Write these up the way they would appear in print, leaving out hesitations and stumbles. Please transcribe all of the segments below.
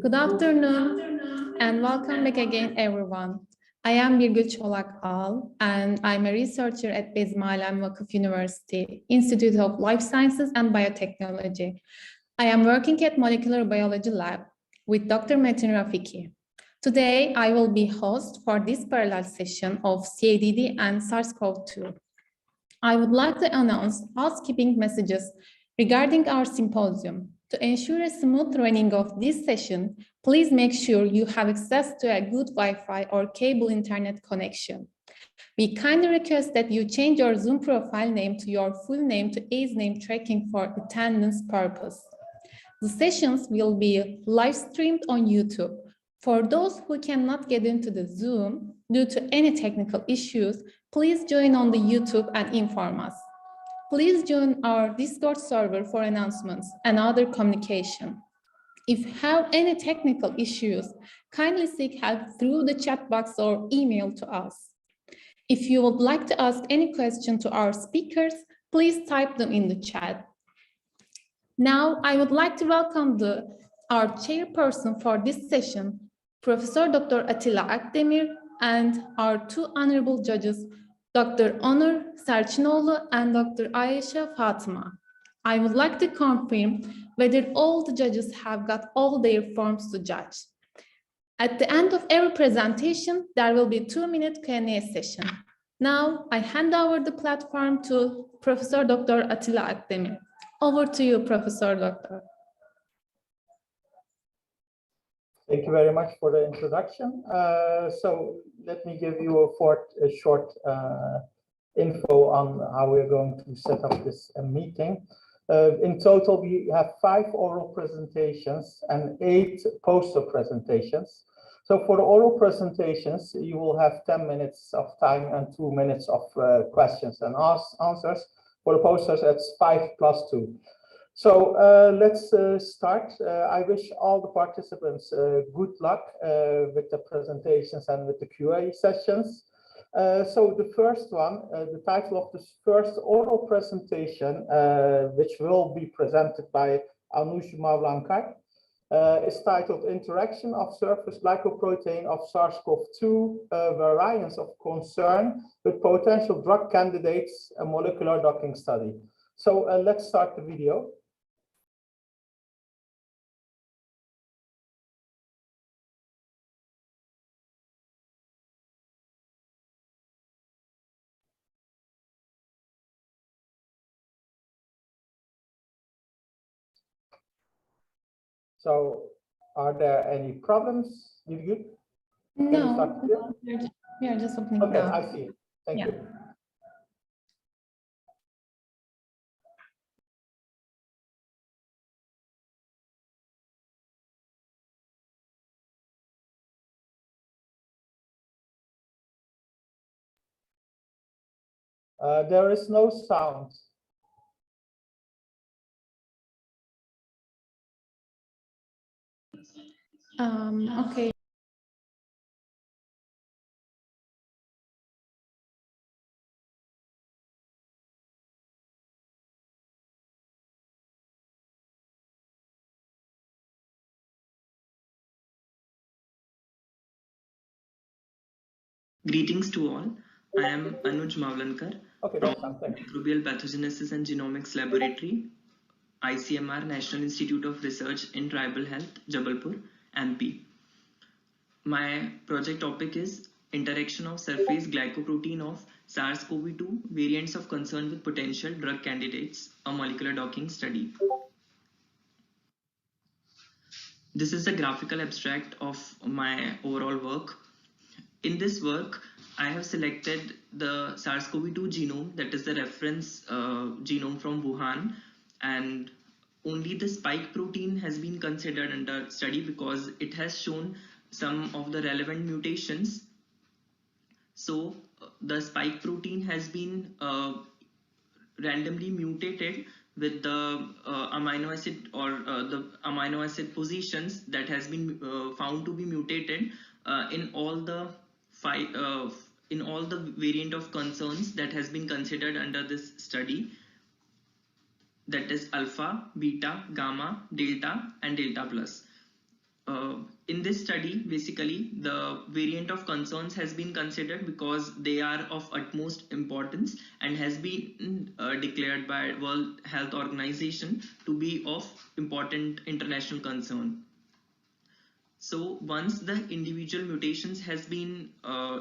Good afternoon and welcome back again, everyone. I am Birgül Çolak-Al and I'm a researcher at Bezmi Vakıf University, Institute of Life Sciences and Biotechnology. I am working at Molecular Biology Lab with Dr. Metin Rafiki. Today, I will be host for this parallel session of CADD and SARS-CoV-2. I would like to announce housekeeping messages regarding our symposium. To ensure a smooth running of this session, please make sure you have access to a good Wi-Fi or cable internet connection. We kindly request that you change your Zoom profile name to your full name to ease name tracking for attendance purpose. The sessions will be live streamed on YouTube. For those who cannot get into the Zoom due to any technical issues, please join on the YouTube and inform us. Please join our Discord server for announcements and other communication. If you have any technical issues, kindly seek help through the chat box or email to us. If you would like to ask any question to our speakers, please type them in the chat. Now, I would like to welcome our chairperson for this session, Professor Dr. Atilla Akdemir, and our two honorable judges, Dr. Onur Serçinoğlu and Dr. Ayesha Fatima. I would like to confirm whether all the judges have got all their forms to judge. At the end of every presentation, there will be a 2-minute Q&A session. Now, I hand over the platform to Professor Dr. Atilla Akdemir. Over to you, Professor Doctor. Thank you very much for the introduction. So let me give you a short info on how we're going to set up this meeting. In total, we have 5 oral presentations and 8 poster presentations. So for the oral presentations, you will have 10 minutes of time and 2 minutes of questions and answers. For the posters, it's 5 + 2. So let's start. I wish all the participants good luck with the presentations and with the QA sessions. So the first one, the title of this first oral presentation, which will be presented by Anuj Mavlankar, is titled Interaction of Surface Glycoprotein of SARS-CoV-2 Variants of Concern with Potential Drug Candidates, a Molecular Docking Study. So let's start the video. So, are there any problems? You good? No, we are just opening. Okay, now. I see. Thank you. There is no sound. Okay. Greetings to all. I am Anuj Mavlankar from Microbial Pathogenesis and Genomics Laboratory, ICMR, National Institute of Research in Tribal Health, Jabalpur, MP. My project topic is Interaction of Surface Glycoprotein of SARS-CoV-2 Variants of Concern with Potential Drug Candidates, a Molecular Docking Study. This is a graphical abstract of my overall work. In this work, I have selected the SARS-CoV-2 genome, that is the reference genome from Wuhan, and only the spike protein has been considered under study because it has shown some of the relevant mutations. So the spike protein has been randomly mutated with the amino acid or the amino acid positions that has been found to be mutated in all the variant of concerns that has been considered under this study, that is alpha, beta, gamma, delta and delta plus. in this study, basically, the variant of concerns has been considered because they are of utmost importance and has been declared by World Health Organization to be of important international concern. So once the individual mutations has been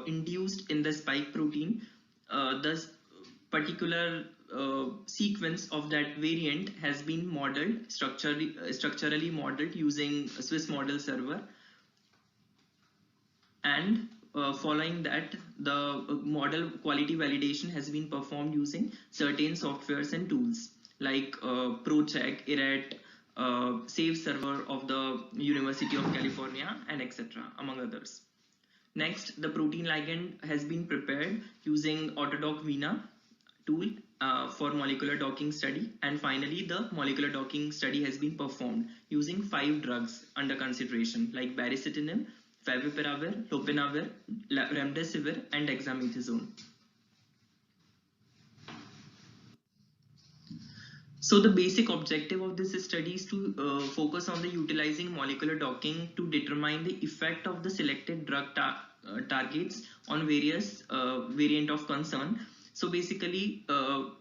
induced in the spike protein, the particular sequence of that variant has been modeled, structurally modeled using a Swiss model server. And following that, the model quality validation has been performed using certain softwares and tools like ProCheck, IRET, Save server of the University of California, and etc., among others. Next, the protein ligand has been prepared using Autodoc Vina tool for molecular docking study, and finally the molecular docking study has been performed using 5 drugs under consideration like baricitinib, favipiravir, lopinavir, remdesivir, and dexamethasone. So the basic objective of this study is to focus on the utilizing molecular docking to determine the effect of the selected drug targets on various variant of concern. So basically,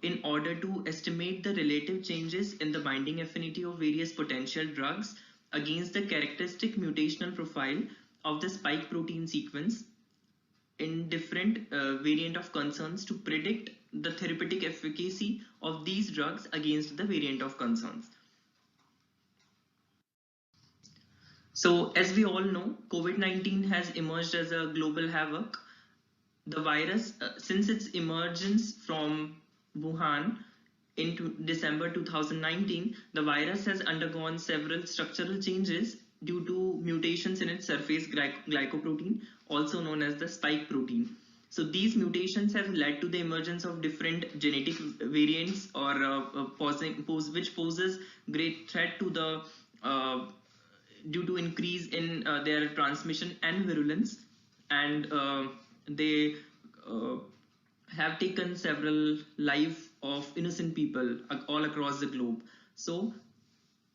in order to estimate the relative changes in the binding affinity of various potential drugs against the characteristic mutational profile of the spike protein sequence in different variant of concerns to predict the therapeutic efficacy of these drugs against the variant of concerns. So as we all know, COVID-19 has emerged as a global havoc. The virus, since its emergence from Wuhan in December 2019, the virus has undergone several structural changes due to mutations in its surface glycoprotein, also known as the spike protein. So these mutations have led to the emergence of different genetic variants or which poses great threat to the due to increase in their transmission and virulence, and they have taken several lives of innocent people all across the globe. So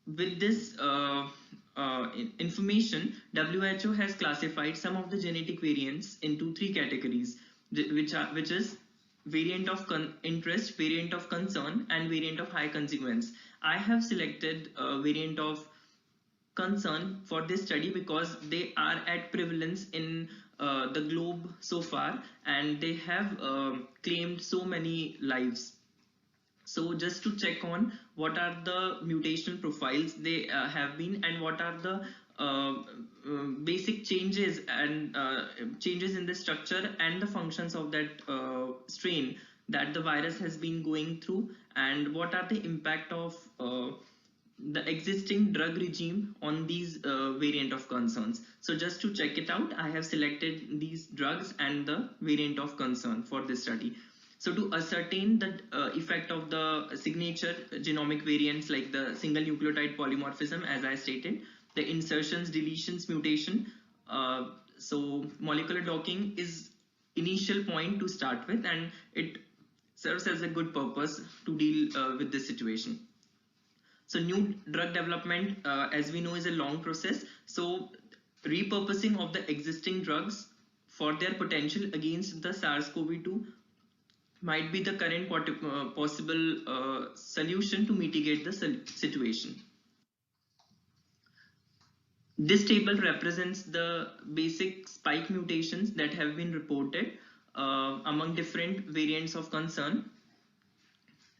with this information, WHO has classified some of the genetic variants into 3 categories, which is variant of interest, variant of concern, and variant of high consequence. I have selected variant of concern for this study because they are at prevalence in the globe so far, and they have claimed so many lives. So just to check on what are the mutational profiles they have been, and what are the basic changes and changes in the structure and the functions of that strain that the virus has been going through, and what are the impact of the existing drug regime on these variant of concerns. So just to check it out, I have selected these drugs and the variant of concern for this study. So to ascertain the effect of the signature genomic variants like the single nucleotide polymorphism, as I stated, the insertions, deletions, mutation, so molecular docking is initial point to start with, and it serves as a good purpose to deal with this situation. So new drug development, as we know, is a long process. So repurposing of the existing drugs for their potential against the SARS-CoV-2 might be the current possible solution to mitigate the situation. This table represents the basic spike mutations that have been reported among different variants of concern.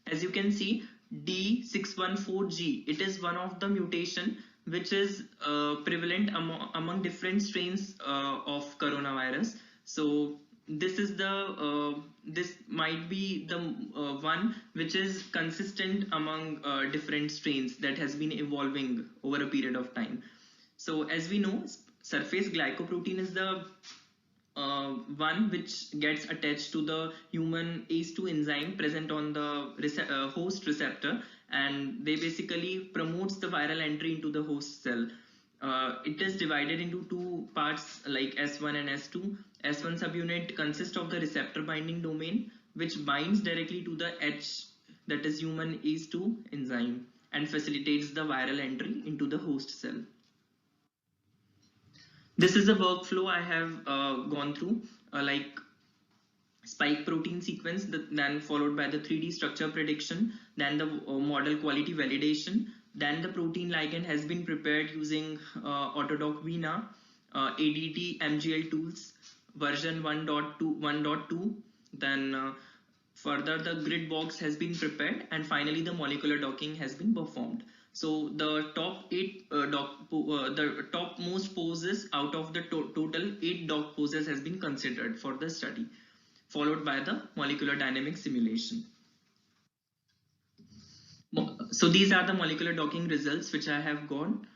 As you can see, D614G, it is one of the mutation which is prevalent among different strains of coronavirus. So this is the this might be the one which is consistent among different strains that has been evolving over a period of time. So as we know, surface glycoprotein is the one which gets attached to the human ACE2 enzyme present on the host receptor, and they basically promotes the viral entry into the host cell. It is divided into 2 parts like S1 and S2. S1 subunit consists of the receptor binding domain, which binds directly to the H, that is human ACE2 enzyme, and facilitates the viral entry into the host cell. This is a workflow I have gone through, like spike protein sequence, then followed by the 3D structure prediction, then the model quality validation, then the protein ligand has been prepared using Autodoc Vina, ADT MGL tools, version 1.2, then further the grid box has been prepared, and finally the molecular docking has been performed. So the top the topmost poses out of the total 8 dock poses has been considered for the study, followed by the molecular dynamic simulation. So these are the molecular docking results which I have gone.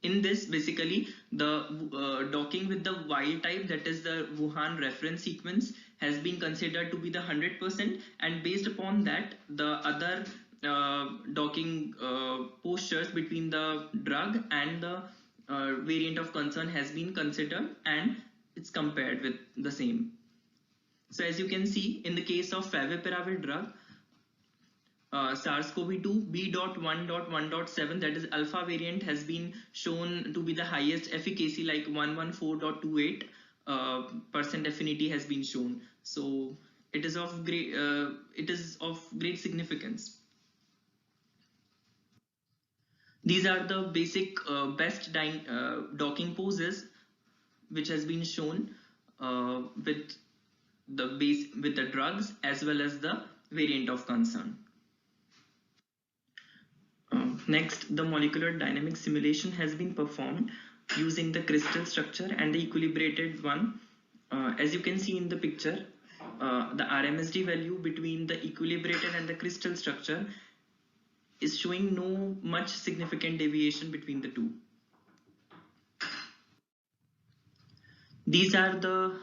In this, basically, the docking with the wild type, that is the Wuhan reference sequence, has been considered to be the 100%, and based upon that, the other docking postures between the drug and the variant of concern has been considered, and it's compared with the same. So as you can see, in the case of favipiravir drug, SARS-CoV-2 B.1.1.7, that is alpha variant, has been shown to be the highest efficacy, like 114.28% affinity has been shown. So it is of great significance. These are the basic best docking poses which has been shown with the drugs as well as the variant of concern. Next, the molecular dynamic simulation has been performed using the crystal structure and the equilibrated one. As you can see in the picture, the RMSD value between the equilibrated and the crystal structure is showing no much significant deviation between the two. These are the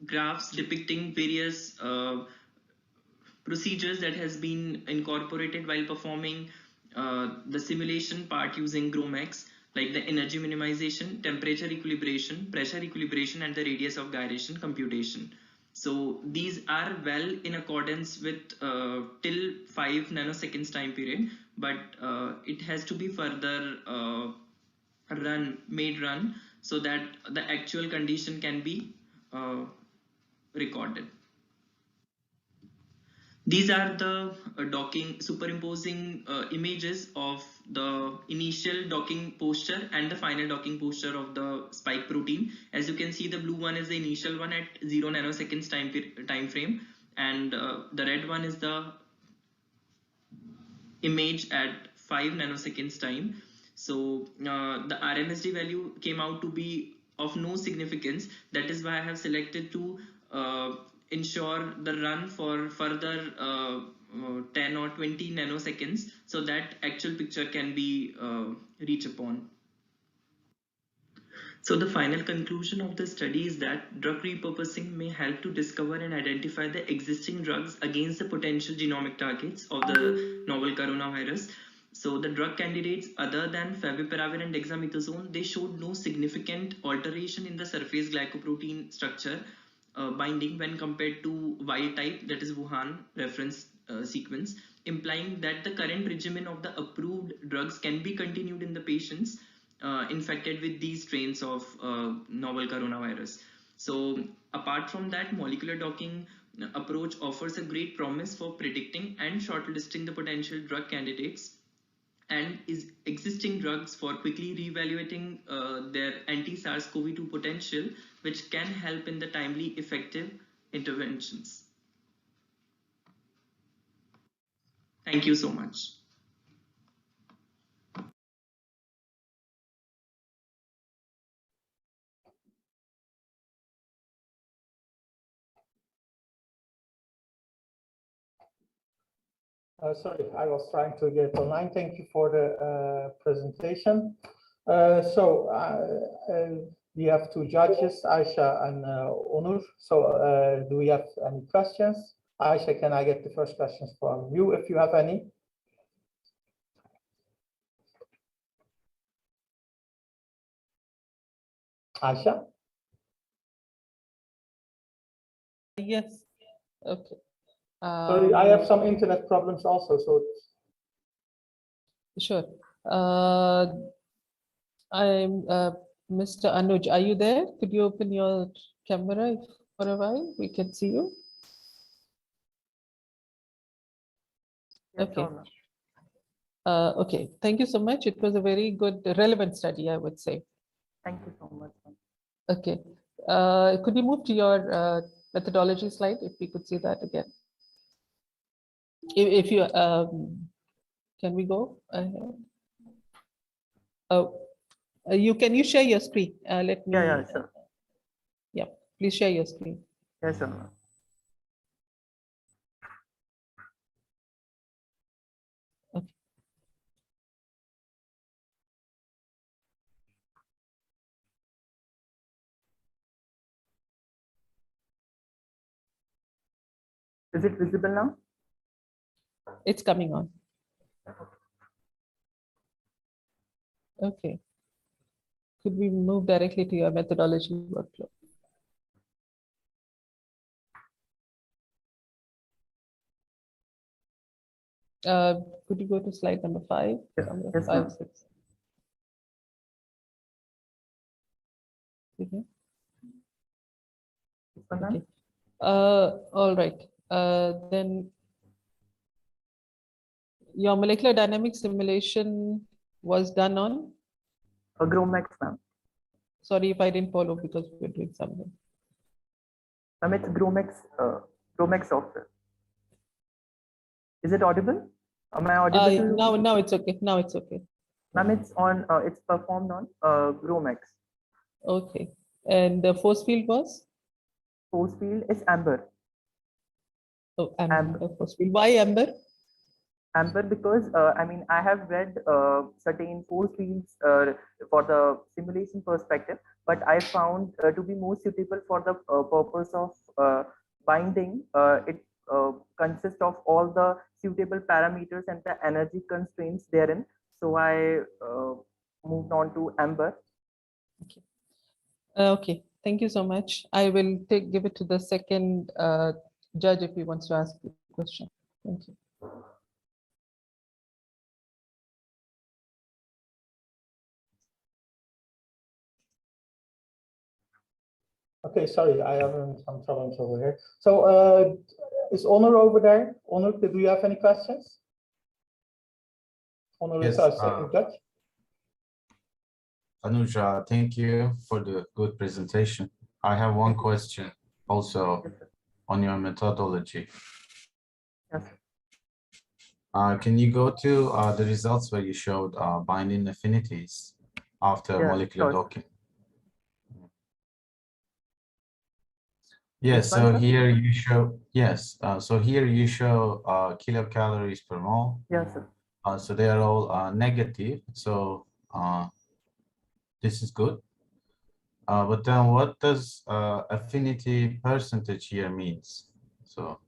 graphs depicting various procedures that has been incorporated while performing the simulation part using GROMACS, like the energy minimization, temperature equilibration, pressure equilibration, and the radius of gyration computation. So these are well in accordance with till 5 nanoseconds time period, but it has to be further made run so that the actual condition can be recorded. These are the superimposing images of the initial docking posture and the final docking posture of the spike protein. As you can see, the blue one is the initial one at 0 nanoseconds time frame, and the red one is the image at 5 nanoseconds time. So the RMSD value came out to be of no significance. That is why I have selected to ensure the run for further 10 or 20 nanoseconds so that actual picture can be reached upon. So the final conclusion of the study is that drug repurposing may help to discover and identify the existing drugs against the potential genomic targets of the novel coronavirus. So the drug candidates other than favipiravir and dexamethasone, they showed no significant alteration in the surface glycoprotein structure binding when compared to wild type, that is Wuhan reference sequence, implying that the current regimen of the approved drugs can be continued in the patients infected with these strains of novel coronavirus. So apart from that, molecular docking approach offers a great promise for predicting and shortlisting the potential drug candidates and is existing drugs for quickly reevaluating their anti-SARS-CoV-2 potential, which can help in the timely, effective interventions. Thank you so much. Sorry, I was trying to get online. Thank you for the presentation. We have two judges, Aisha and Onur. So do we have any questions? Aisha, can I get the first questions from you if you have any? Aisha? Yes. Okay. Sorry, I have some internet problems also. So Sure. I'm Mr. Anuj. Are you there? Could you open your camera for a while? We can see you. Yes, Okay. sure, ma'am. Okay. Thank you so much. It was a very good, relevant study, I would say. Thank you so much, ma'am. Okay. Could you move to your methodology slide if we could see that again? If you can we go ahead? Oh, you share your screen? Let me. Yeah, sure. Yeah, please share your screen. Yes, sure, ma'am. Okay. Is it visible now? It's coming on. Okay. Could we move directly to your methodology workflow? Could you go to slide number 5? Yes, Number yes, 5, ma'am. 6. Okay. This one, ma'am? Okay. All right. Then your molecular dynamics simulation was done on. GrowMax, ma'am. Sorry if I didn't follow because we're doing something. Ma'am, it's GrowMax software. Is it audible? Am I audible to you? Now it's okay. Now it's okay. Ma'am, it's performed on GrowMax. Okay. And the force field was? Force field is amber. Oh, Amber. amber force field. Why amber? Amber because I have read certain force fields for the simulation perspective, but I found to be more suitable for the purpose of binding. It consists of all the suitable parameters and the energy constraints therein. So I moved on to amber. Okay. Okay. Thank you so much. I will give it to the second judge if he wants to ask the question. Thank you. Okay, sorry, I have some problems over here. So is Honor over there? Honor, do you have any questions? Honor is our second judge. Anuj, thank you for the good presentation. I have one question also on your methodology. Yes. Can you go to the results where you showed binding affinities after molecular docking? Yes, so here you show, so here you show kilocalories per mole. Yes, sir. So they are all negative. So this is good. But then what does affinity percentage here means? So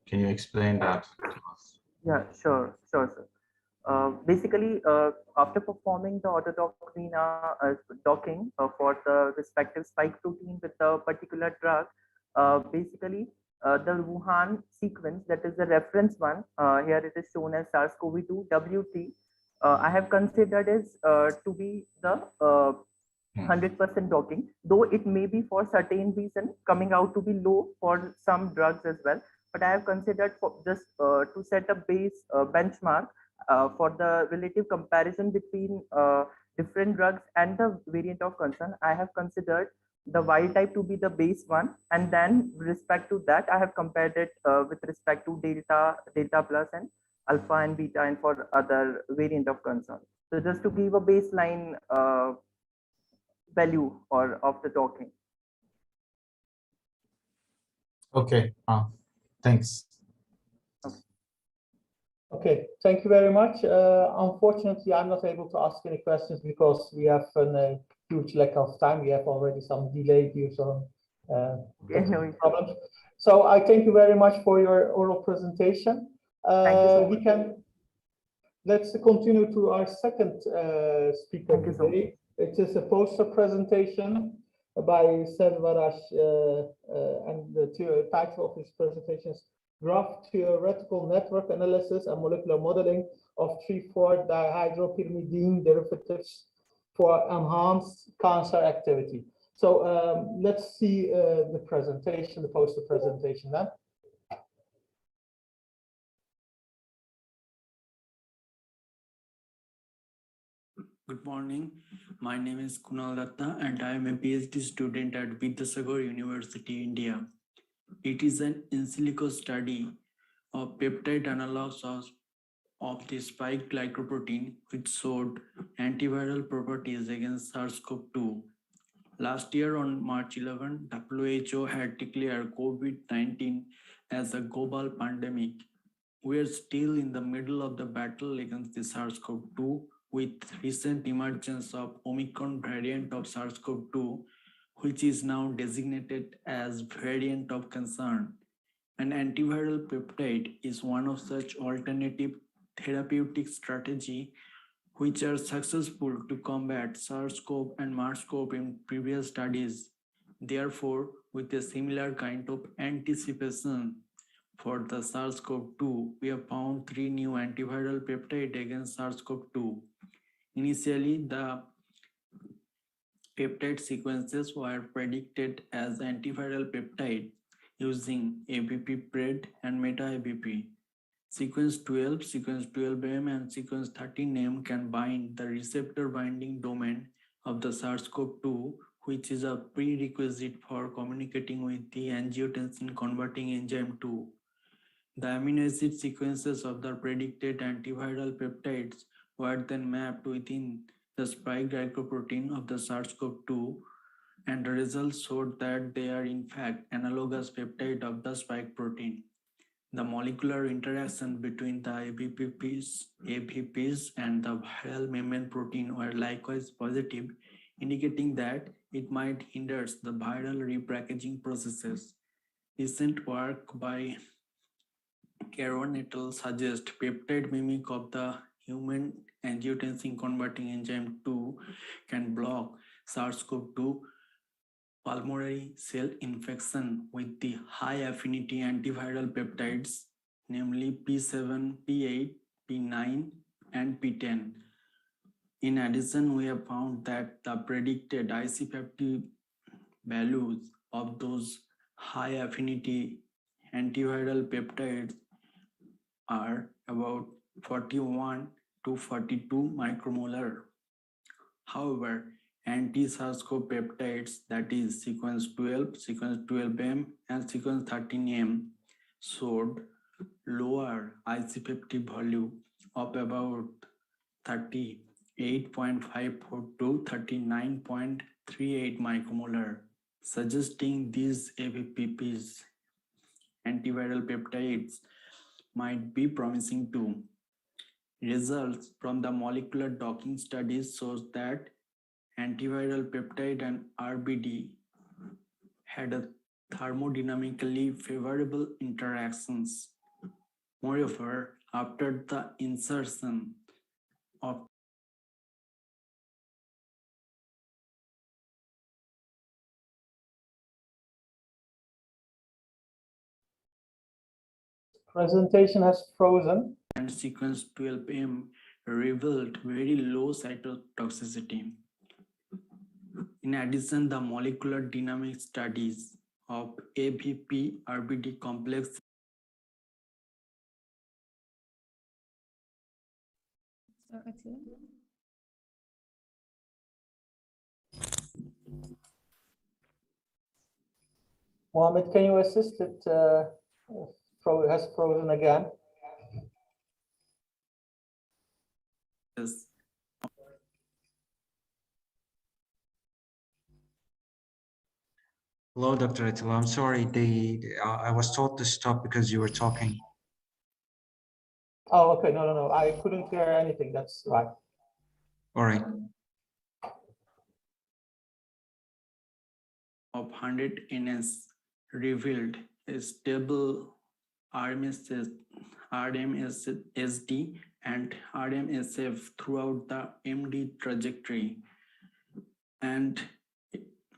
can you explain that to us? Yeah, sure, sir. Basically, after performing the autodocking docking for the respective spike protein with the particular drug, basically the Wuhan sequence, that is the reference one, here it is shown as SARS-CoV-2 WT, I have considered as to be the 100% docking, though it may be for certain reason coming out to be low for some drugs as well. But I have considered for just to set a base benchmark for the relative comparison between different drugs and the variant of concern. I have considered the wild type to be the base one, and then with respect to that, I have compared it with respect to delta plus and alpha and beta, and for other variant of concern. So just to give a baseline value or of the docking. Okay, thanks. Okay, thank you very much. Unfortunately, I'm not able to ask any questions because we have a huge lack of time. We have already some delay due to problems. So I thank you very much for your oral presentation. Let's continue to our second speaker today. It is a poster presentation by Varus, and the title of his presentation is Graph Theoretical Network Analysis and Molecular Modeling of 3,4-dihydropyrimidine Derivatives for enhanced cancer activity. So let's see the presentation, the poster presentation then. Good morning. My name is Kunal Datta and I am a PhD student at Vidyasagar University, India. It is an in silico study of peptide analogs of the spike glycoprotein which showed antiviral properties against SARS-CoV-2. Last year on March 11, WHO had declared COVID-19 as a global pandemic. We are still in the middle of the battle against the SARS-CoV-2 with recent emergence of Omicron variant of SARS-CoV-2, which is now designated as variant of concern. An antiviral peptide is one of such alternative therapeutic strategy which are successful to combat SARS-CoV and MERS-CoV in previous studies. Therefore, with a similar kind of anticipation for the SARS-CoV-2, we have found 3 new antiviral peptides against SARS-CoV-2. Initially, the peptide sequences were predicted as antiviral peptide using ABP-PRED and meta-ABP. Sequence 12, sequence 12M, and sequence 13M can bind the receptor binding domain of the SARS-CoV-2, which is a prerequisite for communicating with the angiotensin converting enzyme 2. The amino acid sequences of the predicted antiviral peptides were then mapped within the spike glycoprotein of the SARS-CoV-2, and the results showed that they are in fact analogous peptide of the spike protein. The molecular interaction between the APPs and the viral membrane protein were likewise positive, indicating that it might hinder the viral repackaging processes. Recent work by Caron et al. Suggests peptide mimic of the human angiotensin converting enzyme 2 can block SARS-CoV-2 pulmonary cell infection with the high affinity antiviral peptides, namely P7, P8, P9, and P10. In addition, we have found that the predicted IC50 values of those high affinity antiviral peptides are about 41 to 42 micromolar. However, anti-SARS-CoV peptides, that is sequence 12, sequence 12M, and sequence 13M, showed lower IC50 value of about 38.54 to 39.38 micromolar, suggesting these APPs, antiviral peptides, might be promising too. Results from the molecular docking studies shows that antiviral peptide and RBD had a thermodynamically favorable interactions. Moreover, after the insertion of Presentation has frozen. and sequence 12M revealed very low cytotoxicity. In addition, the molecular dynamic studies of AVP-RBD complex Mohammed, can you assist? It has frozen again. is Hello, Dr. Attila. I'm sorry, I was told to stop because you were talking. Oh, okay. No. I couldn't hear anything. That's right. All right. of 100 NS revealed a stable RMSD and RMSF throughout the MD trajectory, and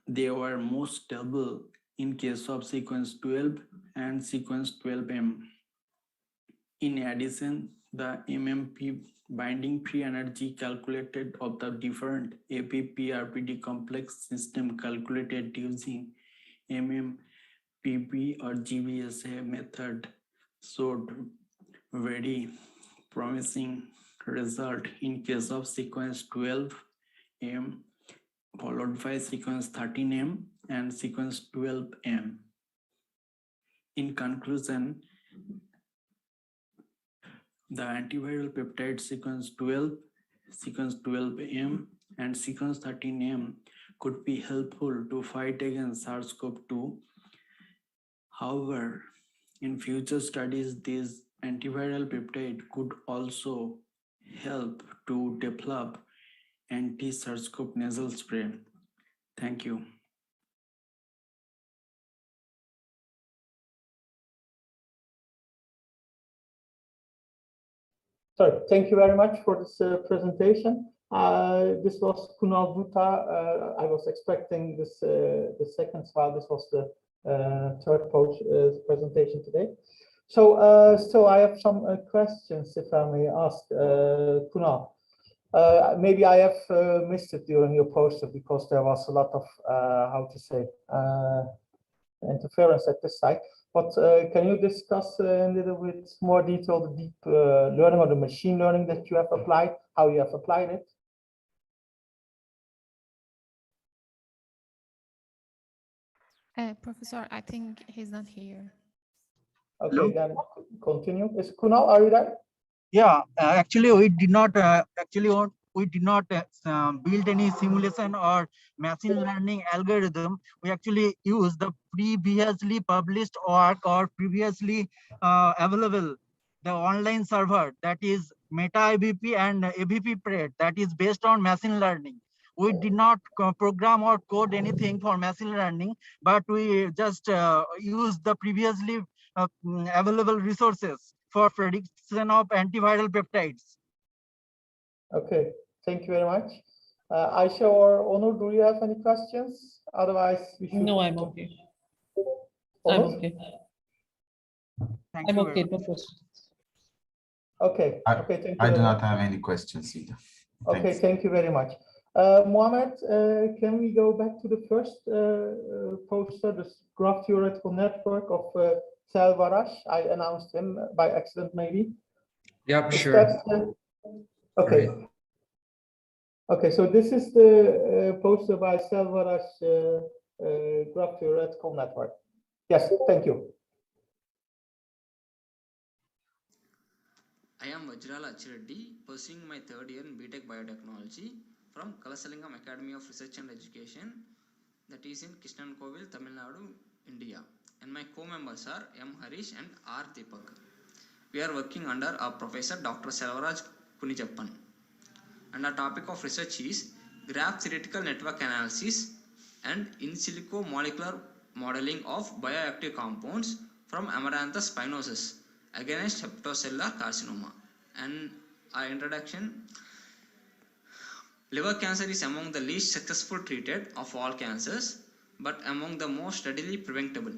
they were most stable in case of sequence 12 and sequence 12M. In addition, The MMP binding free energy calculated of the different APP-RPD complex system calculated using MMPP or GBSA method showed very promising result in case of sequence 12M followed by sequence 13M and sequence 12M. In conclusion, the antiviral peptide sequence 12, sequence 12M, and sequence 13M could be helpful to fight against SARS-CoV-2. However, in future studies, these antiviral peptide could also help to develop anti-SARS-CoV nasal spray. Thank you. So thank you very much for this presentation. This was Kunal Dutta. I was expecting this the second slide. This was the third presentation today. So I have some questions, if I may ask Kunal. Maybe I have missed it during your poster because there was a lot of how to say interference at this site. But can you discuss a little bit more detail the deep learning or the machine learning that you have applied, how you have applied it? Professor, I think he's not here. Okay, Hello? then continue. Is Kunal, are you there? Yeah, actually, we did not build any simulation or machine learning algorithm. We actually use the previously published work or previously available the online server, that is Meta ABP and ABP Pred, that is based on machine learning. We did not program or code anything for machine learning, but we just use the previously available resources for prediction of antiviral peptides. Okay, thank you very much. Aisha or Onur, do you have any questions? Otherwise, we should. No, I'm okay. Onur? I'm okay. Thank I'm you okay. very No much. questions. Okay, okay, thank you. I do very not much. have any questions either. Okay, Thanks. thank you very much. Mohammed, can we go back to the first poster, this graph theoretical network of Varus? I announced him by accident, maybe. Yep, Is sure. that, okay. Great. Okay, so this is the poster by Varus graph theoretical network. Yes, thank you. I am Vajrala Achireddy, pursuing my third year in BTech Biotechnology from Kalasalingam Academy of Research and Education, that is in Kishankovil, Tamil Nadu, India. And my co-members are M. Harish and R. Deepak. We are working under our professor, Dr. Selvaraj Kunijappan. And our topic of research is graph theoretical network analysis and in silico molecular modeling of bioactive compounds from Amaranthus spinosus against heptocellular carcinoma. And our introduction: liver cancer is among the least successful treated of all cancers, but among the most readily preventable.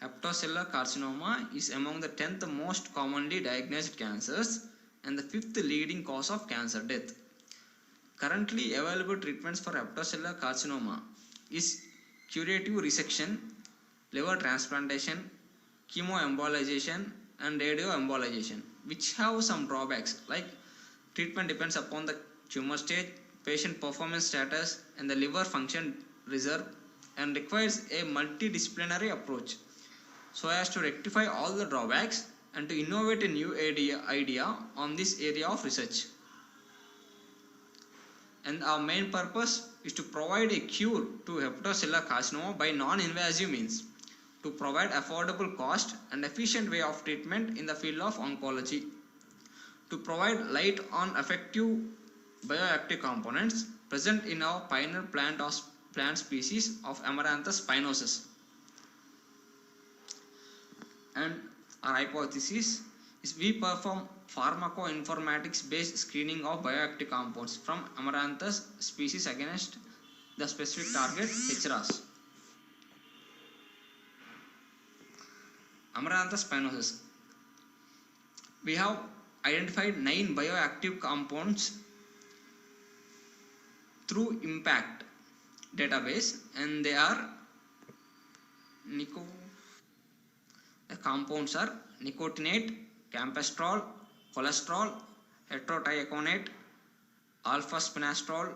Heptocellular carcinoma is among the 10th most commonly diagnosed cancers and the 5th leading cause of cancer death. Currently available treatments for heptocellular carcinoma is curative resection, liver transplantation, chemoembolization, and radioembolization, which have some drawbacks like treatment depends upon the tumor stage, patient performance status, and the liver function reserve, and requires a multidisciplinary approach so as to rectify all the drawbacks and to innovate a new idea on this area of research. And our main purpose is to provide a cure to hepatocellular carcinoma by non-invasive means, to provide affordable cost and efficient way of treatment in the field of oncology, to provide light on effective bioactive components present in our pioneer plant species of Amaranthus spinosus. And our hypothesis is we perform pharmacoinformatics based screening of bioactive compounds from Amaranthus species against the specific target HRAS. Amaranthus spinosus. We have identified 9 bioactive compounds through IMPACT database, and they are the compounds are nicotinate, campestrol, cholesterol, heterothioconate, alpha spinastrol,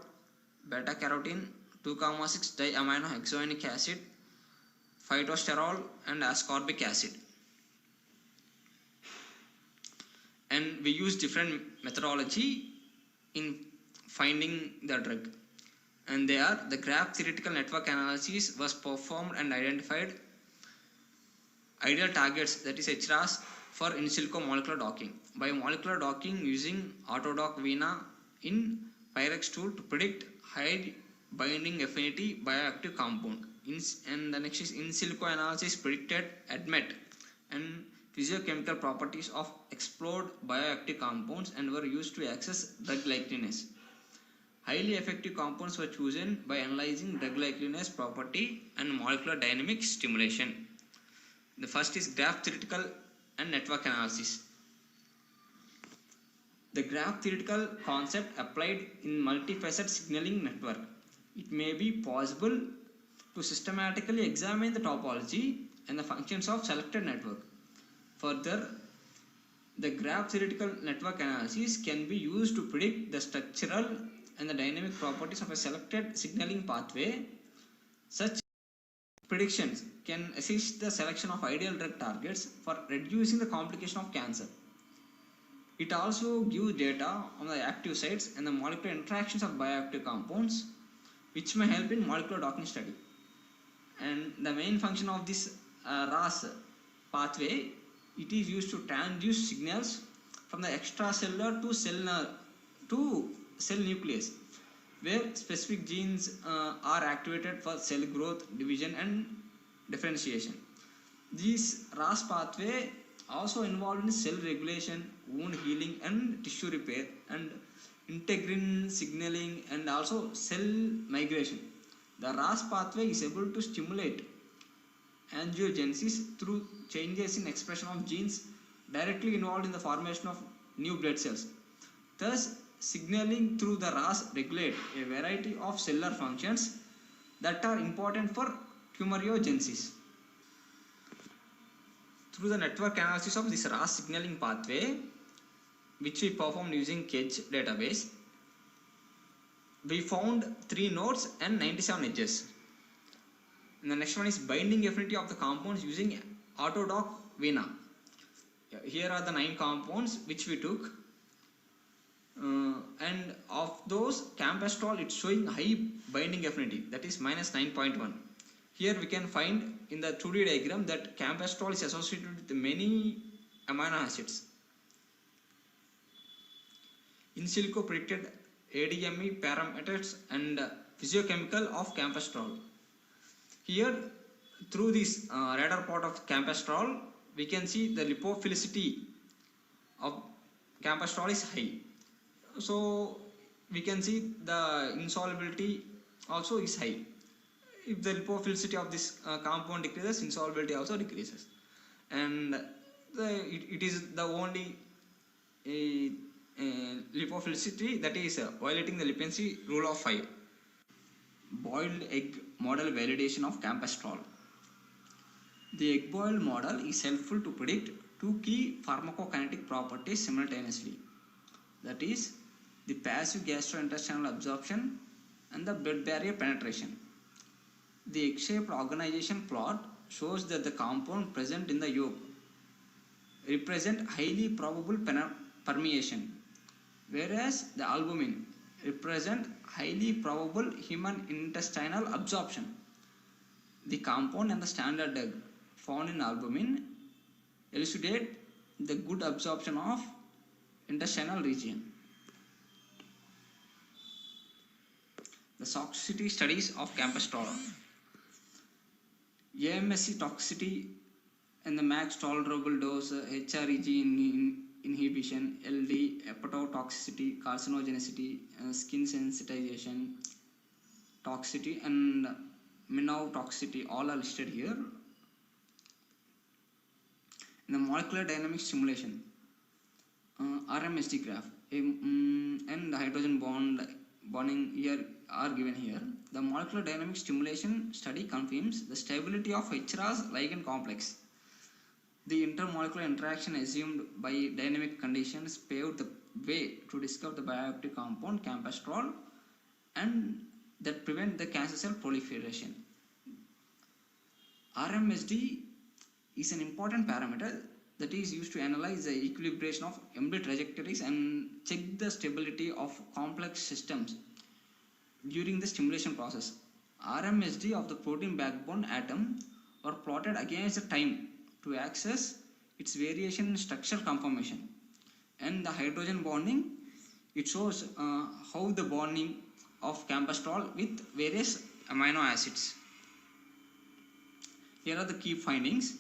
beta carotene, 2,6 diamino hexoinic acid, phytosterol, and ascorbic acid. And we use different methodology in finding the drug. And they are: the graph theoretical network analysis was performed and identified ideal targets, that is HRAS, for in silico molecular docking by molecular docking using Autodock Vena in Pyrex tool to predict high binding affinity bioactive compound. And the next is in silico analysis predicted ADMET and physiochemical properties of explored bioactive compounds and were used to access drug likeliness. Highly effective compounds were chosen by analyzing drug likeliness property and molecular dynamic stimulation. The first is graph theoretical and network analysis. The graph theoretical concept applied in multifaceted signaling network. It may be possible to systematically examine the topology and the functions of selected network. Further, the graph theoretical network analysis can be used to predict the structural and the dynamic properties of a selected signaling pathway. Such predictions can assist the selection of ideal drug targets for reducing the complication of cancer. It also gives data on the active sites and the molecular interactions of bioactive compounds, which may help in molecular docking study. And the main function of this Ras pathway, it is used to transduce signals from the extracellular to cell nucleus, where specific genes are activated for cell growth, division, and differentiation. This Ras pathway also involved in cell regulation, wound healing, and tissue repair, and integrin signaling, and also cell migration. The Ras pathway is able to stimulate angiogenesis through changes in expression of genes directly involved in the formation of new blood cells. Thus, signaling through the Ras regulate a variety of cellular functions that are important for tumorigenesis. Through the network analysis of this Ras signaling pathway, which we performed using Kedge database, we found 3 nodes and 97 edges. And the next one is binding affinity of the compounds using Autodock Vena. Here are the 9 compounds which we took. And of those, campestrol, it's showing high binding affinity, that is minus 9.1. Here we can find in the 2D diagram that campestrol is associated with many amino acids. In silico predicted ADME parameters and physiochemical of campestrol. Here, through this radar plot of campestrol, we can see the lipophilicity of campestrol is high. So we can see the insolubility also is high. If the lipophilicity of this compound decreases, insolubility also decreases. And it is the only lipophilicity that is violating the Lipinski rule of 5. Boiled egg model validation of campestrol. The egg boiled model is helpful to predict 2 key pharmacokinetic properties simultaneously. That is, the passive gastrointestinal absorption and the blood barrier penetration. The egg-shaped organization plot shows that the compound present in the yolk represent highly probable permeation, whereas the albumin represent highly probable human intestinal absorption. The compound and the standard drug found in albumin elucidate the good absorption of intestinal region. The toxicity studies of campestrol. AMSC toxicity and the max tolerable dose, HREG inhibition, LD, hepatotoxicity, carcinogenicity, skin sensitization, toxicity, and minotoxicity, all are listed here. In the molecular dynamic stimulation, RMSD graph, and the hydrogen bonding here are given here. The molecular dynamic stimulation study confirms the stability of HRAS ligand complex. The intermolecular interaction assumed by dynamic conditions paved the way to discover the bioactive compound campastrol and that prevent the cancer cell proliferation. RMSD is an important parameter that is used to analyze the equilibration of embryo trajectories and check the stability of complex systems during the stimulation process. RMSD of the protein backbone atom were plotted against the time to access its variation in structural conformation. And the hydrogen bonding, it shows how the bonding of campastrol with various amino acids. Here are the key findings.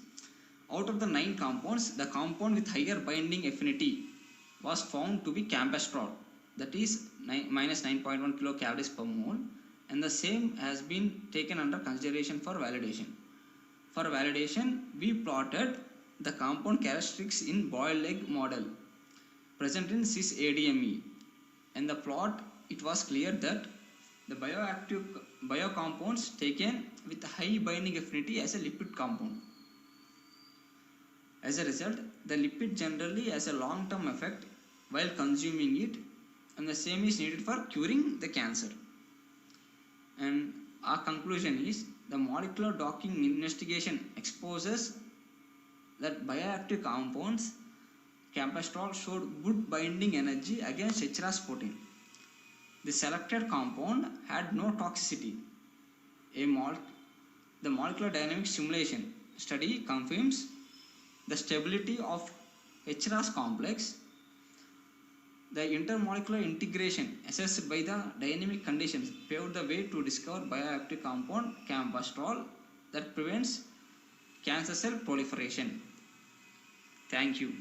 Out of the 9 compounds, the compound with higher binding affinity was found to be campastrol, that is minus 9.1 kilocalories per mole, and the same has been taken under consideration for validation. For validation, we plotted the compound characteristics in boiled egg model present in cis-ADME. And the plot, it was clear that the bioactive biocompounds taken with high binding affinity as a lipid compound. As a result, the lipid generally has a long-term effect while consuming it, and the same is needed for curing the cancer. And our conclusion is the molecular docking investigation exposes that bioactive compounds campastrol showed good binding energy against HRAS protein. The selected compound had no toxicity. The molecular dynamic stimulation study confirms the stability of HRAS complex. The intermolecular integration assessed by the dynamic conditions paved the way to discover bioactive compound campastrol that prevents cancer cell proliferation. Thank you.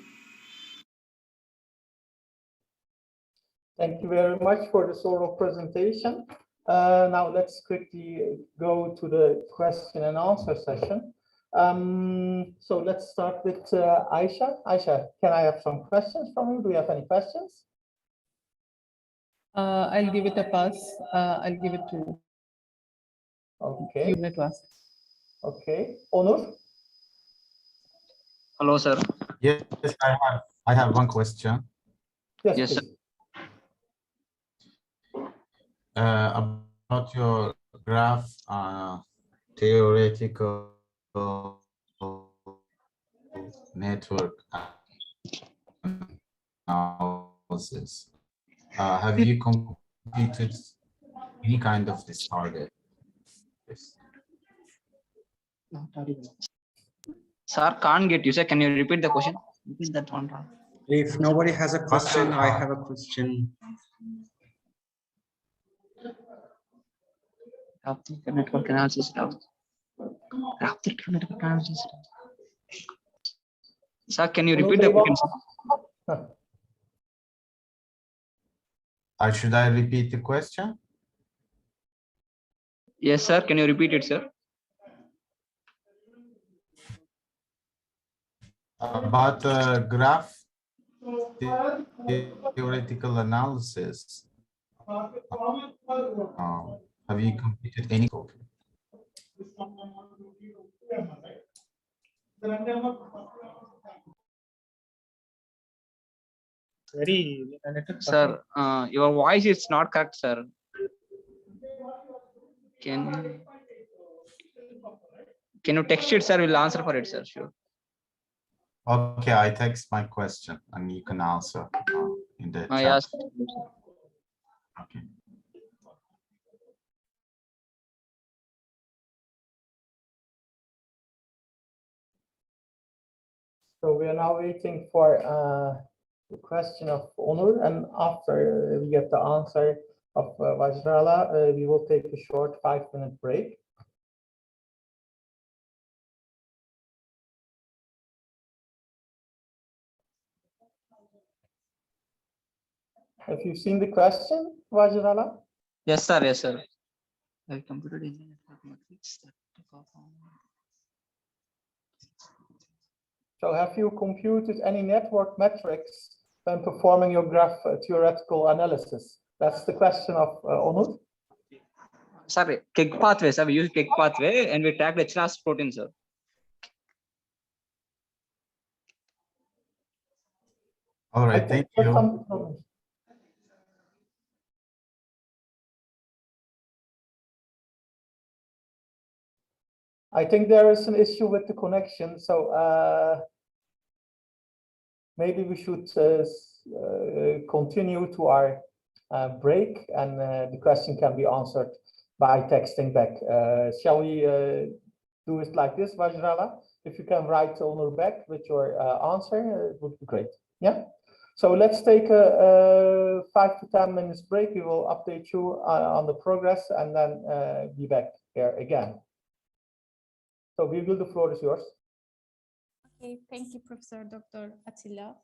Thank you very much for this oral presentation. Now let's quickly go to the question and answer session. So let's start with Aisha. Aisha, can I have some questions from you? Do you have any questions? I'll give it a pass. I'll give it to Okay. you to ask. Okay. Onur? Hello, sir. Yes, I have one question. Yes, sir. please. About your graph theoretical network analysis. Have you completed any kind of this target? Yes. Sir, can't get you, sir. Can you repeat the question? Repeat that one. If nobody has a question, I have a question. Network analysis. Sir, can you repeat the question? Should I repeat the question? Yes, sir. Can you repeat it, sir? About graph theoretical analysis. Have you completed any? Sir, your voice is not correct, sir. Can you text it, sir? We'll answer for it, sir. Sure. Okay, I text my question and you can answer in the chat. Yes. Okay. So we are now waiting for the question of Onur, and after we get the answer of Vajrala, we will take a short 5-minute break. Have you seen the question, Vajrala? Yes, sir. Yes, sir. Computer design matrix. So have you computed any network metrics when performing your graph theoretical analysis? That's the question of Onur. Sorry, KEGG pathway, sir. We use KEGG pathway and we track the HRAS protein, sir. All right, thank you. I think there is an issue with the connection, so maybe we should continue to our break, and the question can be answered by texting back. Shall we do it like this, Vajrala? If you can write Onur back with your answer, it would be great. Yeah. So let's take a 5 to 10 minutes break. We will update you on the progress and then be back here again. So Virgül, the floor is yours. Okay, thank you, Professor Dr. Attila.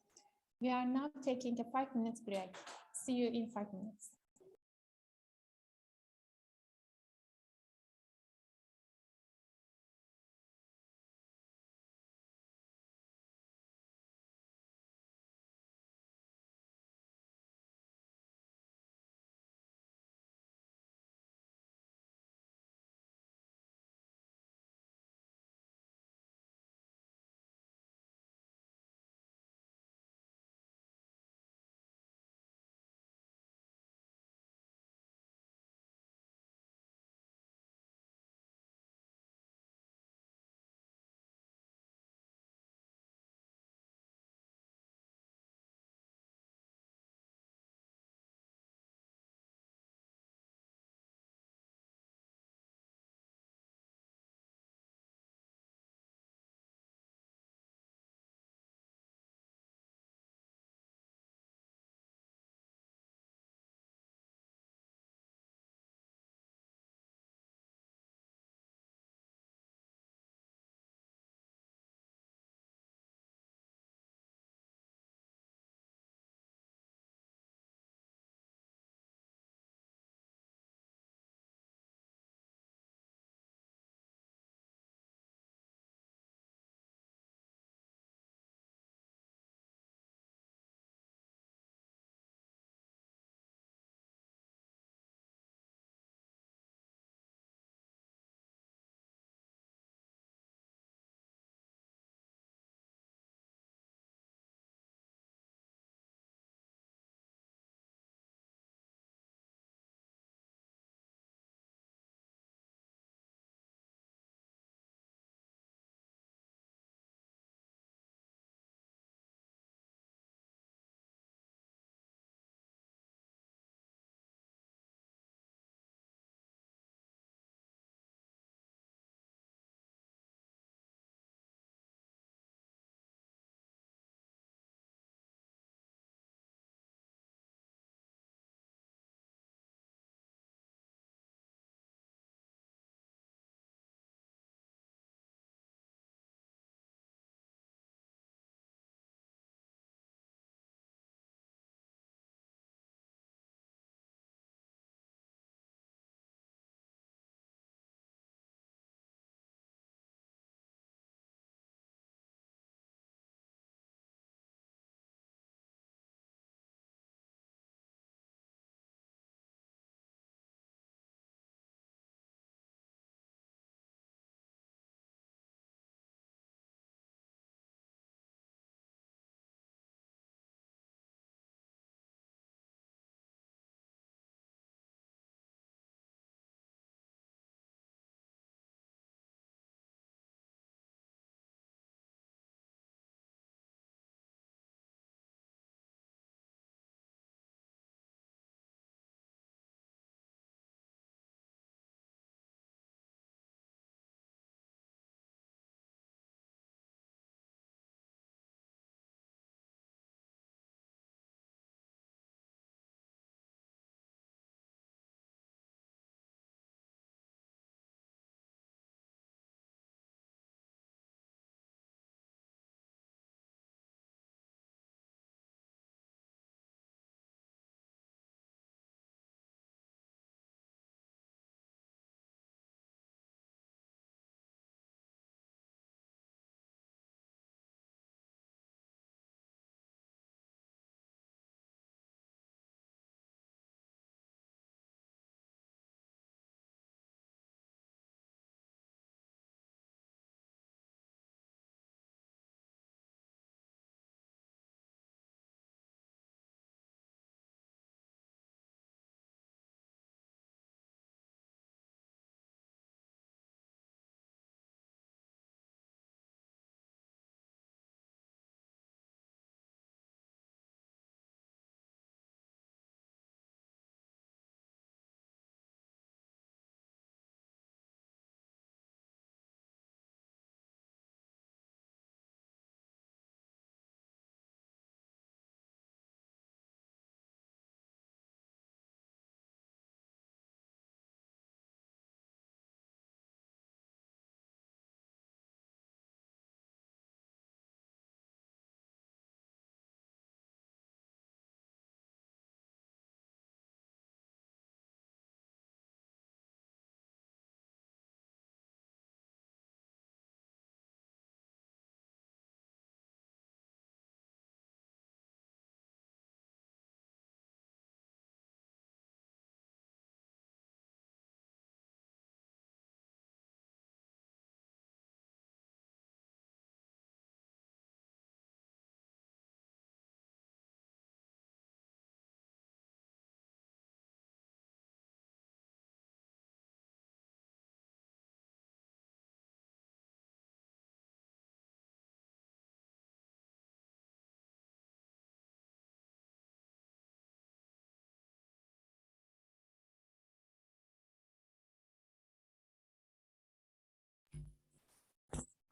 We are now taking a 5 minutes break. See you in 5 minutes.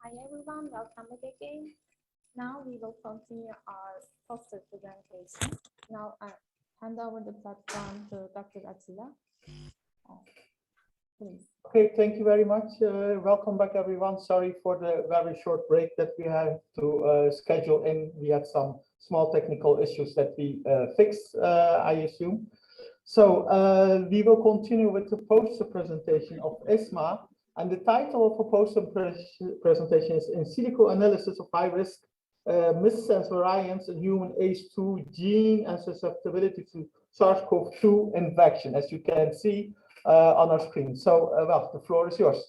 Hi everyone, welcome back again. Now we will continue our poster presentation. Now I hand over the platform to Dr. Attila. Please. Okay, thank you very much. Welcome back, everyone. Sorry for the very short break that we had to schedule in. We had some small technical issues that we fixed, I assume. So we will continue with the poster presentation of ISMA. And the title of a poster presentation is In Silico Analysis of High-Risk Missense Variants in Human ACE2 Gene and Susceptibility to SARS-CoV-2 Infection, as you can see on our screen. So, well, the floor is yours.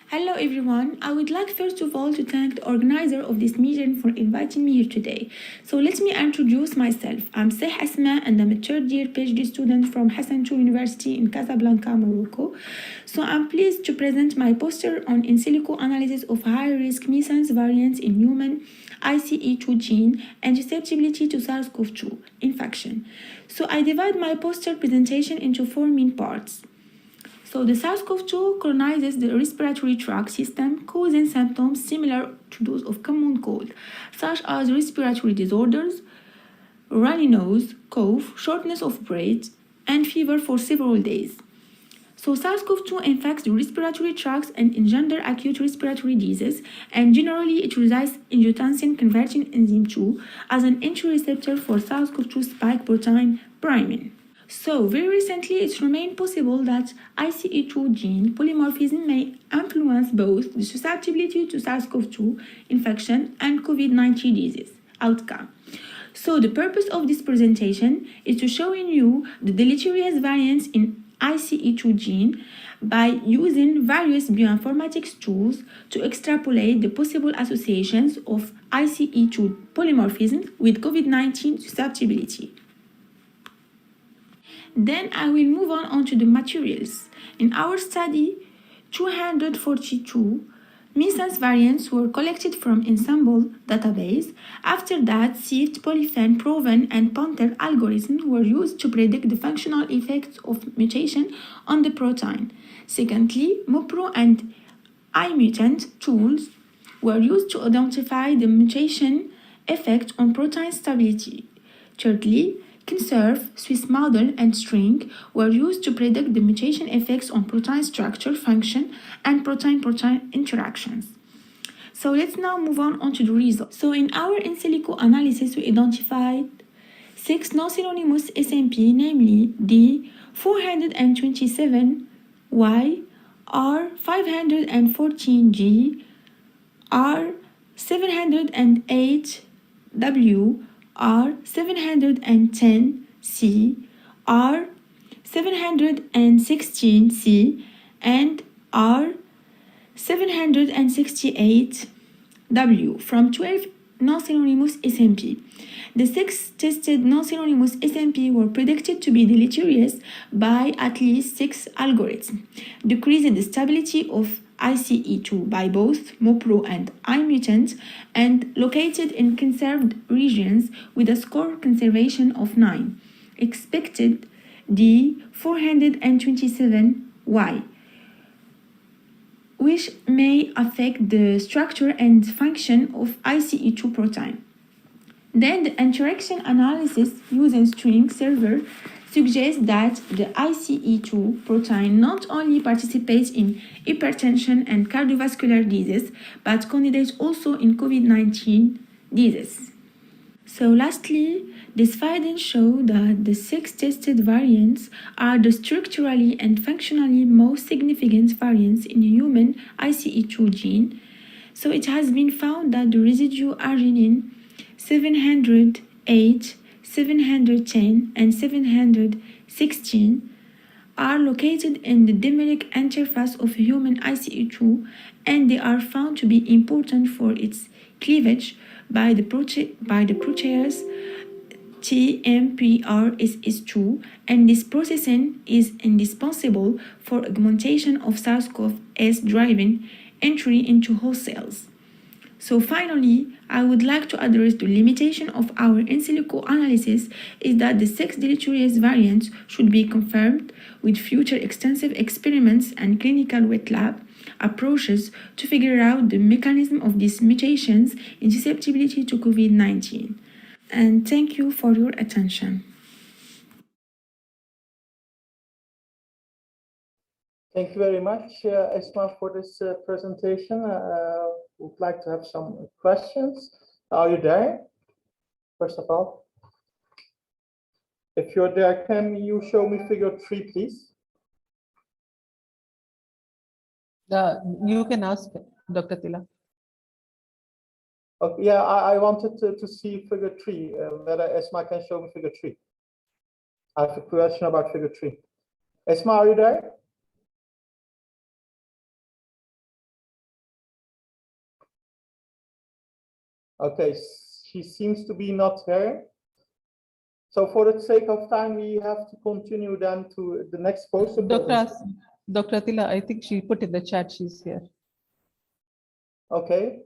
Hello everyone, I would like first of all to thank the organizer of this meeting for inviting me here today. So let me introduce myself. I'm Seh Asma and I'm a third year PhD student from Hassan II University in Casablanca, Morocco. So I'm pleased to present my poster on in silico analysis of high-risk missense variants in human ICE2 gene and susceptibility to SARS-CoV-2 infection. So I divide my poster presentation into four main parts. So the SARS-CoV-2 colonizes the respiratory tract system, causing symptoms similar to those of common cold, such as respiratory disorders, runny nose, cough, shortness of breath, and fever for several days. So SARS-CoV-2 infects the respiratory tracts and engender acute respiratory disease, and generally it resides in angiotensin converting enzyme 2 as an entry receptor for SARS-CoV-2 spike protein priming. So, very recently, it remained possible that ICE2 gene polymorphism may influence both the susceptibility to SARS-CoV-2 infection and COVID-19 disease outcome. So, the purpose of this presentation is to show you the deleterious variants in ICE2 gene by using various bioinformatics tools to extrapolate the possible associations of ICE2 polymorphism with COVID-19 susceptibility. Then I will move on to the materials. In our study, 242 missense variants were collected from ensemble database. After that, SIFT, Polyfen, Proven, and Panther algorithms were used to predict the functional effects of mutation on the protein. Secondly, MoPro and iMutant tools were used to identify the mutation effect on protein stability. Thirdly, Conserve, Swiss model, and string were used to predict the mutation effects on protein structure, function, and protein-protein interactions. So let's now move on to the results. So in our in silico analysis, we identified 6 non-synonymous SMP, namely D427Y, R514G, R708W, R710C, R716C, and R768W from 12 non-synonymous SMP. The 6 tested non-synonymous SMP were predicted to be deleterious by at least 6 algorithms, decreasing the stability of ICE2 by both MoPro and iMutant, and located in conserved regions with a score conservation of 9. Expected D427Y, which may affect the structure and function of ICE2 protein. Then the interaction analysis using string server suggests that the ICE2 protein not only participates in hypertension and cardiovascular disease, but candidates also in COVID-19 disease. So lastly, these findings show that the 6 tested variants are the structurally and functionally most significant variants in the human ICE2 gene. So it has been found that the residue arginine 708, 710, and 716 are located in the dimeric interface of human ICE2, and they are found to be important for its cleavage by the protease TMPRSS2, and this processing is indispensable for augmentation of SARS-CoV-S driving entry into host cells. So finally, I would like to address the limitation of our in silico analysis is that the 6 deleterious variants should be confirmed with future extensive experiments and clinical wet lab approaches to figure out the mechanism of these mutations in susceptibility to COVID-19. And thank you for your attention. Thank you very much, Esma, for this presentation. Would like to have some questions. Are you there? First of all, if you're there, can you show me figure 3, please? You can ask Dr. Tila. Okay, yeah, I wanted to see figure 3, whether Esma can show me figure 3. I have a question about figure 3. Esma, are you there? Okay, she seems to be not here. So for the sake of time, we have to continue then to the next poster. Dr. Atila, I think she put in the chat she's here. Okay.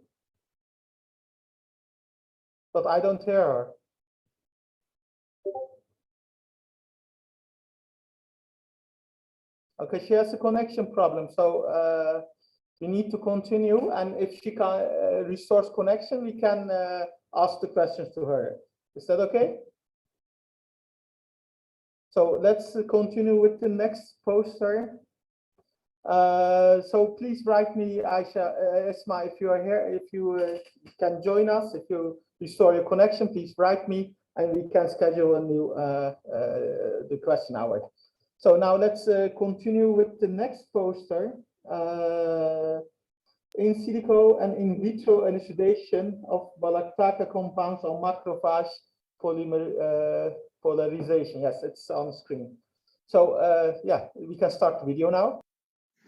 But I don't hear her. Okay, she has a connection problem. So we need to continue. And if she can restores connection, we can ask the questions to her. Is that okay? So let's continue with the next poster. So please write me, Aisha, Esma, if you are here, if you can join us, if you restore your connection, please write me and we can schedule a new the question hour. So now let's continue with the next poster. In silico and in vitro elucidation of Balactaka compounds on macrophage polarization. Yes, it's on screen. So yeah, we can start the video now.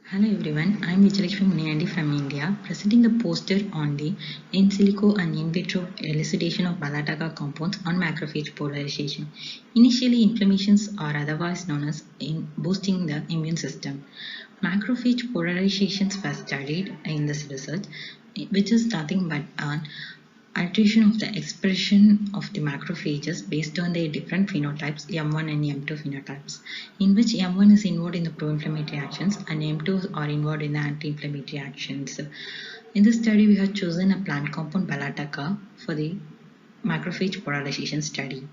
Hello everyone, I am Vijayalakshmi Muniyandi from India, presenting the poster on the in silico and in vitro elucidation of Balactaka compounds on macrophage polarization. Initially, inflammations are otherwise known as boosting the immune system. Macrophage polarizations were studied in this research, which is nothing but an alteration of the expression of the macrophages based on their different phenotypes, M1 and M2 phenotypes, in which M1 is involved in the pro-inflammatory actions and M2 are involved in the anti-inflammatory actions. In this study, we have chosen a plant compound Balactaka for the macrophage polarization study.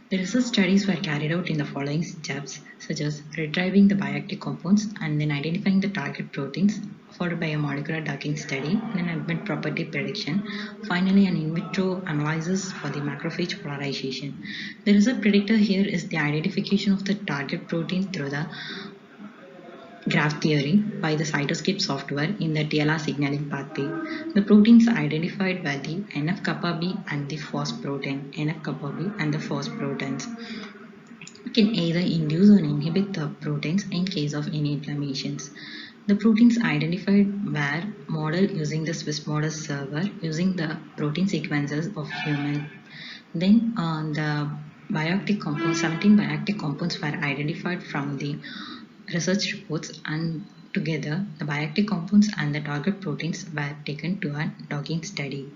The research studies were carried out in the following steps, such as retrieving the bioactive compounds and then identifying the target proteins, followed by a molecular docking study, then admit property prediction, finally an in vitro analysis for the macrophage polarization. The result predictor here is the identification of the target protein through the graph theory by the cytoscape software in the TLR signaling pathway. The proteins identified were the NF-kappa-B and the phosphoprotein, NF-kappa-B and the phosphoproteins. Can either induce or inhibit the proteins in case of any inflammations. The proteins identified were modeled using the Swiss model server using the protein sequences of human. Then the bioactive compounds, 17 bioactive compounds were identified from the research reports, and together the bioactive compounds and the target proteins were taken to a docking study.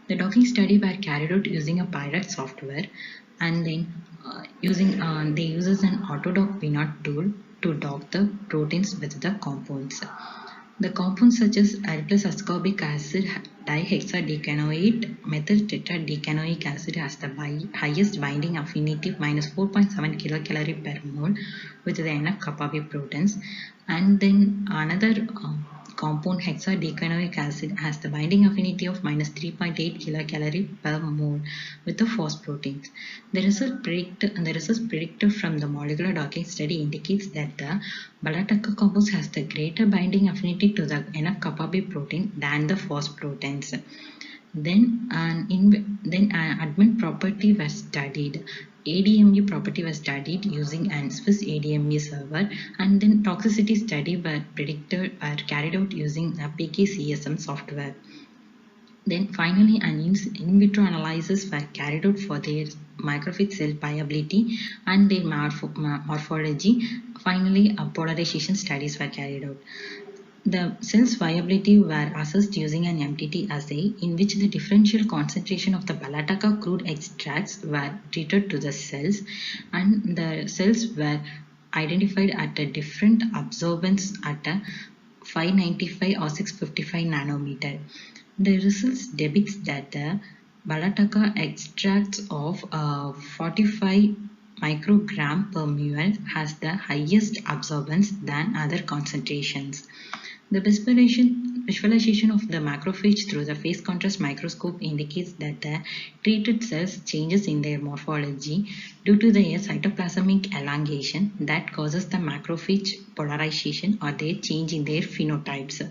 The docking study were carried out using a pirate software, and then they uses an autodock VNOT tool to dock the proteins with the compounds. The compounds such as L+ascorbic acid dihexadecanoate methyl tetradecanoic acid has the highest binding affinity -4.7 kilocalorie per mole with the NF-kappa-B proteins, and then another compound hexadecanoic acid has the binding affinity of -3.8 kilocalorie per mole with the phosphoproteins. The result predictor from the molecular docking study indicates that the Balactaka compounds has the greater binding affinity to the NF-kappa-B protein than the phosphoproteins. Then an admin property was studied. ADME property was studied using a Swiss ADME server, and then toxicity study were carried out using a PKCSM software. Then finally an in vitro analysis were carried out for their macrophage cell viability and their morphology. Finally, polarization studies were carried out. The cells viability were assessed using an MTT assay in which the differential concentration of the Balactaka crude extracts were treated to the cells, and the cells were identified at a different absorbance at a 595 or 655 nanometer. The results depicts that the Balataka extracts of 45 microgram per ml has the highest absorbance than other concentrations. The visualization of the macrophage through the phase contrast microscope indicates that the treated cells changes in their morphology due to the cytoplasmic elongation that causes the macrophage polarization or their change in their phenotypes.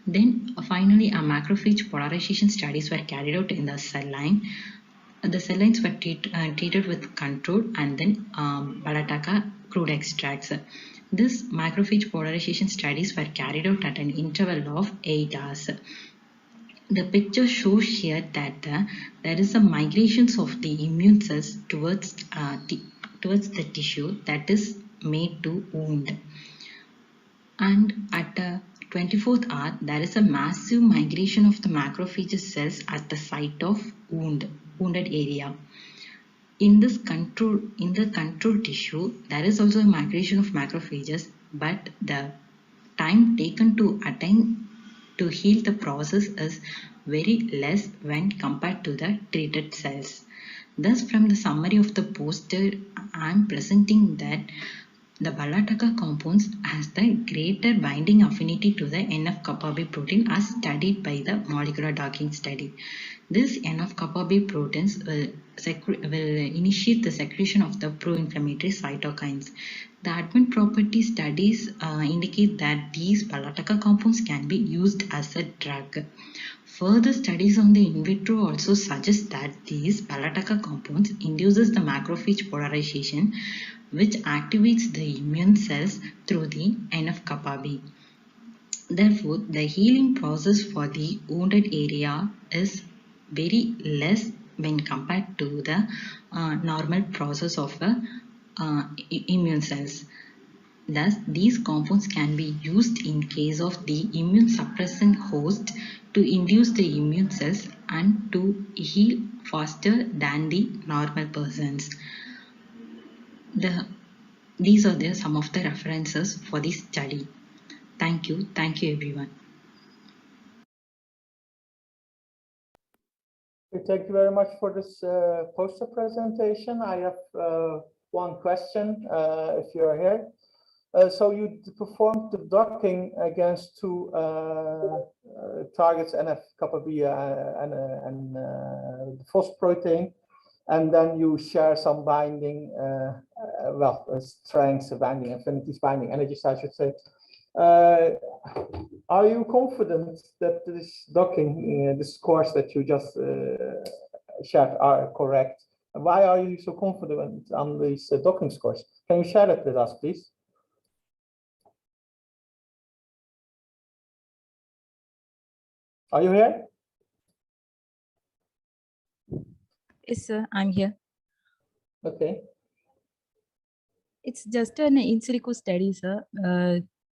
Then finally, a macrophage polarization studies were carried out in the cell line. The cell lines were treated with control and then Balataka crude extracts. This macrophage polarization studies were carried out at an interval of 8 hours. The picture shows here that there is a migration of the immune cells towards the tissue that is made to wound. And at the 24th hour, there is a massive migration of the macrophage cells at the site of wounded area. In the control tissue, there is also a migration of macrophages, but the time taken to attain to heal the process is very less when compared to the treated cells. Thus, from the summary of the poster, I am presenting that the Balataka compounds has the greater binding affinity to the NF-kappa B protein as studied by the molecular docking study. This NF-kappa B proteins will initiate the secretion of the pro-inflammatory cytokines. The admin property studies indicate that these Balataka compounds can be used as a drug. Further studies on the in vitro also suggest that these Balataka compounds induces the macrophage polarization, which activates the immune cells through the NF-kappa B. Therefore, the healing process for the wounded area is very less when compared to the normal process of immune cells. Thus, these compounds can be used in case of the immune suppressing host to induce the immune cells and to heal faster than the normal persons. These are some of the references for this study. Thank you everyone. Thank you very much for this poster presentation. I have one question, if you're here. So you performed the docking against two targets, NF-kappa B and the phosphoprotein, and then you share some binding, strengths, binding affinities, binding energies, I should say. Are you confident that this docking, the scores that you just shared are correct? Why are you so confident on these docking scores? Can you share that with us, please? Are you here? Yes, sir, I'm here. Okay. It's just an in silico study, sir.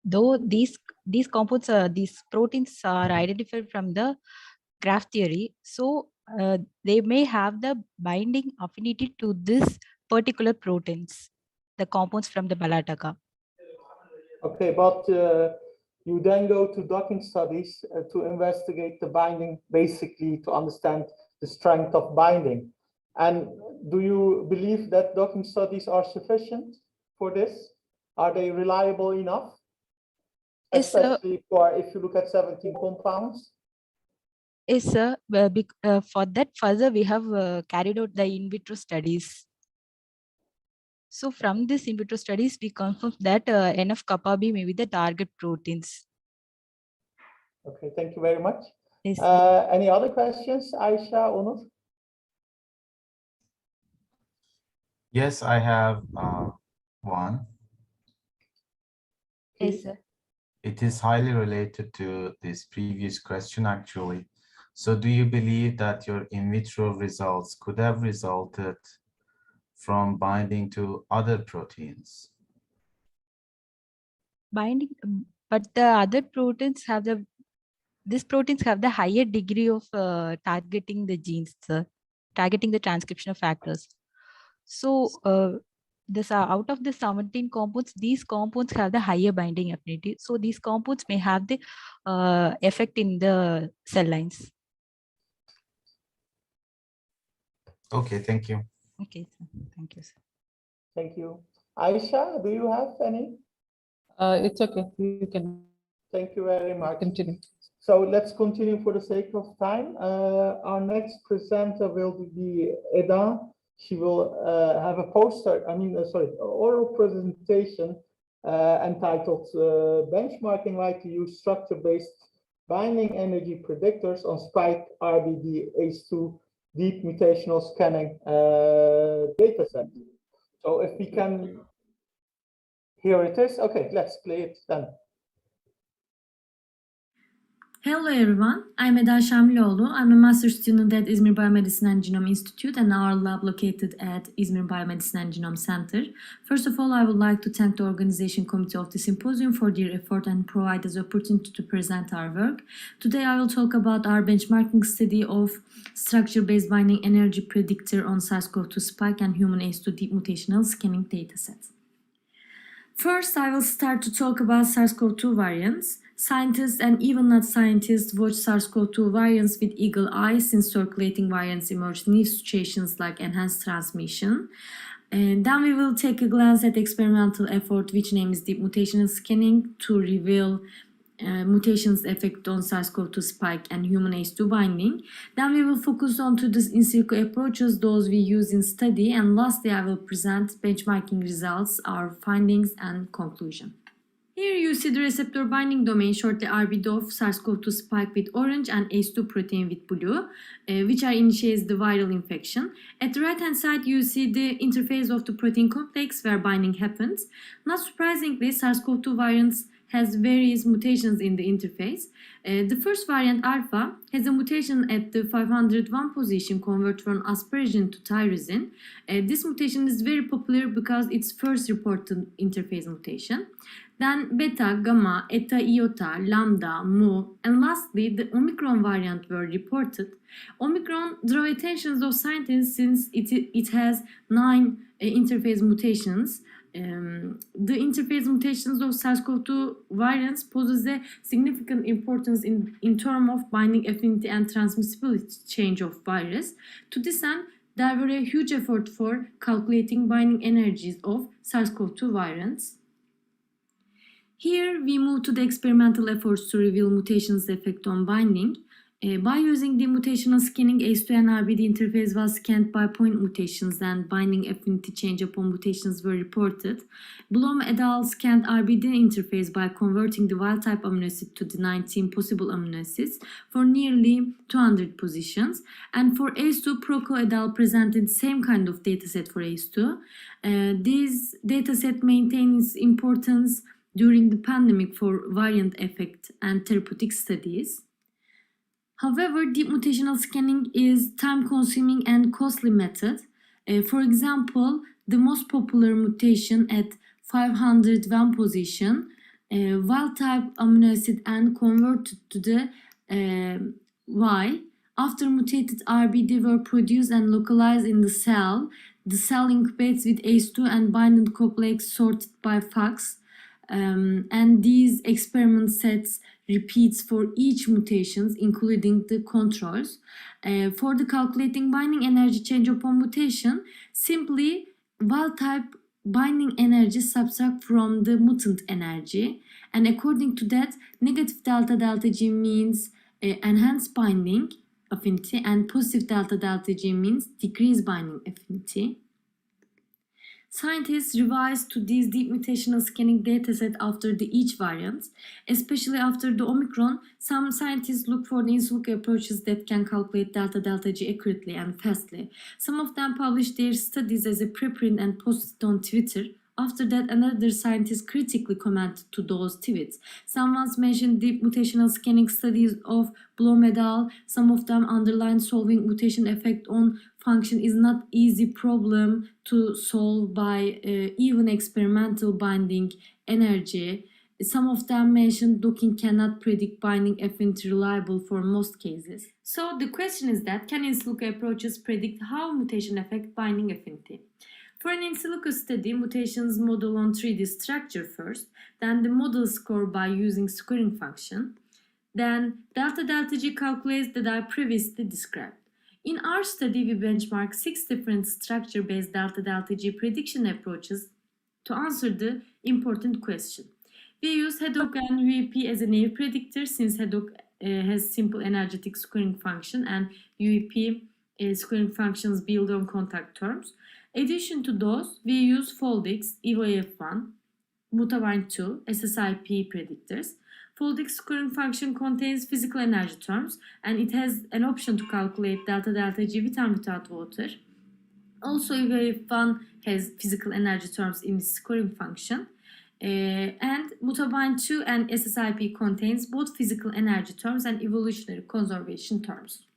Though these compounds, these proteins are identified from the graph theory, so they may have the binding affinity to this particular proteins, the compounds from the Balataka. Okay, but you then go to docking studies to investigate the binding, basically to understand the strength of binding. And do you believe that docking studies are sufficient for this? Are they reliable enough? Yes, especially for if you look at 17 compounds? Yes, sir. For that, further we have carried out the in vitro studies. So from this in vitro studies, we confirm that NF-kappa B may be the target proteins. Okay, thank you very much. Yes. Any other questions, Aisha, Onur? Yes, I have one. Yes, sir. It is highly related to this previous question, actually. So do you believe that your in vitro results could have resulted from binding to other proteins? Binding, but the other proteins have these proteins have the higher degree of targeting the genes, sir, targeting the transcriptional factors. So this out of the 17 compounds, these compounds have the higher binding affinity. So these compounds may have the effect in the cell lines. Okay, thank you. Okay, sir. Thank you, sir. Thank you. Aisha, do you have any? It's okay. You can Thank you very much. continue. So let's continue for the sake of time. Our next presenter will be Eda. She will have a poster, oral presentation entitled Benchmarking Why to Use Structure-Based Binding Energy Predictors on Spike RBD ACE2 Deep Mutational Scanning Dataset. So if we can, here it is. Okay, let's play it then. Hello everyone, I'm Eda Şamlıoğlu. I'm a master student at İzmir Biomedicine and Genome Institute and our lab located at İzmir Biomedicine and Genome Center. First of all, I would like to thank the organization committee of the symposium for their effort and provide us the opportunity to present our work. Today I will talk about our benchmarking study of structure-based binding energy predictor on SARS-CoV-2 spike and human ACE2 deep mutational scanning datasets. First, I will start to talk about SARS-CoV-2 variants. Scientists and even not scientists watch SARS-CoV-2 variants with eagle eye since circulating variants emerged new situations like enhanced transmission. And then we will take a glance at experimental effort, which name is deep mutational scanning, to reveal mutations effect on SARS-CoV-2 spike and human ACE2 binding. Then we will focus on to the in silico approaches, those we use in study. And lastly, I will present benchmarking results, our findings and conclusion. Here you see the receptor binding domain, shortly RBD of SARS-CoV-2 spike with orange and ACE2 protein with blue, which are initiates the viral infection. At the right hand side, you see the interface of the protein complex where binding happens. Not surprisingly, SARS-CoV-2 variants has various mutations in the interface. The first variant alpha has a mutation at the 501 position convert from asparagine to tyrosine. This mutation is very popular because it's first reported interface mutation. Then beta, gamma, eta, iota, lambda, mu, and lastly the Omicron variant were reported. Omicron draw attention of scientists since it has 9 interface mutations. The interface mutations of SARS-CoV-2 variants poses a significant importance in terms of binding affinity and transmissibility change of virus. To this end, there were a huge effort for calculating binding energies of SARS-CoV-2 variants. Here we move to the experimental efforts to reveal mutations effect on binding. By using the mutational scanning, ACE2 and RBD interface was scanned by point mutations and binding affinity change upon mutations were reported. Blom et al. Scanned RBD interface by converting the wild-type amino acid to the 19 possible amino acids for nearly 200 positions. And for ACE2, Proco et al. Presented the same kind of dataset for ACE2. This dataset maintains importance during the pandemic for variant effect and therapeutic studies. However, deep mutational scanning is time-consuming and costly method. For example, the most popular mutation at 501 position, wild-type amino acid and converted to the Y. After mutated RBD were produced and localized in the cell incubates with ACE2 and binding complex sorted by FACS. And these experiment sets repeats for each mutations, including the controls. For the calculating binding energy change upon mutation, simply wild-type binding energy subtract from the mutant energy, and according to that, negative delta G means enhanced binding affinity, and positive delta G means decreased binding affinity. Scientists revised to these deep mutational scanning dataset after each variant, especially after the Omicron. Some scientists look for the in silico approaches that can calculate delta G accurately and fastly. Some of them published their studies as a preprint and posted on Twitter. After that, another scientist critically commented to those tweets. Some once mentioned deep mutational scanning studies of Blom et al. Some of them underlined solving mutation effect on function is not easy problem to solve by even experimental binding energy. Some of them mentioned docking cannot predict binding affinity reliable for most cases. So the question is that can in silico approaches predict how mutation affect binding affinity? For an in silico study, mutations model on 3D structure first, then the model score by using scoring function, then delta G calculates that I previously described. In our study, we benchmark 6 different structure-based delta G prediction approaches to answer the important question. We use HEDOC and UEP as a naive predictor since HEDOC has simple energetic scoring function and UEP scoring functions build on contact terms. Addition to those, we use FoldX, EvoF1, Mutabind2, SSIP predictors. FoldX scoring function contains physical energy terms and it has an option to calculate delta G with and without water. Also, EvoF1 has physical energy terms in its scoring function. And Mutabind2 and SSIP contains both physical energy terms and evolutionary conservation terms.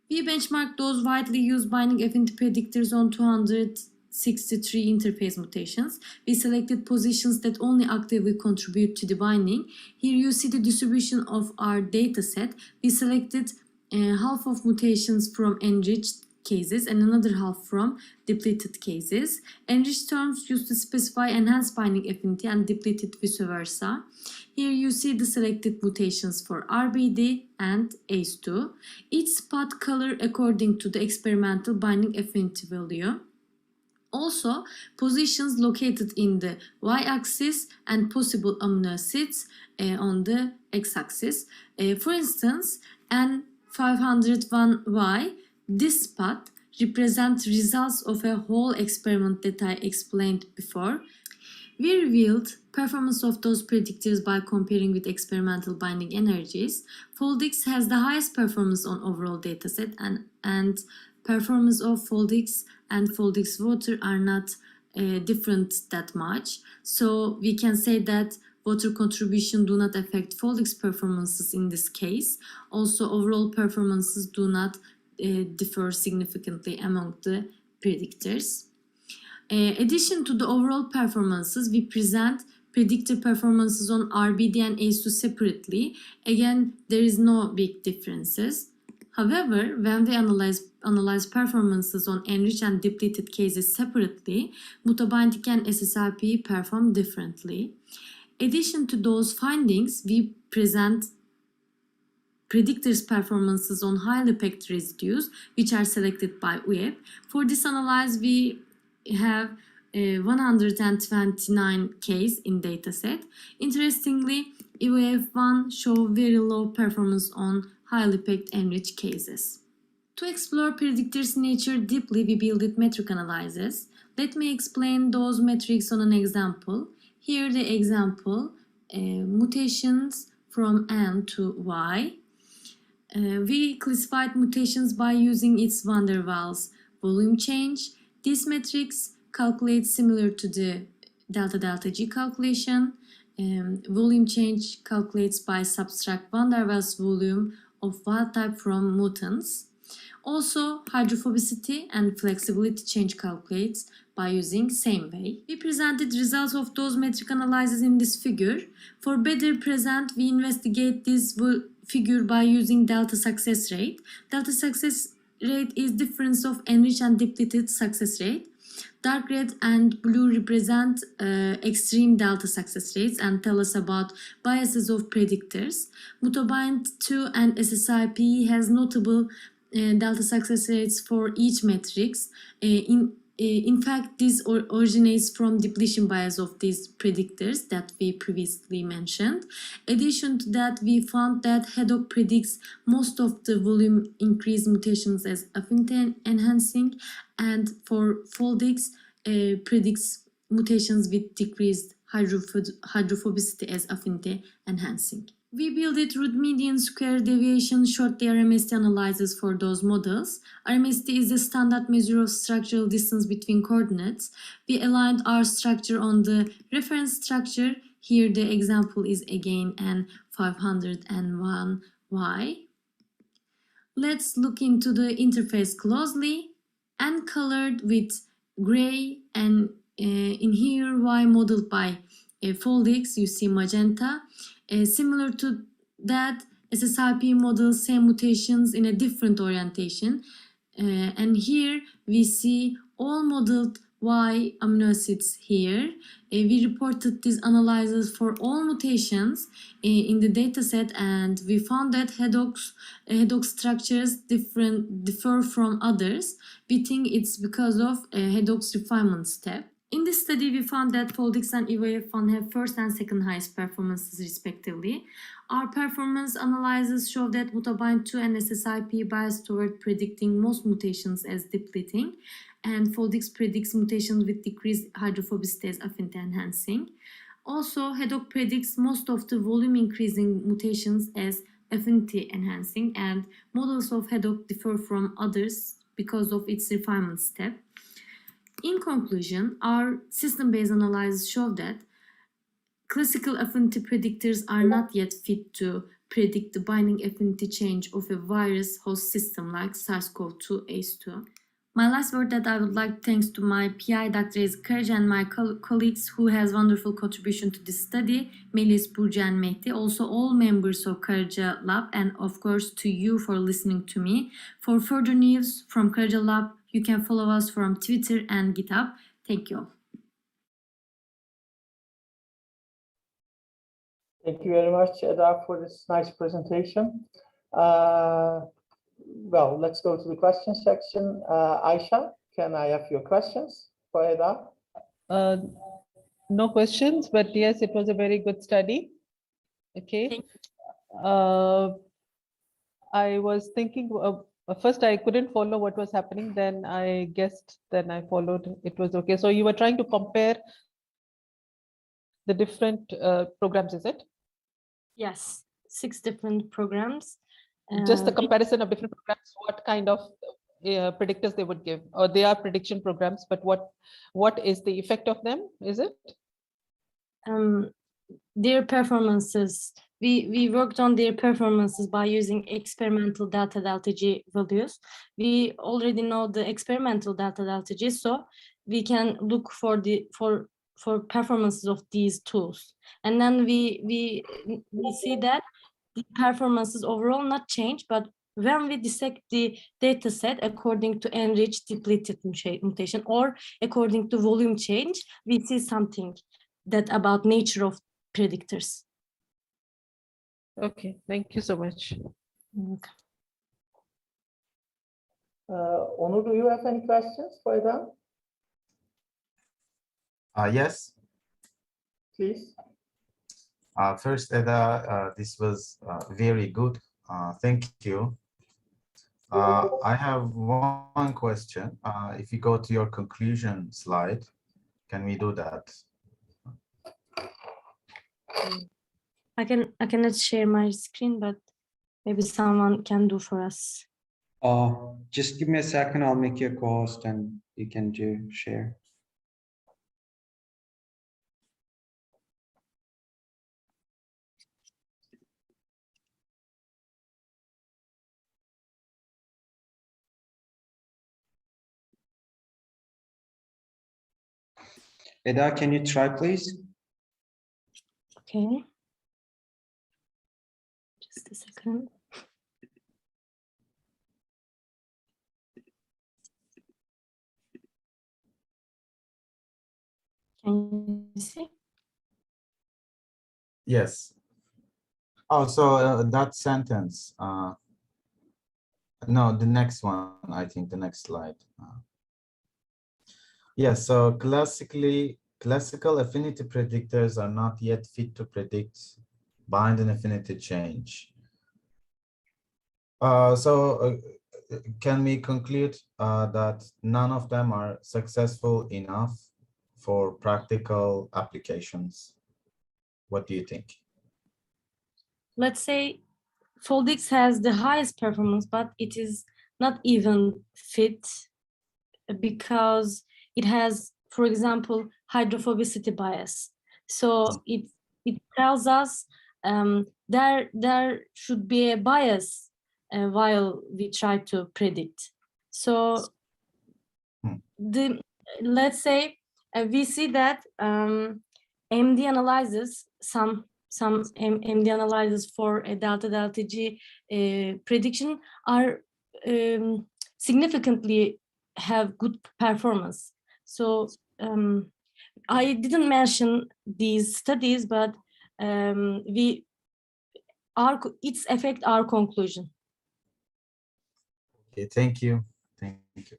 We benchmarked those widely used binding affinity predictors on 263 interface mutations. We selected positions that only actively contribute to the binding. Here you see the distribution of our data set. We selected half of mutations from enriched cases and another half from depleted cases. Enriched terms used to specify enhanced binding affinity and depleted vice versa. Here you see the selected mutations for RBD and ACE2. Each spot color according to the experimental binding affinity value. Also, positions located in the y-axis and possible amino acids on the x-axis. For instance, N501Y, this spot represents results of a whole experiment that I explained before. We revealed performance of those predictors by comparing with experimental binding energies. FoldX has the highest performance on overall dataset and performance of FoldX and FoldX water are not different that much. So we can say that water contribution do not affect FoldX performances in this case. Also, overall performances do not differ significantly among the predictors. Addition to the overall performances, we present predictor performances on RBD and ACE2 separately. Again, there is no big differences. However, when we analyze performances on enriched and depleted cases separately, Mutabindic and SSIP perform differently. Addition to those findings, we present predictors performances on highly packed residues, which are selected by UEP. For this analysis, we have 129 case in dataset. Interestingly, EvoF1 show very low performance on highly packed enriched cases. To explore predictors' nature deeply, we built metric analysis. Let me explain those metrics on an example. Here the example, mutations from N to Y. We classified mutations by using its van der Waals volume change. These metrics calculate similar to the delta G calculation. Volume change calculates by subtract van der Waals volume of wild type from mutants. Also, hydrophobicity and flexibility change calculates by using same way. We presented results of those metric analyses in this figure. For better present, we investigate this figure by using delta success rate. Delta success rate is difference of enriched and depleted success rate. Dark red and blue represent extreme delta success rates and tell us about biases of predictors. Mutabind2 and SSIP has notable delta success rates for each matrix. In fact, this originates from depletion bias of these predictors that we previously mentioned. Addition to that, we found that HEDOC predicts most of the volume increase mutations as affinity enhancing, and for FoldX predicts mutations with decreased hydrophobicity as affinity enhancing. We built root median square deviation shortly RMST analysis for those models. RMST is a standard measure of structural distance between coordinates. We aligned our structure on the reference structure. Here the example is again N501Y. Let's look into the interface closely. N colored with gray, and in here Y modeled by FoldX, you see magenta. Similar to that, SSIP models same mutations in a different orientation. And here we see all modeled why amino acids here. We reported these analyses for all mutations in the dataset, and we found that hedox structures differ from others. We think it's because of a hedox refinement step. In this study, we found that Foldix and EVF1 have first and second highest performances respectively. Our performance analyses show that mutabind2 and SSIP bias toward predicting most mutations as depleting, and Foldix predicts mutations with decreased hydrophobicity as affinity enhancing. Also, HEDOC predicts most of the volume increasing mutations as affinity enhancing, and models of HEDOC differ from others because of its refinement step. In conclusion, our system-based analysis show that classical affinity predictors are not yet fit to predict the binding affinity change of a virus host system like SARS-CoV-2 ACE2. My last word that I would like thanks to my PI, Dr. Ezkaraca, and my colleagues who has wonderful contribution to this study, Melis, Burcu, and Mehdi, also all members of Karaca Lab, and of course to you for listening to me. For further news from Karaca Lab, you can follow us from Twitter and GitHub. Thank you. Thank you very much, Eda, for this nice presentation. Well, let's go to the question section. Aisha, can I have your questions for Eda? No questions, but yes, it was a very good study. Okay. I was thinking, first I couldn't follow what was happening, then I guessed, then I followed, it was okay. So you were trying to compare the different programs, is it? Yes, 6 different programs. Just the comparison of different programs, what kind of predictors they would give, or they are prediction programs, but what is the effect of them, is it? Their performances, we worked on their performances by using experimental delta G values. We already know the experimental delta G, so we can look for performances of these tools, and then we see that the performances overall not change, but when we dissect the data set according to enriched depleted mutation or according to volume change, we see something that about nature of predictors. Okay, thank you so much. Okay. Onur, do you have any questions for Eda? Yes. Please. First, Eda, this was very good. Thank you. I have one question. If you go to your conclusion slide, can we do that? I cannot share my screen, but maybe someone can do for us. Just give me a second. I'll make you a co-host and you can share. Eda, can you try, please? Okay. Just a second. Can you see? Yes. Oh, so that sentence. No, the next one, I think the next slide. Yes, so classical affinity predictors are not yet fit to predict binding affinity change. Can we conclude that none of them are successful enough for practical applications? What do you think? Let's say Foldix has the highest performance, but it is not even fit because it has, for example, hydrophobicity bias. So it tells us there should be a bias while we try to predict. So let's say we see that MD analyzes some MD analysis for a delta G prediction are significantly have good performance. So I didn't mention these studies, but its affect our conclusion. Okay, thank you. Thank you.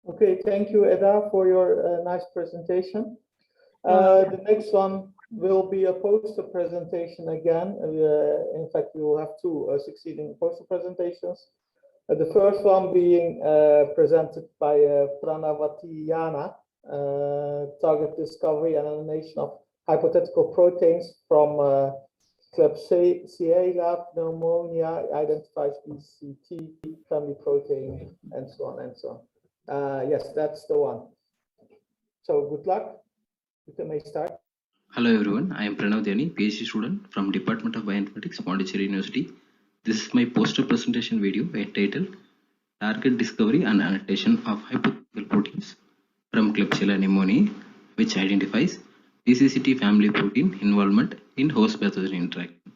Okay, thank you, Eda, for your nice presentation. The next one will be a poster presentation again. In fact, we will have two succeeding poster presentations. The first one being presented by Pranavati Yana, target discovery and animation of hypothetical proteins from Klebsiella pneumonia, identifies BCT, family protein, and so on and so on. Yes, that's the one. So good luck. You may start. Hello everyone, I am Pranav Dhyani, PhD student from Department of Bioinformatics, Pondicherry University. This is my poster presentation video entitled Target Discovery and Annotation of Hypothetical Proteins from Klebsiella pneumoniae, which identifies BCCT family protein involvement in host pathogen interaction.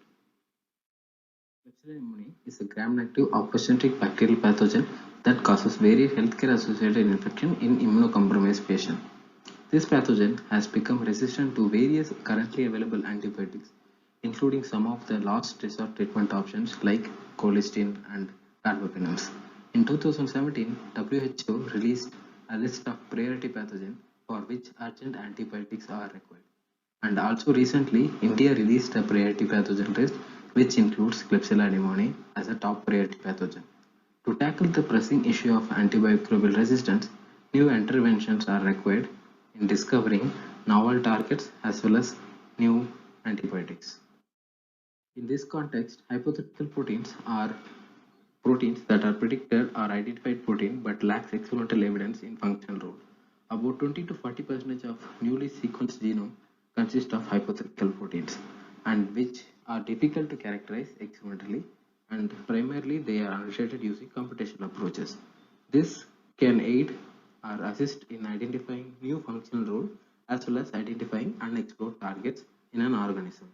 Klebsiella pneumoniae is a gram-negative opportunistic bacterial pathogen that causes various healthcare-associated infection in immunocompromised patients. This pathogen has become resistant to various currently available antibiotics, including some of the last resort treatment options like colistin and carbapenems. In 2017, WHO released a list of priority pathogens for which urgent antibiotics are required. And also recently, India released a priority pathogen list which includes Klebsiella pneumoniae as a top priority pathogen. To tackle the pressing issue of antimicrobial resistance, new interventions are required in discovering novel targets as well as new antibiotics. In this context, hypothetical proteins are proteins that are predicted or identified protein but lacks experimental evidence in functional role. About 20 to 40% of newly sequenced genome consist of hypothetical proteins, and which are difficult to characterize experimentally, and primarily they are annotated using computational approaches. This can aid or assist in identifying new functional role as well as identifying unexplored targets in an organism.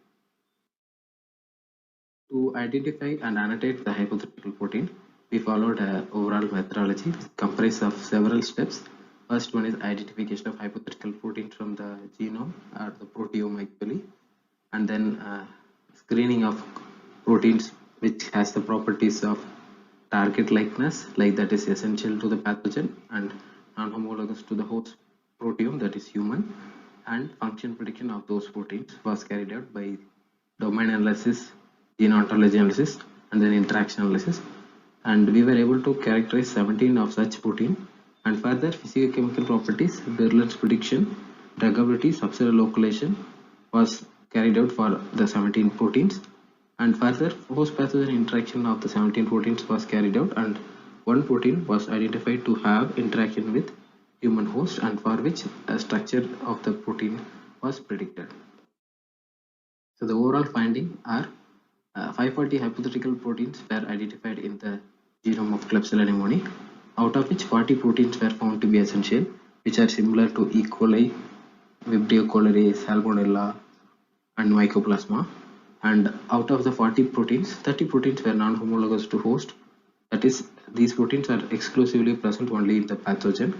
To identify and annotate the hypothetical protein, we followed an overall methodology comprised of several steps. First one is identification of hypothetical protein from the genome or the proteome actually, and then screening of proteins which has the properties of target likeness, like that is essential to the pathogen, and non-homologous to the host proteome, that is human, and function prediction of those proteins was carried out by domain analysis, gene ontology analysis, and then interaction analysis. And we were able to characterize 17 of such protein, and further physicochemical properties, virulence prediction, druggability, subcellular localization was carried out for the 17 proteins, and further host pathogen interaction of the 17 proteins was carried out, and one protein was identified to have interaction with human host, and for which a structure of the protein was predicted. So the overall finding are 540 hypothetical proteins were identified in the genome of Klebsiella pneumoniae, out of which 40 proteins were found to be essential, which are similar to E. coli, Vibrio cholerae, Salmonella, and Mycoplasma. And out of the 40 proteins, 30 proteins were non-homologous to host. That is, these proteins are exclusively present only in the pathogen.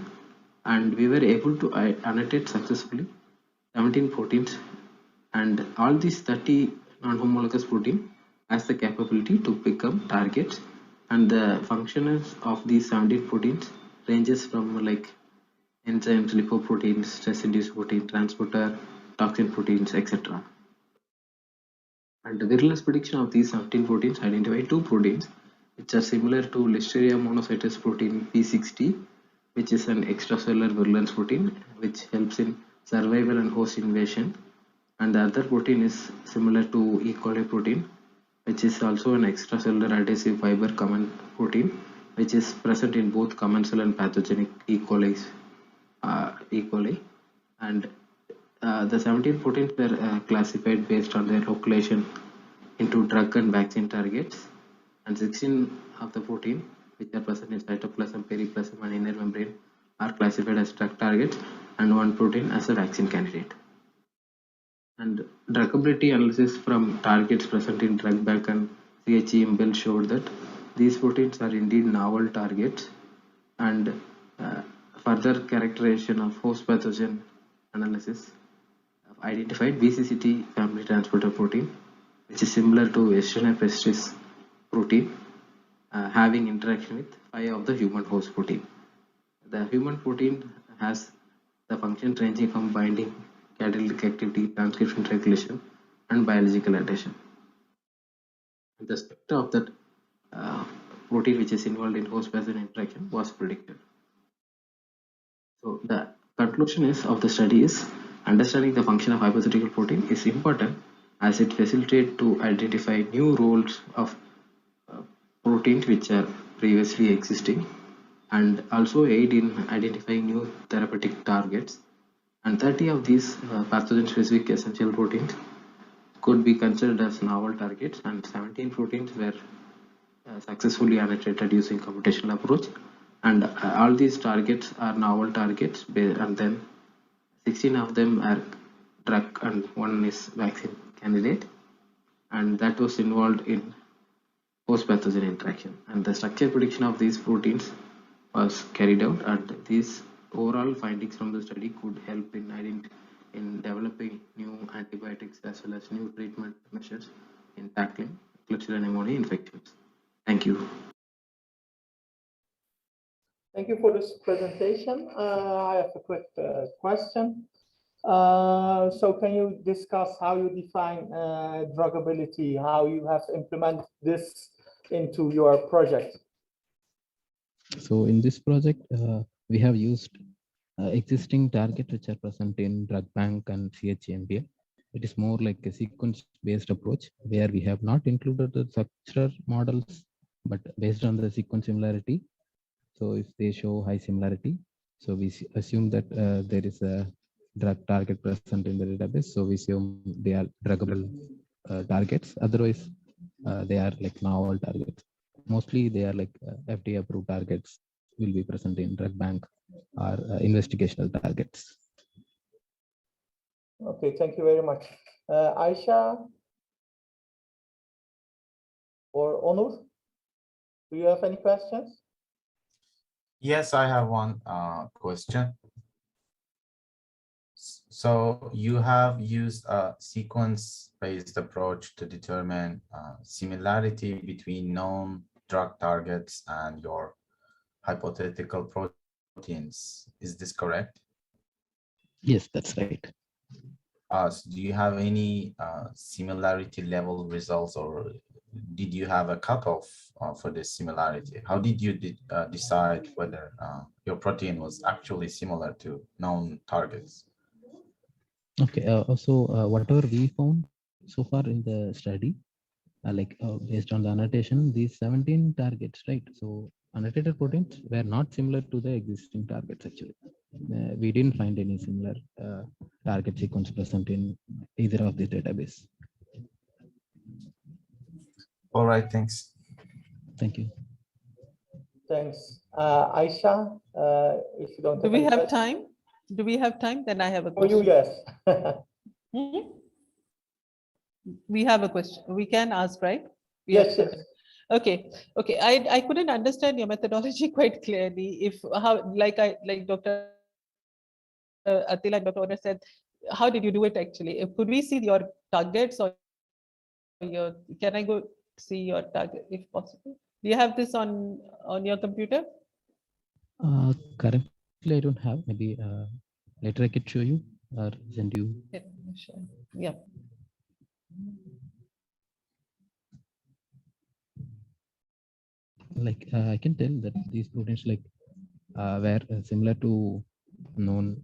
And we were able to annotate successfully 17 proteins, and all these 30 non-homologous protein has the capability to become targets, and the functions of these 17 proteins ranges from like enzymes, lipoproteins, stress-induced protein, transporter, toxin proteins, etc. And the virulence prediction of these 17 proteins identified two proteins which are similar to Listeria monocytes protein P60, which is an extracellular virulence protein which helps in survival and host invasion, and the other protein is similar to E. coli protein, which is also an extracellular adhesive fiber common protein which is present in both commensal and pathogenic E. coli. And the 17 proteins were classified based on their localization into drug and vaccine targets, and 16 of the protein which are present in cytoplasm, periplasm, and inner membrane are classified as drug targets, and one protein as a vaccine candidate. And druggability analysis from targets present in drug bank and CHE-IMBEL showed that these proteins are indeed novel targets, and further characterization of host pathogen analysis identified BCCT family transporter protein, which is similar to Escherichia pestis protein, having interaction with 5 of the human host protein. The human protein has the function ranging from binding, catalytic activity, transcription regulation, and biological adhesion. The spectra of that protein which is involved in host pathogen interaction was predicted. So the conclusion of the study is understanding the function of hypothetical protein is important as it facilitates to identify new roles of proteins which are previously existing and also aid in identifying new therapeutic targets. And 30 of these pathogen-specific essential proteins could be considered as novel targets, and 17 proteins were successfully annotated using computational approach. And all these targets are novel targets, and then 16 of them are drug and 1 is vaccine candidate, and that was involved in host pathogen interaction. And the structure prediction of these proteins was carried out, and these overall findings from the study could help in developing new antibiotics as well as new treatment measures in tackling Klebsiella pneumoniae infections. Thank you. Thank you for this presentation. I have a quick question. So can you discuss how you define druggability, how you have implemented this into your project? So in this project, we have used existing targets which are present in drug bank and CHMBL. It is more like a sequence-based approach where we have not included the structure models, but based on the sequence similarity. So if they show high similarity, so we assume that there is a drug target present in the database. So we assume they are druggable targets. Otherwise, they are like novel targets. Mostly they are like FDA approved targets will be present in drug bank or investigational targets. Okay, thank you very much. Aisha or Onur, do you have any questions? Yes, I have one question. So you have used a sequence-based approach to determine similarity between known drug targets and your hypothetical proteins. Is this correct? Yes, that's right. So do you have any similarity level results, or did you have a cutoff for this similarity? How did you decide whether your protein was actually similar to known targets? Okay, whatever we found so far in the study, based on the annotation, these 17 targets, right? So annotated proteins were not similar to the existing targets actually. We didn't find any similar target sequence present in either of the database. All right, thanks. Thank you. Thanks. Aisha, if you don't Do we have time? Do we have time? Then I have a question. For you, yes. We have a question. We can ask, right? Yes, yes. Okay. Okay. I couldn't understand your methodology quite clearly. If how like Dr. Attila and Dr. Owner said, how did you do it actually? Could we see your targets or your? Can I go see your target if possible? Do you have this on your computer? Currently, I don't have. Maybe later I could show you or send you. Yeah. Sure. Yeah. I can tell that these proteins were similar to known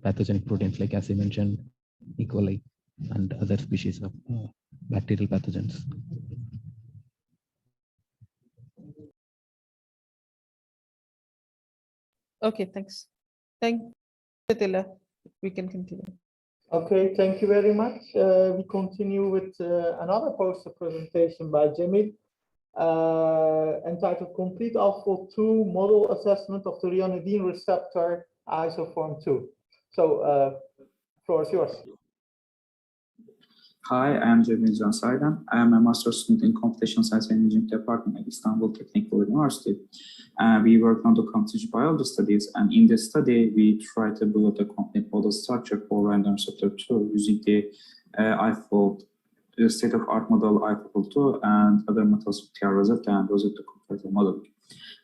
pathogenic proteins, like as I mentioned, E. coli and other species of bacterial pathogens. Okay, thanks. Thank you, Attila. We can continue. Okay, thank you very much. We continue with another poster presentation by Jimmy, entitled Complete Alpha-2 Model Assessment of the Ryanodine Receptor Isoform 2. So, floor is yours. Hi, I am Cemil Can Saydan. I am a master's student in Computational Science and Engineering Department at Istanbul Technical University. We work on the computational biology studies, and in this study, we try to build a complete model structure for random receptor 2 using the state-of-art model IFOL2 and other methods of TR Rosetta and Rosetta comparator modeling.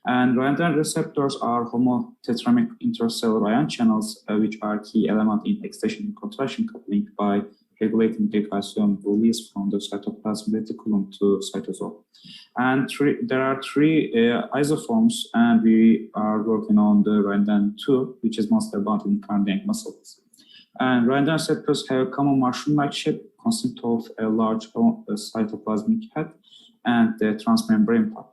And random receptors are homotetramic intracellular ion channels, which are key element in excitation and contraction coupling by regulating the calcium release from the cytoplasmic reticulum to cytosol. And there are three isoforms, and we are working on the RANDAN2, which is most abundant in cardiac muscles. And random receptors have a common mushroom-like shape, consist of a large cytoplasmic head and the transmembrane part.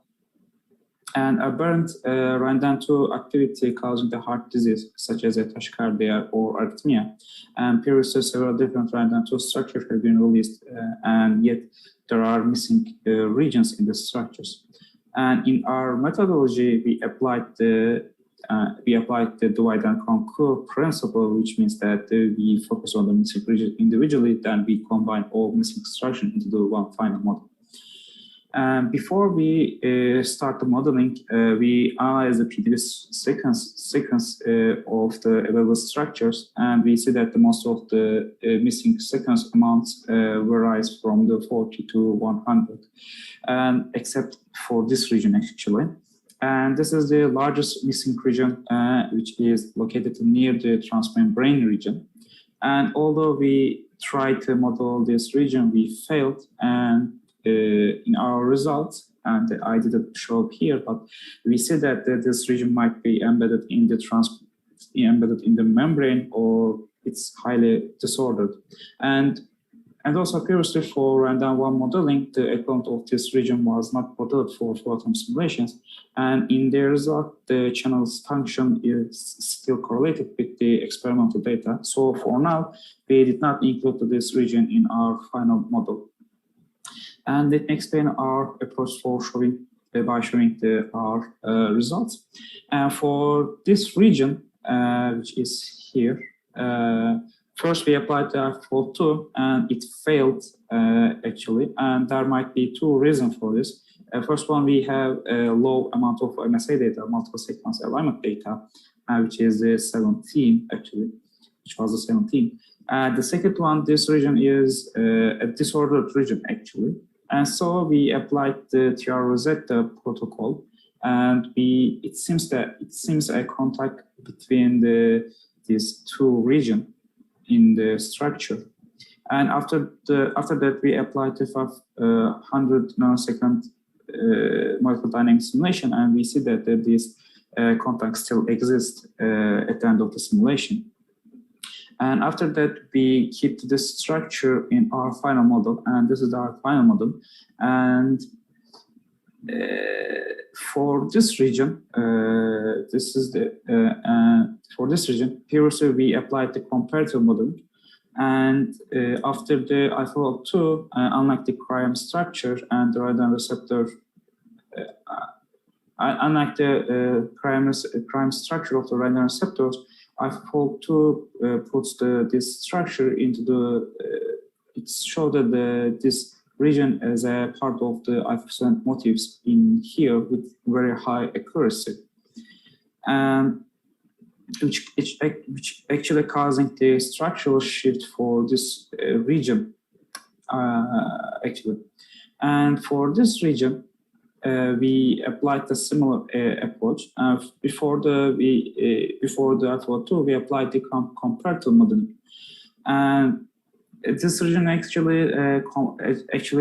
And aberrant RANDAN2 activity causing the heart disease, such as a tachycardia or arrhythmia. And previously, several different RANDAN2 structures have been released, and yet there are missing regions in the structures. And in our methodology, we applied the divide and conquer principle, which means that we focus on the missing region individually, then we combine all missing structures into the one final model. Before we start the modeling, we analyze the PDB sequence of the available structures, and we see that the most of the missing sequence amounts varies from the 40 to 100, and except for this region actually. And this is the largest missing region, which is located near the transmembrane region. And although we tried to model this region, we failed, and in our results, and I didn't show up here, but we see that this region might be embedded in the membrane, or it's highly disordered. And also previously for random one modeling, the equivalent of this region was not modeled for full-time simulations. And in the result, the channel's function is still correlated with the experimental data. So for now, we did not include this region in our final model. And let me explain our approach for by showing our results. And for this region, which is here, first we applied the IFOL2, and it failed actually. And there might be two reasons for this. First one, we have a low amount of MSA data, multiple sequence alignment data, which is the 17 actually, which was the 17. The second one, this region is a disordered region actually. And so we applied the TR Rosetta protocol, and it seems a contact between these two regions in the structure. And after that, we applied the 500 nanosecond molecular dynamic simulation, and we see that this contact still exists at the end of the simulation. And after that, we keep this structure in our final model, and this is our final model. And for this region, previously we applied the comparative modeling. And after the IFOL2, unlike the crime structure and the random receptor, unlike the crime structure of the random receptors, IFOL2 puts this structure into it showed that this region as a part of the IFOL motifs in here with very high accuracy, and which actually causing the structural shift for this region actually. And for this region, we applied a similar approach. Before the IFOL2, we applied the comparative modeling, and this region actually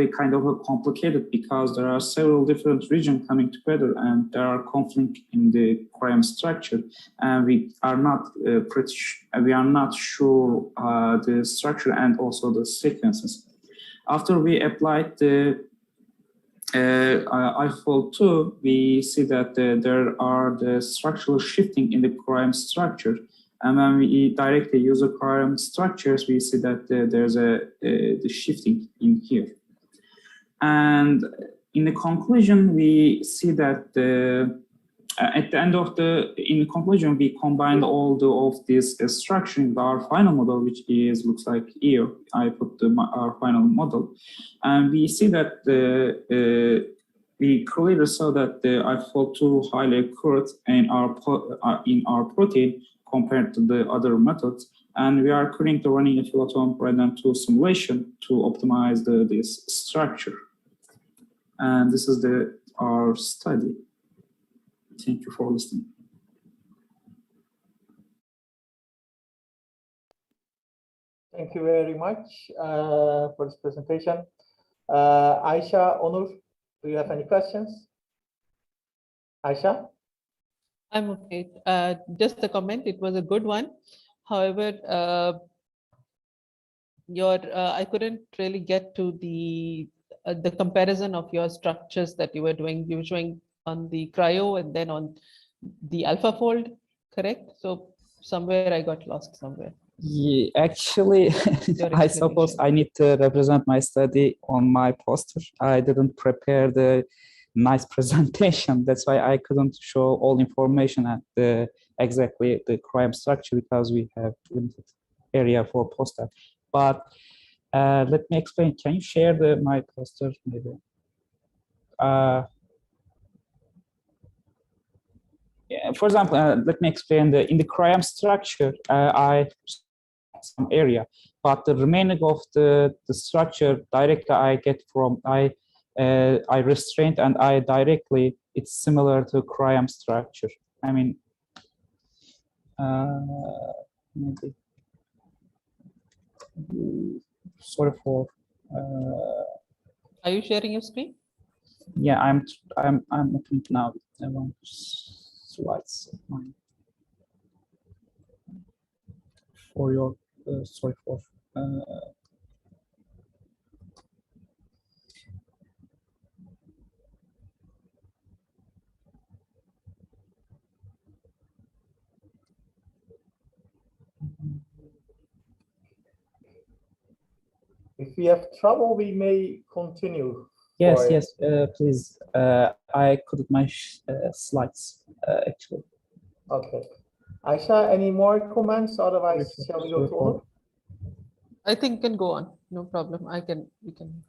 kind of complicated because there are several different regions coming together, and there are conflict in the crime structure, and we are not sure the structure and also the sequences. After we applied the IFOL2, we see that there are the structural shifting in the crime structure. And when we directly use the crime structures, we see that there's the shifting in here. And in the conclusion, we see that At the end of in conclusion, we combined all of this structuring with our final model, which looks like here. I put our final model, and we see that we clearly saw that the alpha-2 highly occurred in our protein compared to the other methods, and we are currently running a Phylogenetic RANDOM2 simulation to optimize this structure. And this is our study. Thank you for listening. Thank you very much for this presentation. Aisha, Onur, do you have any questions? Aisha? I'm okay. Just a comment, it was a good one. However, I couldn't really get to the comparison of your structures that you were doing. You were showing on the cryo and then on the AlphaFold, correct? So somewhere I got lost somewhere. Yeah, actually, I suppose I need to represent my study on my poster. I didn't prepare the nice presentation. That's why I couldn't show all information at exactly the cryo structure, because we have limited area for poster. But let me explain. Can you share my poster maybe? For example, let me explain in the cryo structure, I some area, but the remaining of the structure directly I get from I restrained and I directly, it's similar to cryo structure. I mean, maybe. Sorry for. Are you sharing your screen? Yeah, I'm looking now. I want slides of mine for your. Sorry for. If we have trouble, we may continue. Yes, yes, please. I couldn't my slides actually. Okay. Aisha, any more comments? Otherwise, shall we go to Onur? I think can go on. No problem. We can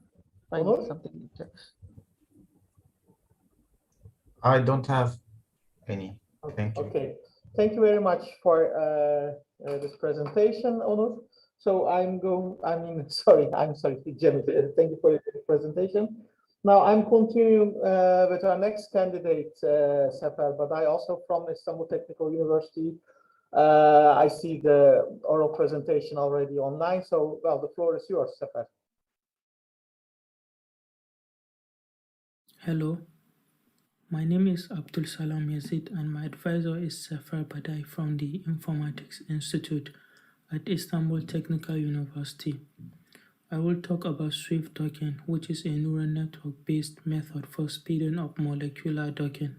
find Onur? something later. I don't have any. Thank you. Okay. Thank you very much for this presentation, Onur. So I'm sorry, Jennifer. Thank you for your presentation. Now I'm continuing with our next candidate, Sefer Badai, also from Istanbul Technical University. I see the oral presentation already online. So, well, the floor is yours, Sefer. Hello, my name is Abdul Salam Yazid and my advisor is Sefer Badai from the Informatics Institute at Istanbul Technical University. I will talk about Swift docking, which is a neural network-based method for speeding up molecular docking.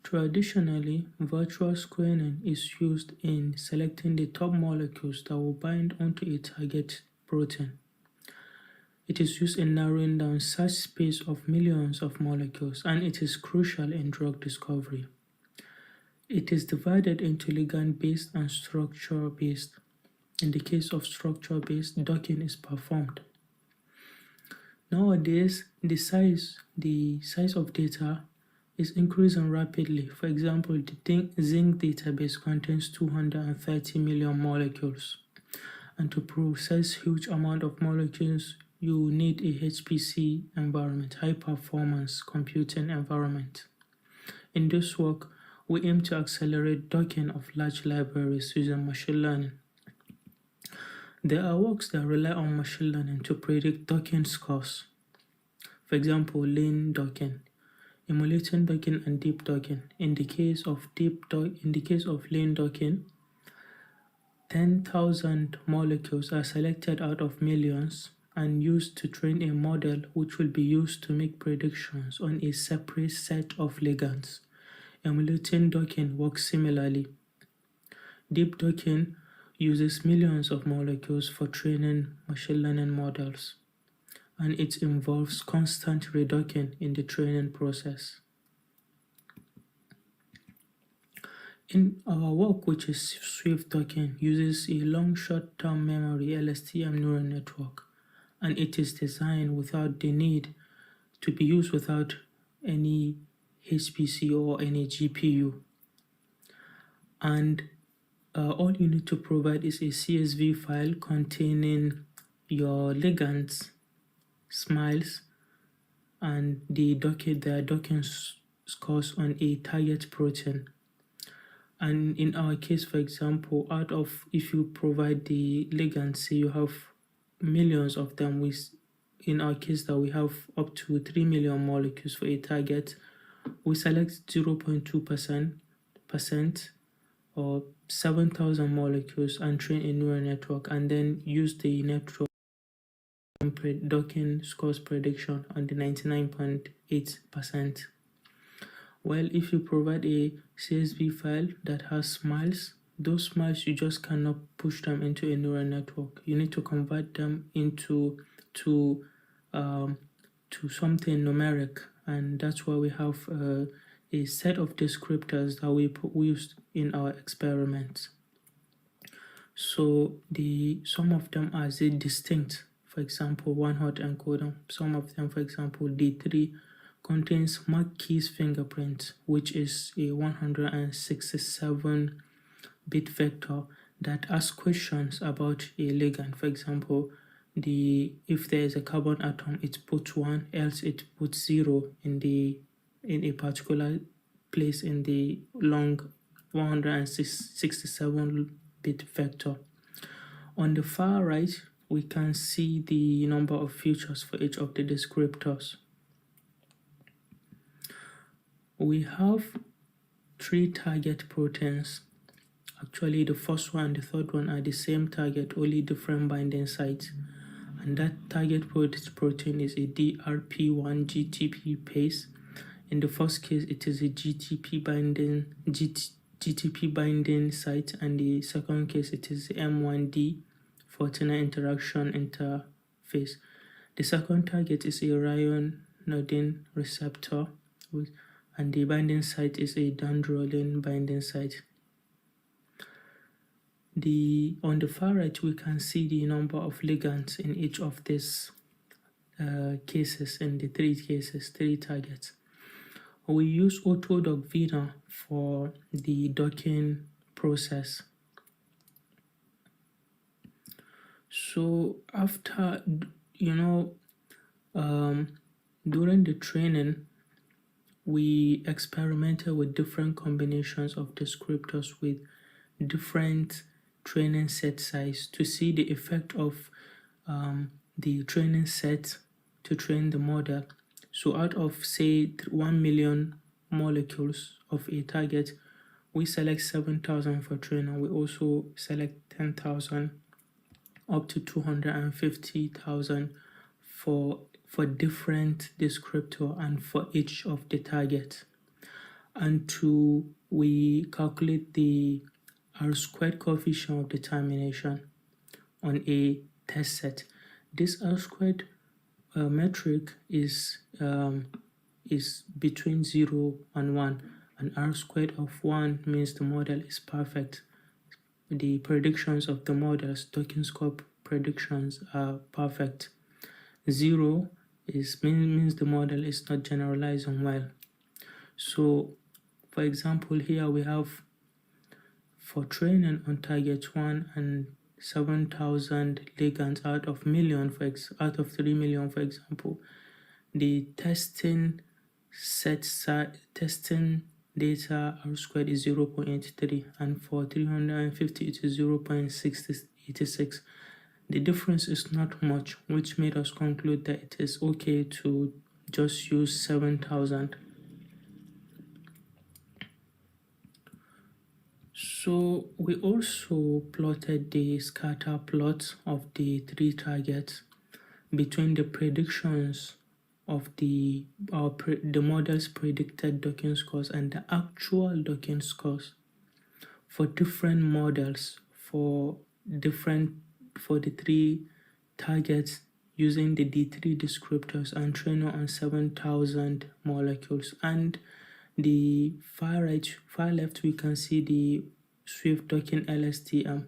Traditionally, virtual screening is used in selecting the top molecules that will bind onto a target protein. It is used in narrowing down such space of millions of molecules, and it is crucial in drug discovery. It is divided into ligand-based and structure-based. In the case of structure-based, docking is performed. Nowadays, the size of data is increasing rapidly. For example, the zinc database contains 230 million molecules. And to process huge amount of molecules, you need a HPC environment, high performance computing environment. In this work, we aim to accelerate docking of large libraries using machine learning. There are works that rely on machine learning to predict docking scores. For example, lane docking, emulating docking and deep docking. In the case of lane docking, 10,000 molecules are selected out of millions and used to train a model which will be used to make predictions on a separate set of ligands. Emulating docking works similarly. Deep docking uses millions of molecules for training machine learning models, and it involves constant redocking in the training process. In our work, which is Swift Docking, uses a long short-term memory LSTM neural network, and it is designed without the need to be used without any HPC or any GPU. And all you need to provide is a CSV file containing your ligands, smiles, and the docking scores on a target protein. And in our case, for example, if you provide the ligands, say you have millions of them, in our case that we have up to 3 million molecules for a target, we select 0.2% or 7,000 molecules and train a neural network, and then use the network docking scores prediction on the 99.8%. Well, if you provide a CSV file that has smiles, those smiles, you just cannot push them into a neural network. You need to convert them into something numeric, and that's why we have a set of descriptors that we used in our experiments. So some of them are distinct. For example, one hot encoder. Some of them, for example, D3 contains Mackey's fingerprint, which is a 167-bit vector that asks questions about a ligand. For example, if there is a carbon atom, it puts 1, else it puts 0 in a particular place in the long 167-bit vector. On the far right, we can see the number of features for each of the descriptors. We have 3 target proteins. Actually, the first one and the third one are the same target, only different binding sites. And that target protein is a DRP1 GTP base. In the first case, it is a GTP binding site, and the second case, it is M1D 49 interaction interface. The second target is a ryanodine receptor, and the binding site is a dandrolin binding site. On the far right, we can see the number of ligands in each of these cases, in the 3 targets. We use Autodoc Vina for the docking process. So after, during the training, we experimented with different combinations of descriptors with different training set size to see the effect of the training set to train the model. So out of, say, 1 million molecules of a target, we select 7,000 for training. We also select 10,000 up to 250,000 for different descriptor and for each of the targets. And we calculate the R-squared coefficient of determination on a test set. This R-squared metric is between 0 and 1, and R-squared of 1 means the model is perfect. The predictions of the model's docking score predictions are perfect. 0 means the model is not generalizing well. So, for example, here we have for training on target 1 and 7,000 ligands out of 3 million, for example, the testing data R-squared is 0.83, and for 350 it is 0.86. The difference is not much, which made us conclude that it is okay to just use 7,000. So we also plotted the scatter plot of the 3 targets between the predictions of the model's predicted docking scores and the actual docking scores for different models for the 3 targets using the D3 descriptors and training on 7,000 molecules. And the far left, we can see the Swift docking LSTM.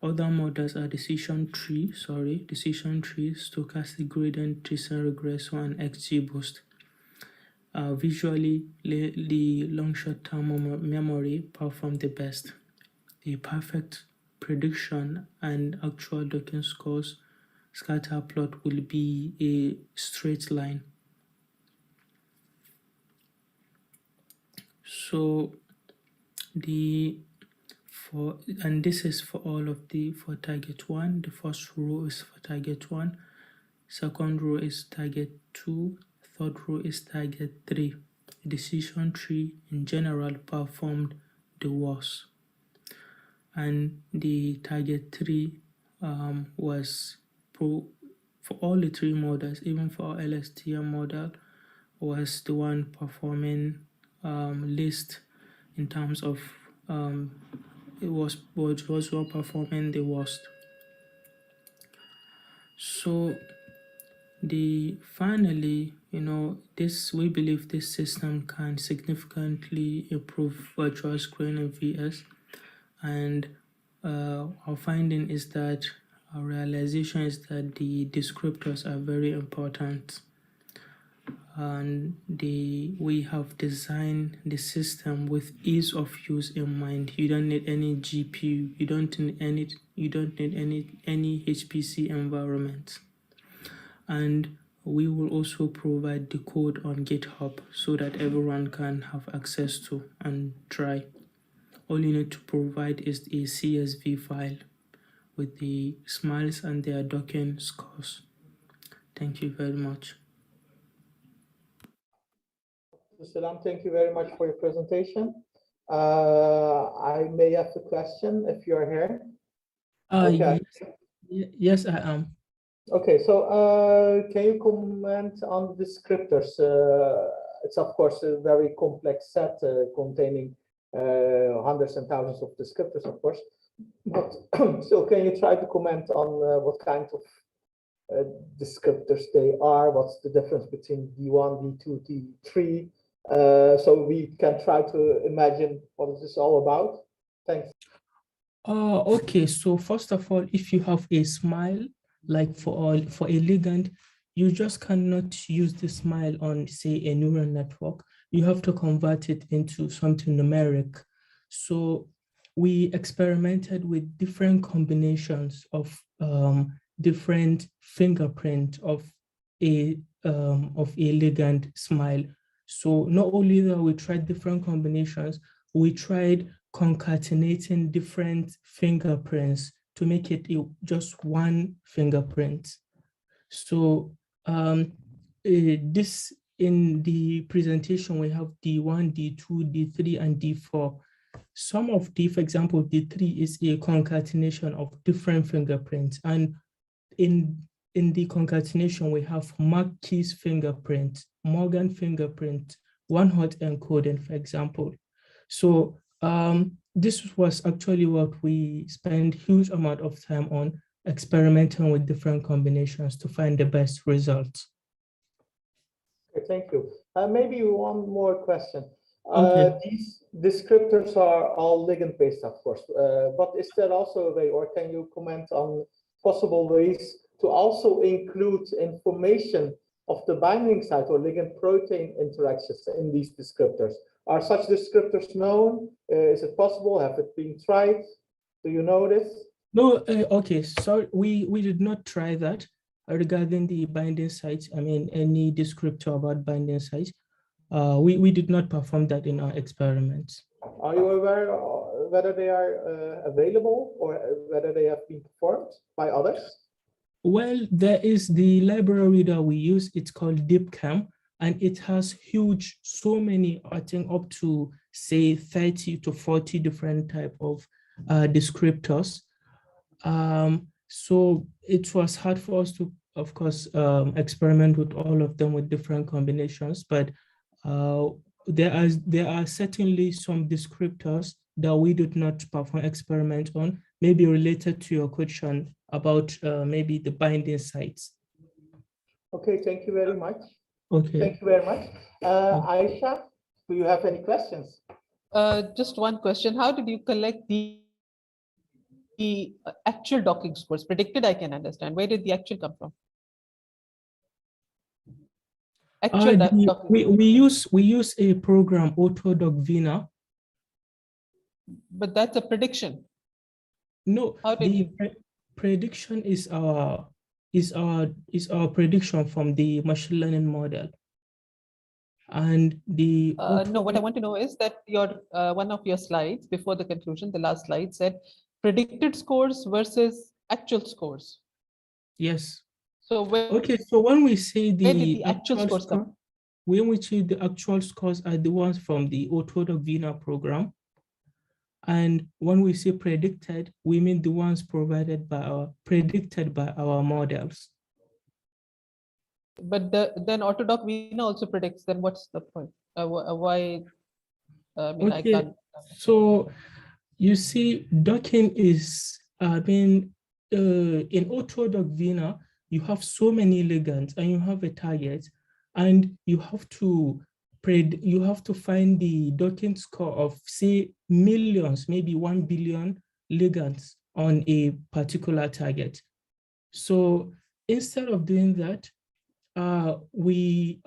Other models are decision tree, stochastic gradient descent regression, and XGBoost. Visually, the long short-term memory perform the best. The perfect prediction and actual docking scores scatter plot will be a straight line. So and this is for all of for target 1. The first row is for target 1, second row is target 2, third row is target 3. Decision tree in general performed the worst, and the target 3 was for all the 3 models, even for our LSTM model, was the one performing least in terms of it was performing the worst. So finally, we believe this system can significantly improve virtual screen in VS, and our finding is that our realization is that the descriptors are very important, and we have designed the system with ease of use in mind. You don't need any GPU, you don't need any HPC environment. And we will also provide the code on GitHub so that everyone can have access to and try. All you need to provide is a CSV file with the smiles and their docking scores. Thank you very much. Salam, thank you very much for your presentation. I may have a question if you are here. Okay. Yes, I am. Okay, so can you comment on the descriptors? It's of course a very complex set containing hundreds and thousands of descriptors, of course. But so can you try to comment on what kind of descriptors they are? What's the difference between D1, D2, D3? So we can try to imagine what this is all about. Thanks. Okay, so first of all, if you have a smile, like for a ligand, you just cannot use the smile on, say, a neural network. You have to convert it into something numeric. So we experimented with different combinations of different fingerprint of a ligand smile. So not only that we tried different combinations, we tried concatenating different fingerprints to make it just one fingerprint. So this, in the presentation, we have D1, D2, D3, and D4. Some of for example, D3 is a concatenation of different fingerprints. And in the concatenation, we have Mackey's fingerprint, Morgan fingerprint, one-hot encoding, for example. So this was actually what we spent huge amount of time on, experimenting with different combinations to find the best results. Okay, thank you. Maybe one more question. Okay. These descriptors are all ligand-based, of course, but is there also a way, or can you comment on possible ways to also include information of the binding site or ligand-protein interactions in these descriptors? Are such descriptors known? Is it possible? Have it been tried? Do you know this? No, okay, so we did not try that regarding the binding sites. I mean, any descriptor about binding sites. We did not perform that in our experiments. Are you aware whether they are available or whether they have been performed by others? Well, there is the library that we use. It's called DeepChem, and it has so many, I think up to say 30 to 40 different type of descriptors. So it was hard for us to, of course, experiment with all of them with different combinations, but there are certainly some descriptors that we did not perform experiment on, maybe related to your question about maybe the binding sites. Okay, thank you very much. Okay. Thank you very much. Aisha, Do you have any questions? Just one question. How did you collect the actual docking scores? Predicted, I can understand. Where did the actual come from? Actual we use a program, AutoDocVina. But that's a prediction. No, How did you? Prediction is our prediction from the machine learning model. And the no, what I want to know is that your one of your slides before the conclusion, the last slide said predicted scores versus actual scores. Yes. So so when we say where did the actual scores come? When we say the actual scores are the ones from the AutoDocVina program. And when we say predicted, we mean the ones predicted by our models. But then AutoDocVina also predicts. Then what's the point? Why? I mean, I can't. So you see, docking is in AutoDocVina, you have so many ligands and you have a target, and you have to find the docking score of, say, millions, maybe 1 billion ligands on a particular target. So instead of doing that, we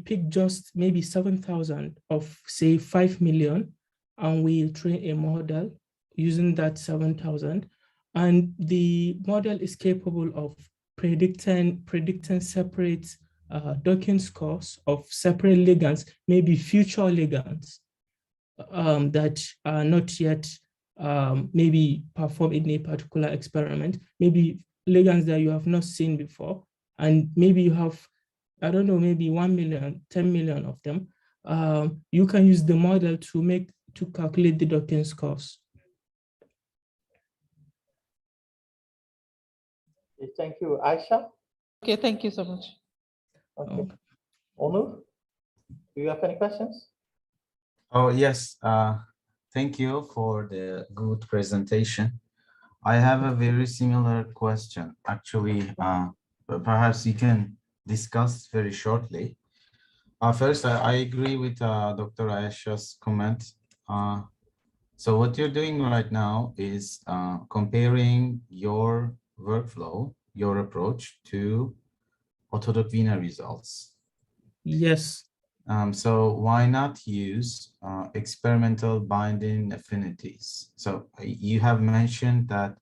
pick just maybe 7,000 of, say, 5 million, and we train a model using that 7,000. And the model is capable of predicting separate docking scores of separate ligands, maybe future ligands that are not yet maybe performed in a particular experiment, maybe ligands that you have not seen before, and maybe you have, I don't know, maybe 1 million, 10 million of them. You can use the model to calculate the docking scores. Thank you, Aisha. Okay, thank you so much. Okay. Onur, do you have any questions? Oh, yes. Thank you for the good presentation. I have a very similar question. Actually, perhaps you can discuss very shortly. First, I agree with Dr. Aisha's comment. So what you're doing right now is comparing your workflow, your approach to AutoDocVina results. Yes. So why not use experimental binding affinities? So you have mentioned that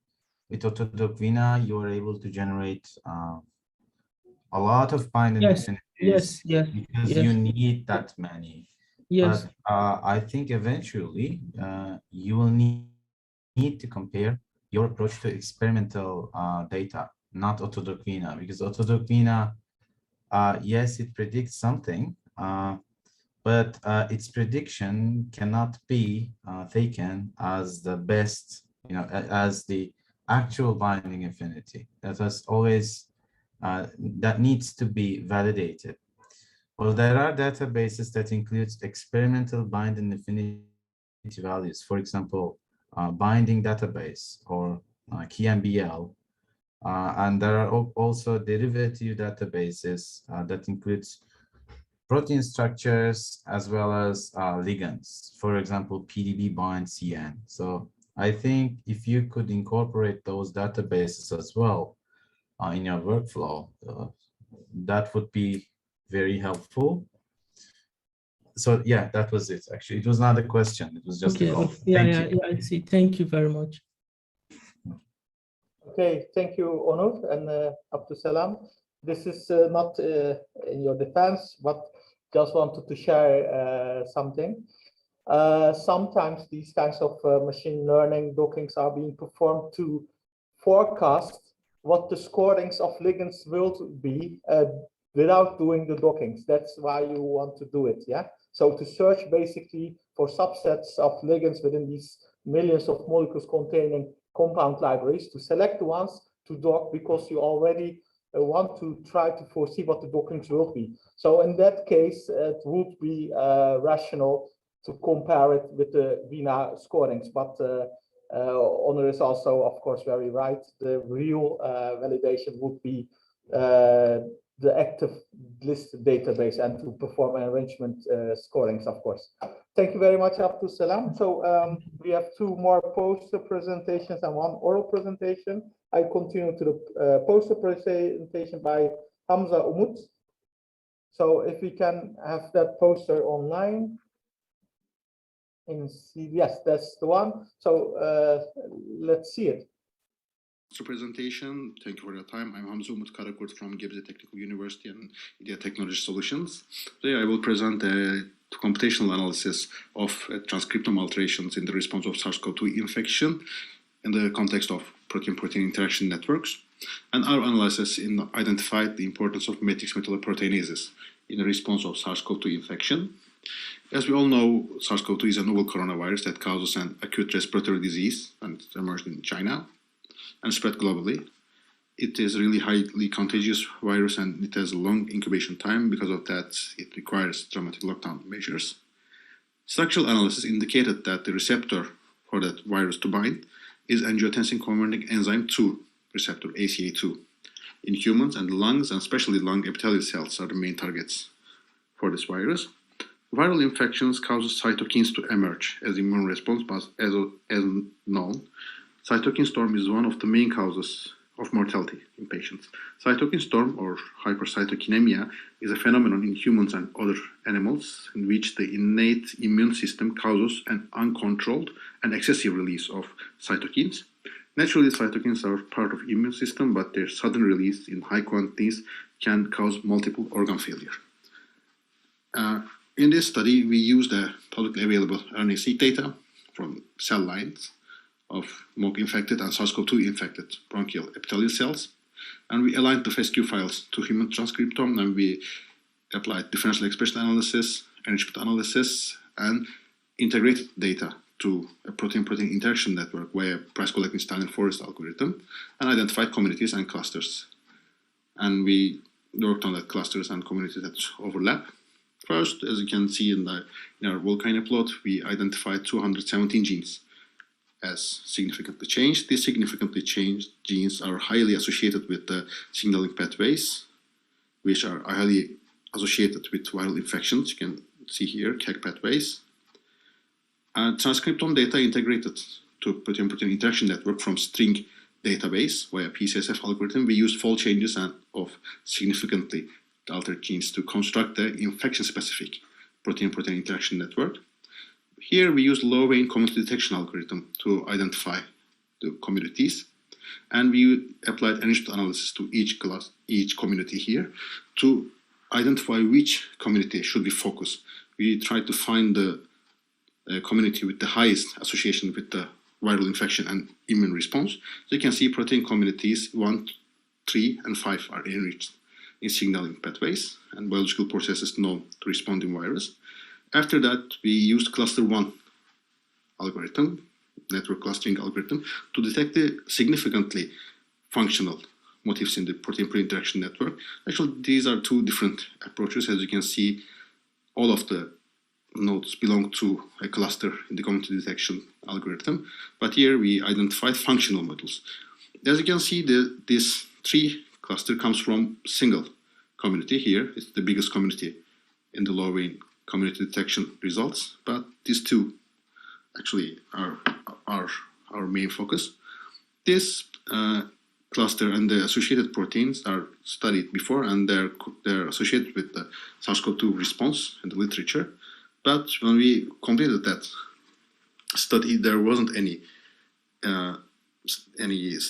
with AutoDocVina, you are able to generate a lot of binding affinities because you need that many. Yes. But I think eventually you will need to compare your approach to experimental data, not AutoDocVina, because AutoDocVina, yes, it predicts something, but its prediction cannot be taken as the best, as the actual binding affinity. That is always, that needs to be validated. Well, there are databases that includes experimental binding affinity values, for example, binding database or KMBL. And there are also derivative databases that includes protein structures as well as ligands, for example, PDB bind CN. So I think if you could incorporate those databases as well in your workflow, that would be very helpful. So yeah, that was it. Actually, it was not a question. It was just a comment. Yeah, I see. Thank you very much. Okay, thank you, Onur and Abdusalam. This is not in your defense, but just wanted to share something. Sometimes these kinds of machine learning dockings are being performed to forecast what the scorings of ligands will be without doing the dockings. That's why you want to do it, yeah? So to search basically for subsets of ligands within these millions of molecules containing compound libraries, to select the ones to dock because you already want to try to foresee what the dockings will be. So in that case, it would be rational to compare it with the Vina scorings. But Onur is also, of course, very right. The real validation would be the active list database and to perform arrangement scorings, of course. Thank you very much, Abdul Salam. So we have 2 more poster presentations and 1 oral presentation. I continue to the poster presentation by Hamza Umut. So if we can have that poster online. Yes, that's the one. So let's see it. Presentation. Thank you for your time. I'm Hamza Umut Karakurt from Gebze Technical University and Media Technology Solutions. Today I will present a computational analysis of transcriptome alterations in the response of SARS-CoV-2 infection in the context of protein-protein interaction networks. And our analysis identified the importance of matrix metalloproteinases in the response of SARS-CoV-2 infection. As we all know, SARS-CoV-2 is a novel coronavirus that causes an acute respiratory disease, and it emerged in China and spread globally. It is a really highly contagious virus and it has a long incubation time. Because of that, it requires dramatic lockdown measures. Structural analysis indicated that the receptor for that virus to bind is angiotensin-converting enzyme 2 receptor, ACA2, in humans, and lungs, and especially lung epithelial cells, are the main targets for this virus. Viral infections cause cytokines to emerge as immune response, but as known, cytokine storm is one of the main causes of mortality in patients. Cytokine storm, or hypercytokinemia, is a phenomenon in humans and other animals in which the innate immune system causes an uncontrolled and excessive release of cytokines. Naturally, cytokines are part of the immune system, but their sudden release in high quantities can cause multiple organ failure. In this study, we used the publicly available RNA-seq data from cell lines of MOG-infected and SARS-CoV-2 infected bronchial epithelial cells, and we aligned the FASTQ files to human transcriptome, and we applied differential expression analysis, enrichment analysis, and integrated data to a protein-protein interaction network via price-collecting Stalin Forest algorithm, and identified communities and clusters. And we worked on the clusters and communities that overlap. First, as you can see in our Volcano plot, we identified 217 genes as significantly changed. These significantly changed genes are highly associated with the signaling pathways, which are highly associated with viral infections. You can see here CAG pathways. Transcriptome data integrated to protein-protein interaction network from string database via PCSF algorithm. We used fold changes of significantly altered genes to construct the infection-specific protein-protein interaction network. Here we use low-vein community detection algorithm to identify the communities, and we applied enrichment analysis to each community here to identify which community should we focus. We tried to find the community with the highest association with the viral infection and immune response. So you can see protein communities 1, 3, and 5 are enriched in signaling pathways and biological processes known to responding virus. After that, we used cluster 1 algorithm, network clustering algorithm, to detect the significantly functional motifs in the protein-protein interaction network. Actually, these are 2 different approaches. As you can see, all of the nodes belong to a cluster in the community detection algorithm, but here we identified functional models. As you can see, this 3 cluster comes from single community. Here it's the biggest community in the low-vein community detection results, but these 2 actually are our main focus. This cluster and the associated proteins are studied before, and they're associated with the SARS-CoV-2 response in the literature. But when we completed that study, there wasn't any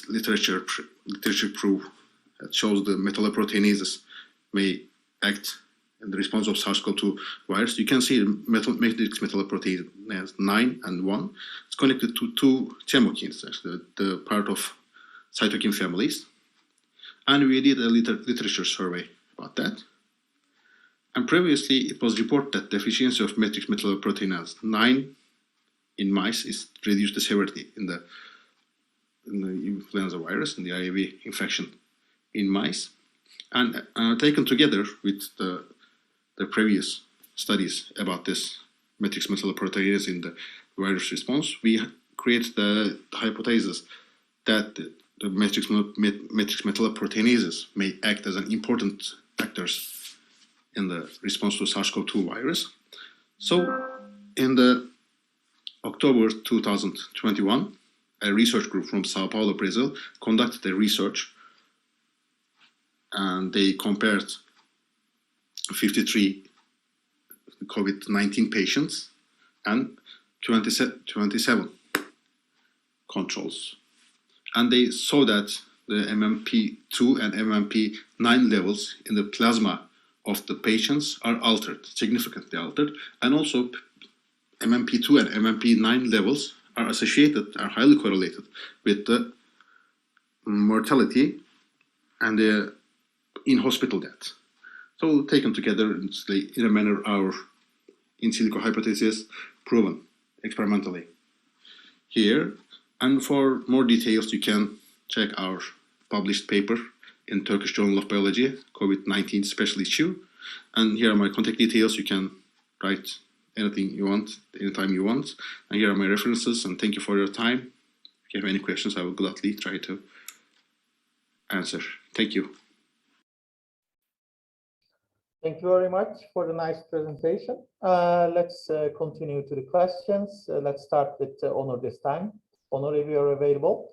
literature proof that shows the metalloproteinases may act in the response of SARS-CoV-2 virus. You can see matrix metalloproteinase 9 and 1. It's connected to 2 chemokines, actually, the part of cytokine families. And we did a literature survey about that. And previously, it was reported that the efficiency of matrix metalloproteinase 9 in mice is reduced the severity in the influenza virus, in the IAV infection in mice. And taken together with the previous studies about this matrix metalloproteinase in the virus response, we create the hypothesis that the matrix metalloproteinases may act as an important factors in the response to SARS-CoV-2 virus. So in the October 2021, a research group from Sao Paulo, Brazil, conducted a research, and they compared 53 COVID-19 patients and 27 controls. And they saw that the MMP2 and MMP9 levels in the plasma of the patients are altered, significantly altered, and also MMP2 and MMP9 levels are associated, are highly correlated with the mortality and the in-hospital death. So taken together, in a manner, our in silico hypothesis proven experimentally here. And for more details, you can check our published paper in Turkish Journal of Biology, COVID-19 special issue. And here are my contact details. You can write anything you want, anytime you want. And here are my references, and thank you for your time. If you have any questions, I will gladly try to answer. Thank you. Thank you very much for the nice presentation. Let's continue to the questions. Let's start with Onur this time. Onur, if you're available.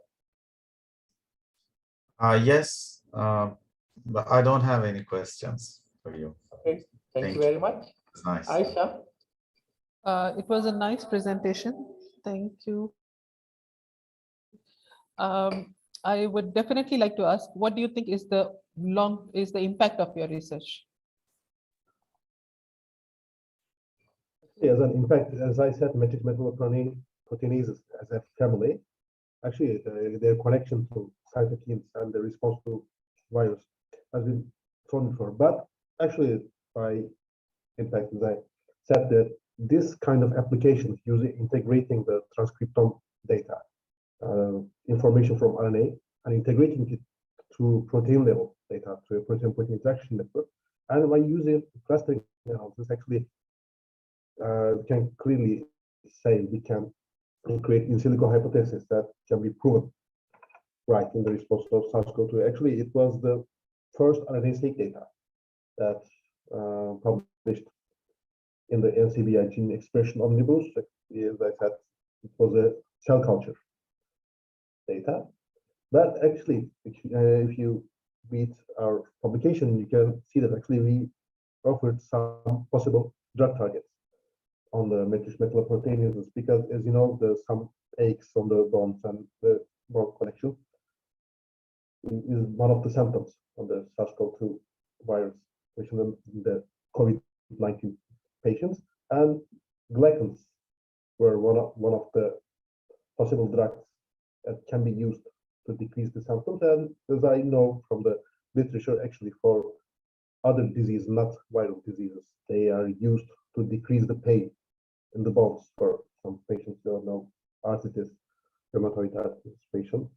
Yes, but I don't have any questions for you. Okay, thank you very much. It's nice. Aisha? It was a nice presentation. Thank you. I would definitely like to ask, what do you think is the impact of your research? Yes, and in fact, as I said, metabolic proteins as a family, actually their connection to cytokines and the response to virus has been shown before. But actually, in fact, as I said, that this kind of application using integrating the transcriptome data, information from RNA, and integrating it to protein level data, to a protein-protein interaction network, and by using clustering analysis, actually we can clearly say we can create in silico hypothesis that can be proven right in the response of SARS-CoV-2. Actually, it was the first RNA-seq data that published in the NCBI gene expression omnibus. As I said, it was a cell culture data. But actually, if you read our publication, you can see that actually we offered some possible drug targets on the matrix metalloproteinases, because as you know, there's some aches on the bones, and the bone connection is one of the symptoms of the SARS-CoV-2 virus, especially in the COVID-19 patients. And glycans were one of the possible drugs that can be used to decrease the symptoms. And as I know from the literature, actually for other diseases, not viral diseases, they are used to decrease the pain in the bones for some patients who know arthritis, rheumatoid arthritis patients.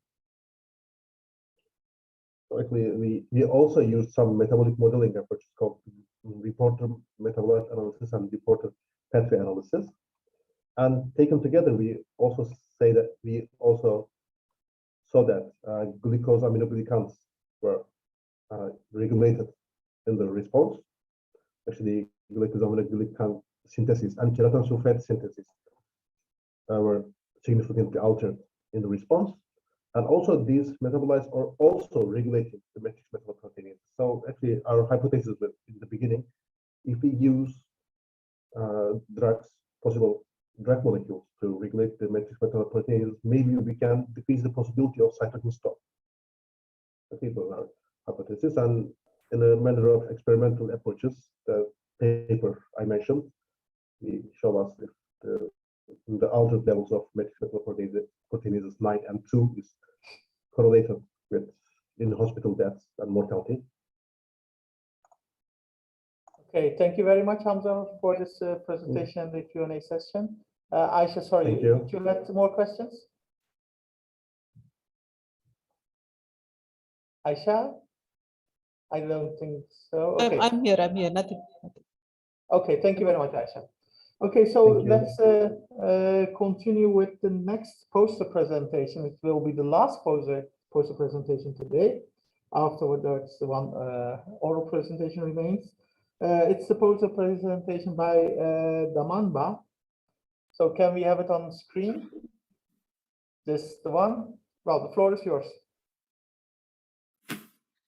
So actually, we also use some metabolic modeling approaches called reporter metabolite analysis and reporter pathway analysis. And taken together, we also say that we also saw that glucose aminoglycans were regulated in the response. Actually, glucose aminoglycan synthesis and keratin sulfate synthesis were significantly altered in the response. And also these metabolites are also regulating the matrix metalloproteinases. So actually our hypothesis was in the beginning, if we use drugs, possible drug molecules to regulate the matrix metalloproteinases, maybe we can decrease the possibility of cytokine storm. Okay, those are hypotheses. And in a manner of experimental approaches, the paper I mentioned, we show us if the altered levels of matrix metalloproteinases 9 and 2 is correlated with in-hospital deaths and mortality. Okay, thank you very much, Hamza, for this presentation and the Q&A session. Aisha, sorry, did you have more questions? Aisha? I don't think so. Okay. I'm here, nothing. Okay, thank you very much, Aisha. Okay, so let's continue with the next poster presentation. It will be the last poster presentation today. afterwards one oral presentation remains. It's supposed a presentation by Damanba. So can we have it on screen? This the one? Well, the floor is yours.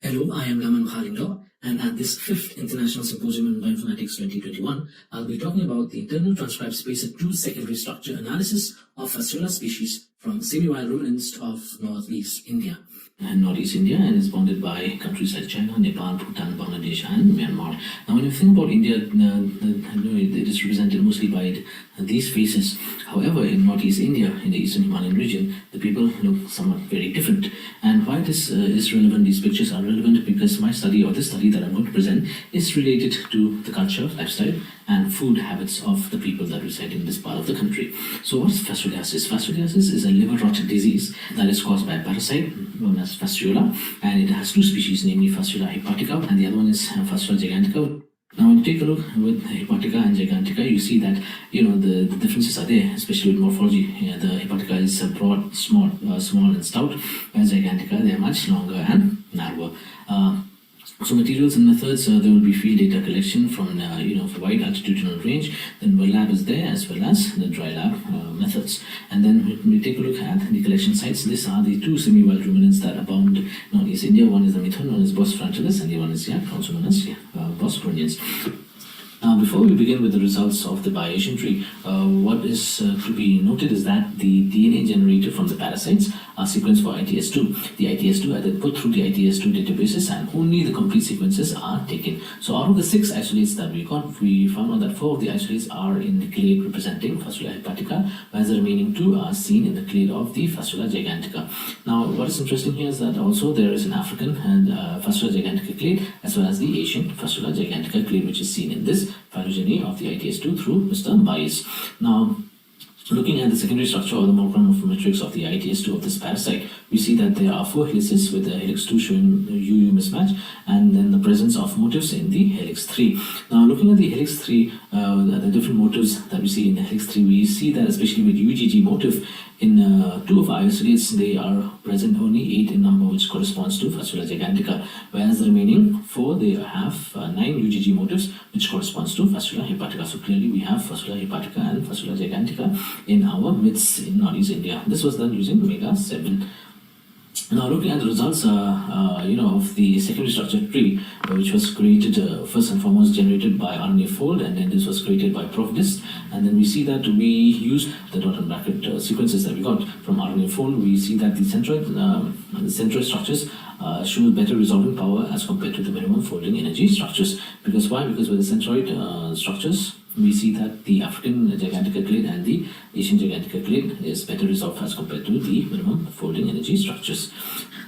Hello, I am Daman Khalindo, and at this 5th International Symposium on Bioinformatics 2021, I'll be talking about the internal transcript space 2 secondary structure analysis of fasciola species from semi-wild ruminants of Northeast India. And Northeast India and is bounded by countries like China, Nepal, Bhutan, Bangladesh, and Myanmar. Now, when you think about India, it is represented mostly by these faces. However, in Northeast India, in the Eastern Himalayan region, the people look somewhat very different. And why this is relevant, these pictures are relevant, because my study, or this study that I'm going to present, is related to the culture, lifestyle, and food habits of the people that reside in this part of the country. So what is fasciolasis? Fasciolasis is a liver rot disease that is caused by a parasite known as fasciola, and it has two species, namely Fasciola hepatica, and the other one is Fasciola gigantica. Now, when you take a look with hepatica and gigantica, you see that the differences are there, especially with morphology. The hepatica is broad, small and stout, whereas gigantica they are much longer and narrower. So materials and methods, there will be field data collection from for wide altitudinal range. Then the lab is there, as well as the dry lab methods. And then when we take a look at the collection sites, these are the two semi-wild ruminants that abound in Northeast India. One is the methone, known as Bos frontalis, and the one is also known as Bos perennians. Now, before we begin with the results of the bioagent tree, what is to be noted is that the DNA generated from the parasites are sequenced for ITS2. The ITS2 are then put through the ITS2 databases, and only the complete sequences are taken. So out of the 6 isolates that we got, we found out that 4 of the isolates are in the clade representing Fasciola hepatica, whereas the remaining 2 are seen in the clade of the Fasciola gigantica. Now, what is interesting here is that also there is an African and Fasciola gigantica clade, as well as the Asian Fasciola gigantica clade, which is seen in this phylogeny of the ITS2 through Mr. Bias. Now, looking at the secondary structure or the molecular morphometrics of the ITS2 of this parasite, we see that there are 4 helices with the helix 2 showing UU mismatch, and then the presence of motifs in the helix 3. Now, looking at the helix 3, the different motifs that we see in the helix 3, we see that especially with UGG motif, in 2 of our isolates, they are present only 8 in number, which corresponds to Fasciola gigantica, whereas the remaining 4, they have 9 UGG motifs, which corresponds to Fasciola hepatica. So clearly we have Fasciola hepatica and Fasciola gigantica in our midst in Northeast India. This was done using Omega 7. Now, looking at the results, of the secondary structure tree, which was created first and foremost generated by RNA fold, and then this was created by PROVIDES, and then we see that we use the dot and bracket sequences that we got from RNA fold. We see that the centroid structures show better resolving power as compared to the minimum folding energy structures. Because why? Because with the centroid structures, we see that the African gigantica clade and the Asian gigantica clade is better resolved as compared to the minimum folding energy structures.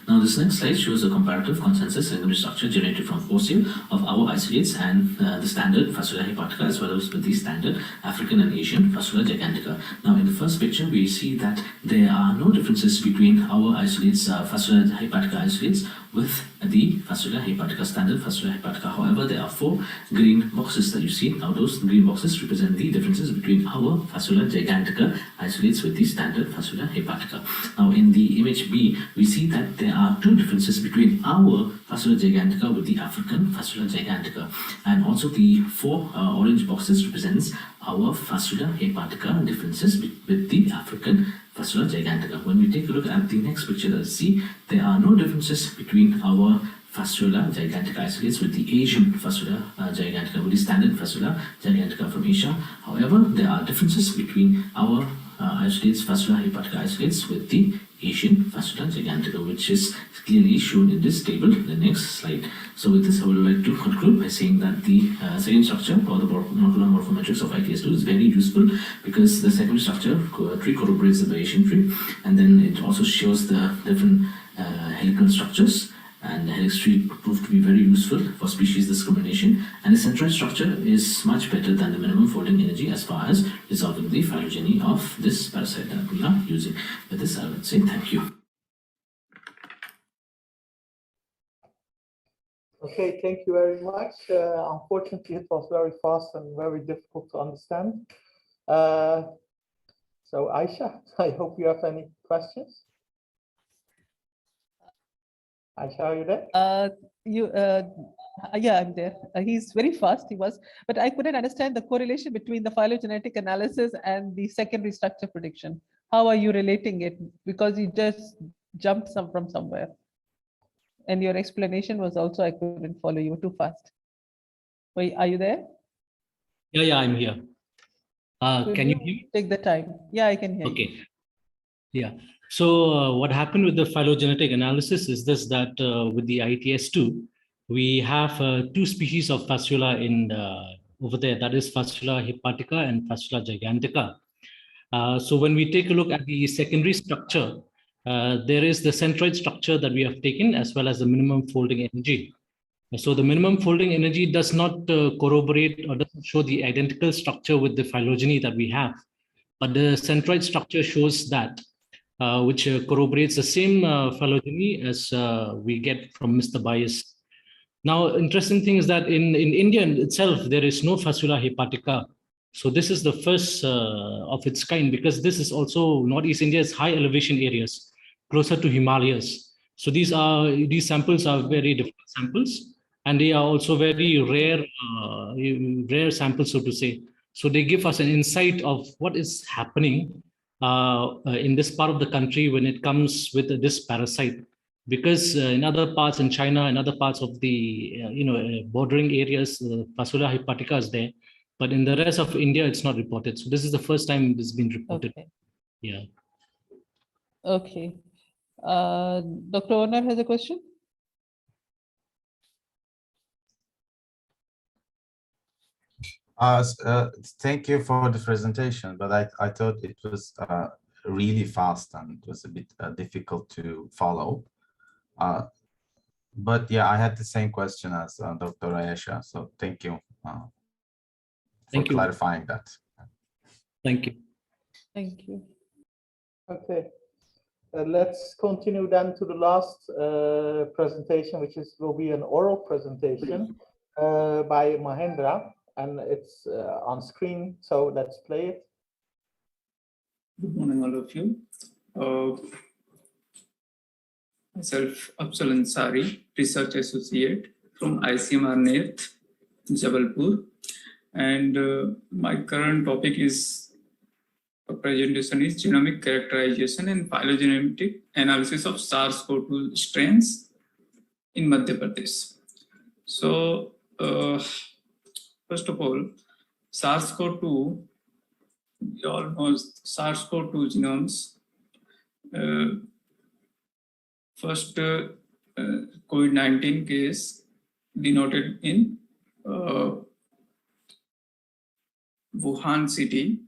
Now, this next slide shows a comparative consensus secondary structure generated from fossil of our isolates and the standard Fasciola hepatica, as well as with the standard African and Asian Fasciola gigantica. Now, in the first picture, we see that there are no differences between our isolates, Fasciola hepatica isolates, with the Fasciola hepatica, standard Fasciola hepatica. However, there are 4 green boxes that you see. Now, those green boxes represent the differences between our Fasciola gigantica isolates with the standard Fasciola hepatica. Now, in the image B, we see that there are 2 differences between our Fasciola gigantica with the African Fasciola gigantica, and also the 4 orange boxes represents our Fasciola hepatica differences with the African Fasciola gigantica. When we take a look at the next picture that you see, there are no differences between our Fasciola gigantica isolates with the Asian Fasciola gigantica, with the standard Fasciola gigantica from Asia. However, there are differences between our isolates, Fasciola hepatica isolates, with the Asian Fasciola gigantica, which is clearly shown in this table, the next slide. So with this, I would like to conclude by saying that the second structure or the molecular morphometrics of ITS2 is very useful, because the second structure tree corroborates the Bayesian tree, and then it also shows the different helical structures, and the helix tree proved to be very useful for species discrimination, and the centroid structure is much better than the minimum folding energy as far as resolving the phylogeny of this parasite that we are using. With this, I would say thank you. Okay, thank you very much. Unfortunately, it was very fast and very difficult to understand. So Aisha, I hope you have any questions. Aisha, are you there? Yeah, I'm there. He's very fast, he was, but I couldn't understand the correlation between the phylogenetic analysis and the secondary structure prediction. How are you relating it? Because you just jumped from somewhere. And your explanation was also, I couldn't follow, you were too fast. Wait, are you there? Yeah, I'm here. Can you hear me? Take the time. Yeah, I can hear you. Okay. Yeah. So what happened with the phylogenetic analysis is this, that with the ITS2, we have two species of fasciola in over there, that is Fasciola hepatica and Fasciola gigantica. So when we take a look at the secondary structure, there is the centroid structure that we have taken, as well as the minimum folding energy. So the minimum folding energy does not corroborate or doesn't show the identical structure with the phylogeny that we have, but the centroid structure shows that, which corroborates the same phylogeny as we get from Mr. Bias. Now, interesting thing is that in India itself, there is no Fasciola hepatica. So this is the first of its kind, because this is also Northeast India's high elevation areas, closer to Himalayas. So these samples are very different samples, and they are also very rare samples, so to say. So they give us an insight of what is happening in this part of the country when it comes with this parasite. Because in other parts in China and other parts of the bordering areas, Fasciola hepatica is there, but in the rest of India, it's not reported. So this is the first time it's been reported. Okay. Yeah. Okay. Dr. Onar has a question. Thank you for the presentation, but I thought it was really fast and it was a bit difficult to follow. But yeah, I had the same question as Dr. Ayesha, so thank you for clarifying that. Thank you. Thank you. Okay, let's continue then to the last presentation, which will be an oral presentation by Mahendra, and it's on screen, so let's play it. Good morning, all of you. Myself, Afzal Ansari, Research Associate from ICMR NET, Jabalpur. And my current topic is, presentation is genomic characterization and phylogenetic analysis of SARS-CoV-2 strains in Madhya Pradesh. So, first of all, SARS-CoV-2, we all know SARS-CoV-2 genomes. First COVID-19 case denoted in Wuhan city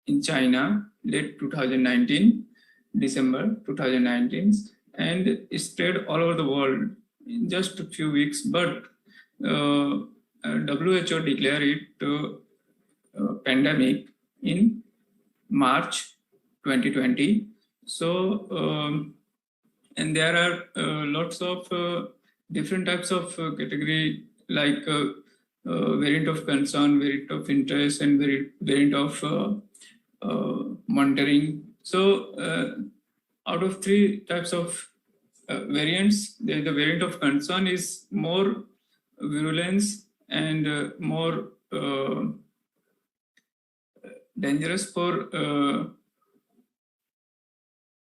in China, late 2019, December 2019, and it spread all over the world in just a few weeks, but WHO declared it pandemic in March 2020. So, and there are lots of different types of category, like variant of concern, variant of interest, and variant of monitoring. So out of three types of variants, the variant of concern is more virulence and more dangerous for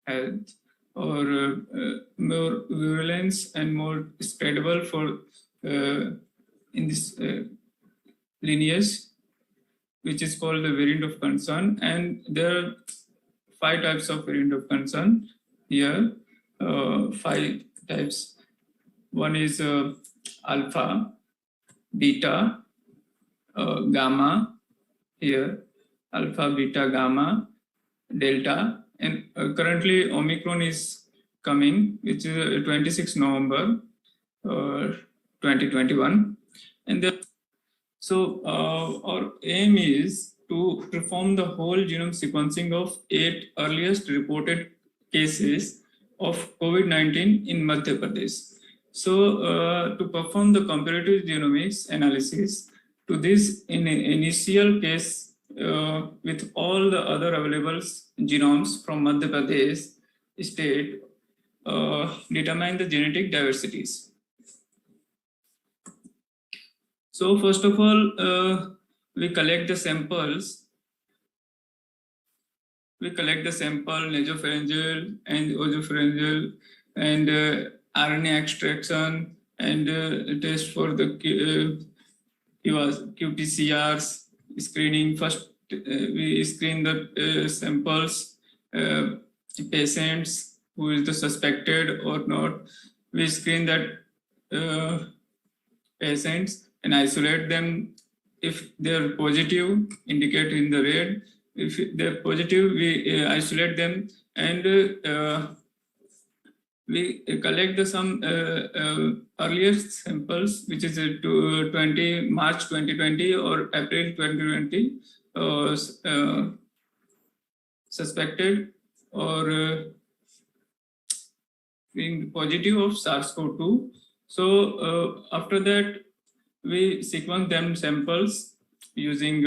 health, or more virulence and more spreadable for in this lineage, which is called the variant of concern. And there are 5 types of variant of concern here, 5 types. One is alpha, beta, gamma here, alpha, beta, gamma, delta, and currently Omicron is coming, which is 26 November 2021. And so our aim is to perform the whole genome sequencing of 8 earliest reported cases of COVID-19 in Madhya Pradesh. So to perform the comparative genomics analysis to this initial case with all the other available genomes from Madhya Pradesh state, determine the genetic diversities. So first of all, we collect the samples. We collect the sample nasopharyngeal and oropharyngeal and RNA extraction and test for the qPCRs screening. First, we screen the samples, patients who is the suspected or not. We screen that patients and isolate them. If they're positive, indicate in the red. If they're positive, we isolate them and we collect some earlier samples, which is March 2020 or April 2020, suspected or being positive of SARS-CoV-2. So after that, we sequence them samples using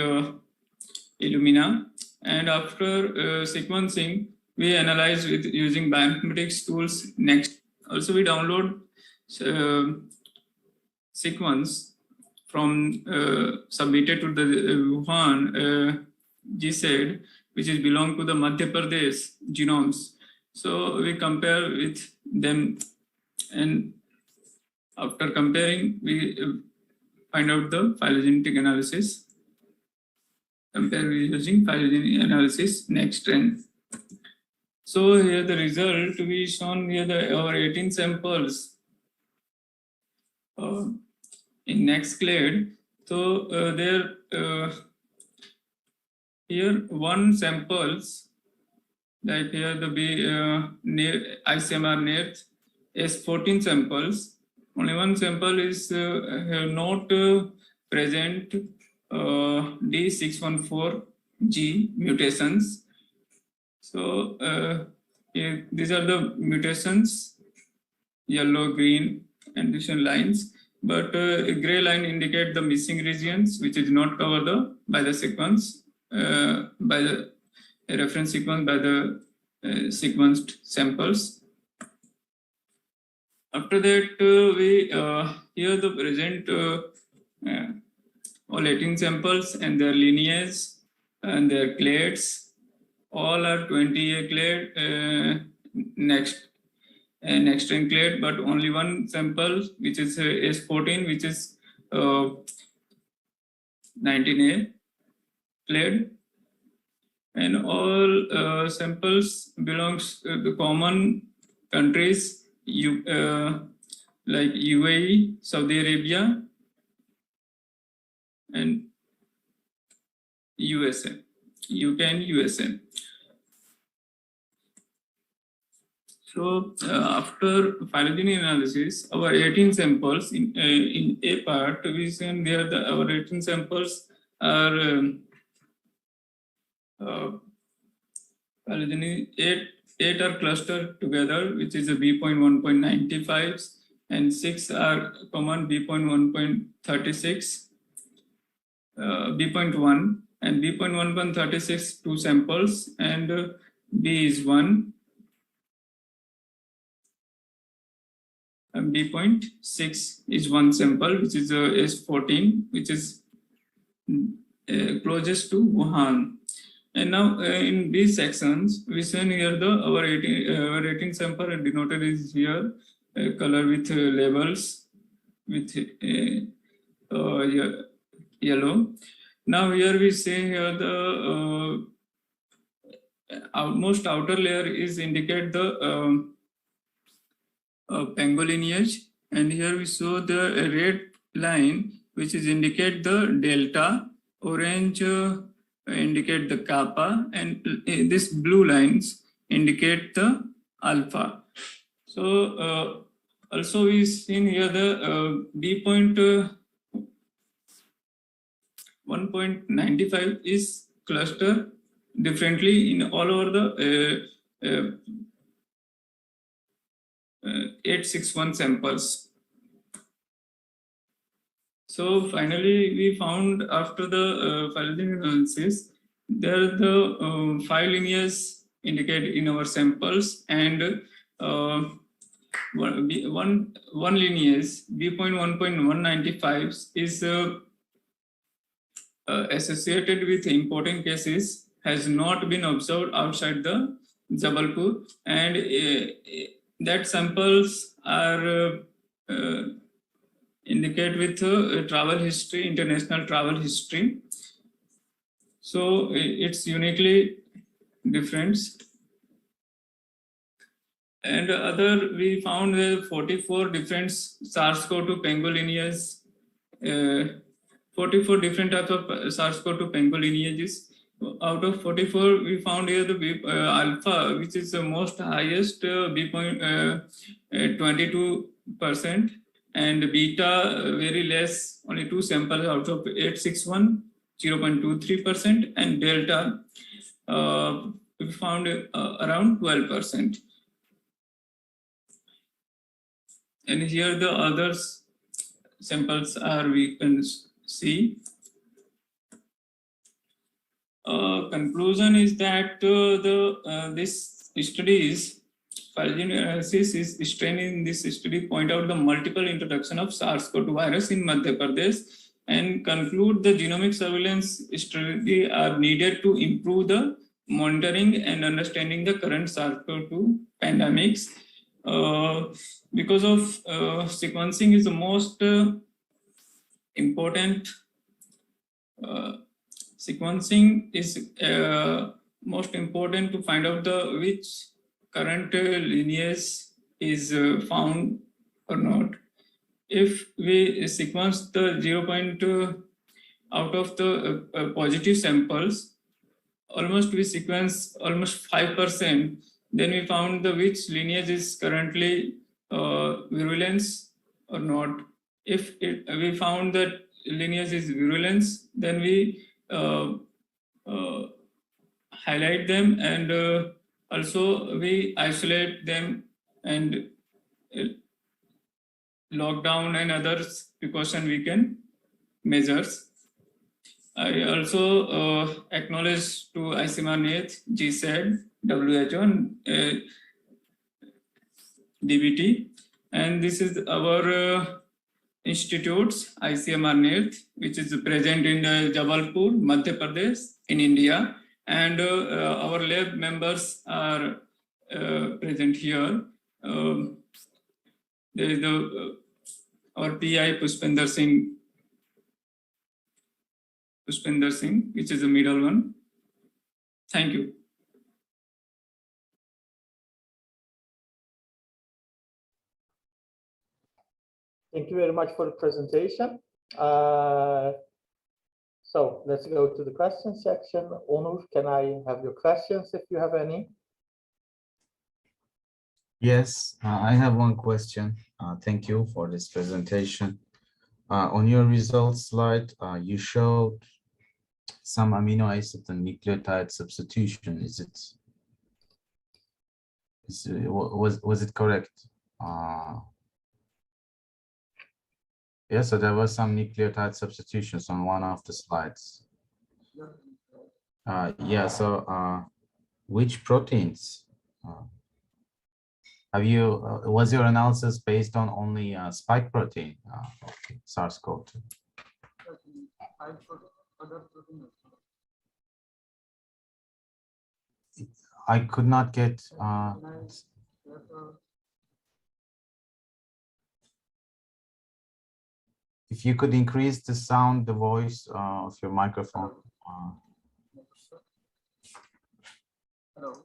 Illumina, and after sequencing, we analyze with using bioinformatics tools. Next, also we download sequence from submitted to the Wuhan GSED, which is belong to the Madhya Pradesh genomes. So we compare with them, and after comparing, we find out the phylogenetic analysis. Compare using phylogenetic analysis. Next trend. So here the result to be shown here our 18 samples in next slide. So here one samples like here the ICMR net is 14 samples. Only one sample is not present D614G mutations. So these are the mutations, yellow, green, and different lines. But gray line indicate the missing regions, which is not covered by the sequence, by the reference sequence, by the sequenced samples. After that, we here the present all 18 samples and their lineage and their clades. All are 20A clade, next string clade, but only one sample, which is S14, which is 19A clade. And all samples belongs to the common countries, like UAE, Saudi Arabia, and USA, UK and USA. So after phylogeny analysis, our 18 samples in A part, we see there our 18 samples are phylogeny 8 are clustered together, which is a B.1.95, and 6 are common B.1.36, B.1 and B.1.36 two samples, and B is 1. And B.6 is one sample, which is S14, which is closest to Wuhan. And now in these sections, we see here our 18 sample denoted is here, color with labels with yellow. Now here we see here the most outer layer is indicate the Pango lineage, and here we saw the red line, which is indicate the delta, orange indicate the kappa, and this blue lines indicate the alpha. So also we seen here the B.1.95 is clustered differently in all over the 861 samples. So finally, we found after the phylogeny analysis, there the 5 lineages indicated in our samples, and one lineage B.1.195 is associated with important cases has not been observed outside the Jabalpur, and that samples are indicate with travel history, international travel history. So it's uniquely different. And we found 44 different SARS-CoV-2 penguin lineages, 44 different types of SARS-CoV-2 penguin lineages. Out of 44, we found here the alpha, which is the most highest, B.22%, and beta very less, only 2 samples out of 861, 0.23%, and delta we found around 12%. And here the others samples are, we can see. Conclusion is that this study is phylogenetic analysis is strain in this study point out the multiple introduction of SARS-CoV-2 virus in Madhya Pradesh and conclude the genomic surveillance strategy are needed to improve the monitoring and understanding the current SARS-CoV-2 pandemics. Because of sequencing is the most important. Sequencing is most important to find out which current lineage is found or not. If we sequence the 0. Out of the positive samples, almost we sequence almost 5%. Then we found which lineage is currently virulence or not. If we found that lineage is virulence, then we highlight them, and also we isolate them and lockdown and others precaution we can measures. I also acknowledge to ICMR, GSAID, WHO, and DBT, and this is our institutes, ICMR, which is present in Jabalpur, Madhya Pradesh, in India, and our lab members are present here. There is our PI Pushpinder Singh, which is the middle one. Thank you. Thank you very much for the presentation. So let's go to the question section. Onur, can I have your questions if you have any? Yes, I have one question. Thank you for this presentation. On your results slide, you showed some amino acid and nucleotide substitution. Was it correct? Yes, so there was some nucleotide substitutions on one of the slides. Yeah, so which proteins have you, was your analysis based on only spike protein, SARS-CoV-2? I could not get. If you could increase the sound, the voice of your microphone. Hello.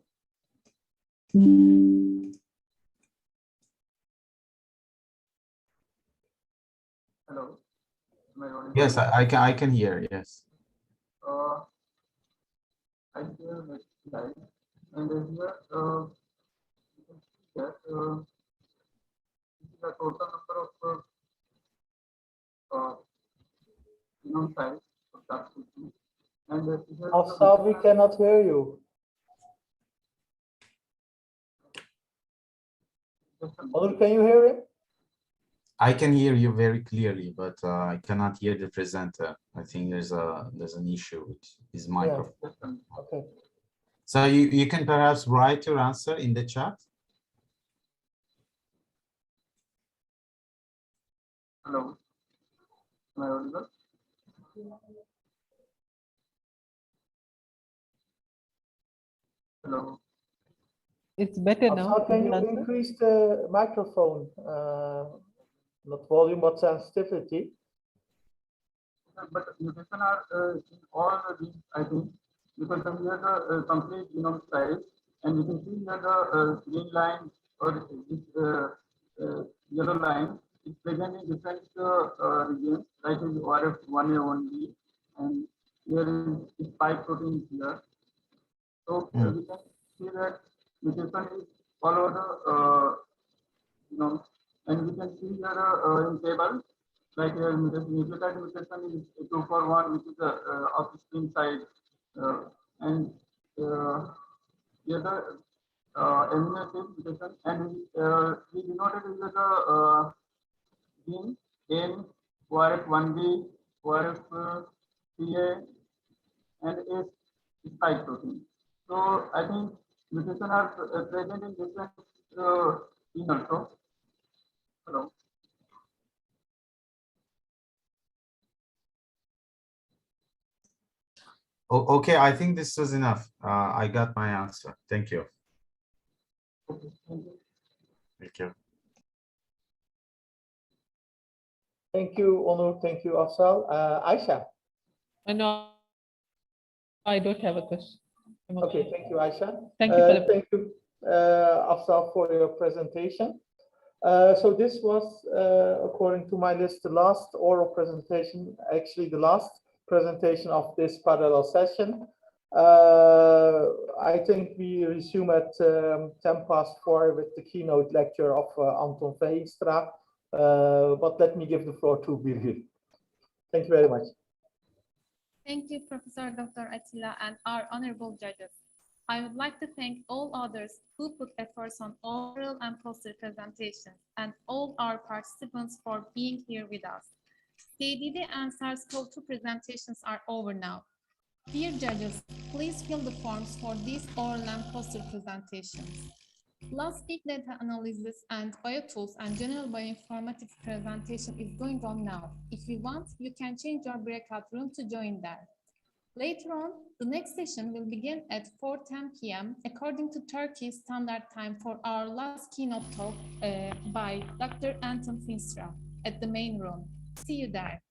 Hello. Yes, I can hear. Yes. I hear the slide, and here you can see that this is the total number of genome size of SARS-CoV-2, and Also, we cannot hear you. Onur, can you hear him? I can hear you very clearly, but I cannot hear the presenter. I think there's an issue with his microphone. Yeah. Okay. So you can perhaps write your answer in the chat. Hello. Am I audible? Hello. It's better now. Afsal, can you answer? increase the microphone, not volume, but sensitivity? But mutation are in all the genes, I think, because from here the complete genome size, and you can see here the green line or this yellow line is present in different regions, like in ORF1A, 1B, and here is spike protein here. So we can see that mutation is all over the genome, and we can see here in table, like nucleotide mutation is 241, which is the upstream side, and the other amino acid mutation, and we denoted with the gene N, ORF1B, ORF3A, and S spike protein. So I think mutations are present in different genes also. Hello. Okay, I think this was enough. I got my answer. Thank you. Okay, thank you. Thank you. Thank you, Onur. Thank you, Afsal. Aisha. No, I don't have a question. Okay, thank you, Aisha. Thank you, Philip. Thank you, Afsal, for your presentation. So this was, according to my list, the last oral presentation, actually the last presentation of this parallel session. I think we resume at 4:10 with the keynote lecture of Anton Veenstra, but let me give the floor to Birgit. Thank you very much. Thank you, Professor Dr. Attila, and our honorable judges. I would like to thank all others who put efforts on oral and poster presentations, and all our participants for being here with us. CDD and SARS-CoV-2 presentations are over now. Dear judges, please fill the forms for these oral and poster presentations. Last big data analysis and biotools and general bioinformatics presentation is going on now. If you want, you can change your breakout room to join that. Later on, the next session will begin at 4:10 p.m. according to Turkey Standard Time for our last keynote talk by Dr. Anton Veenstra at the main room. See you there.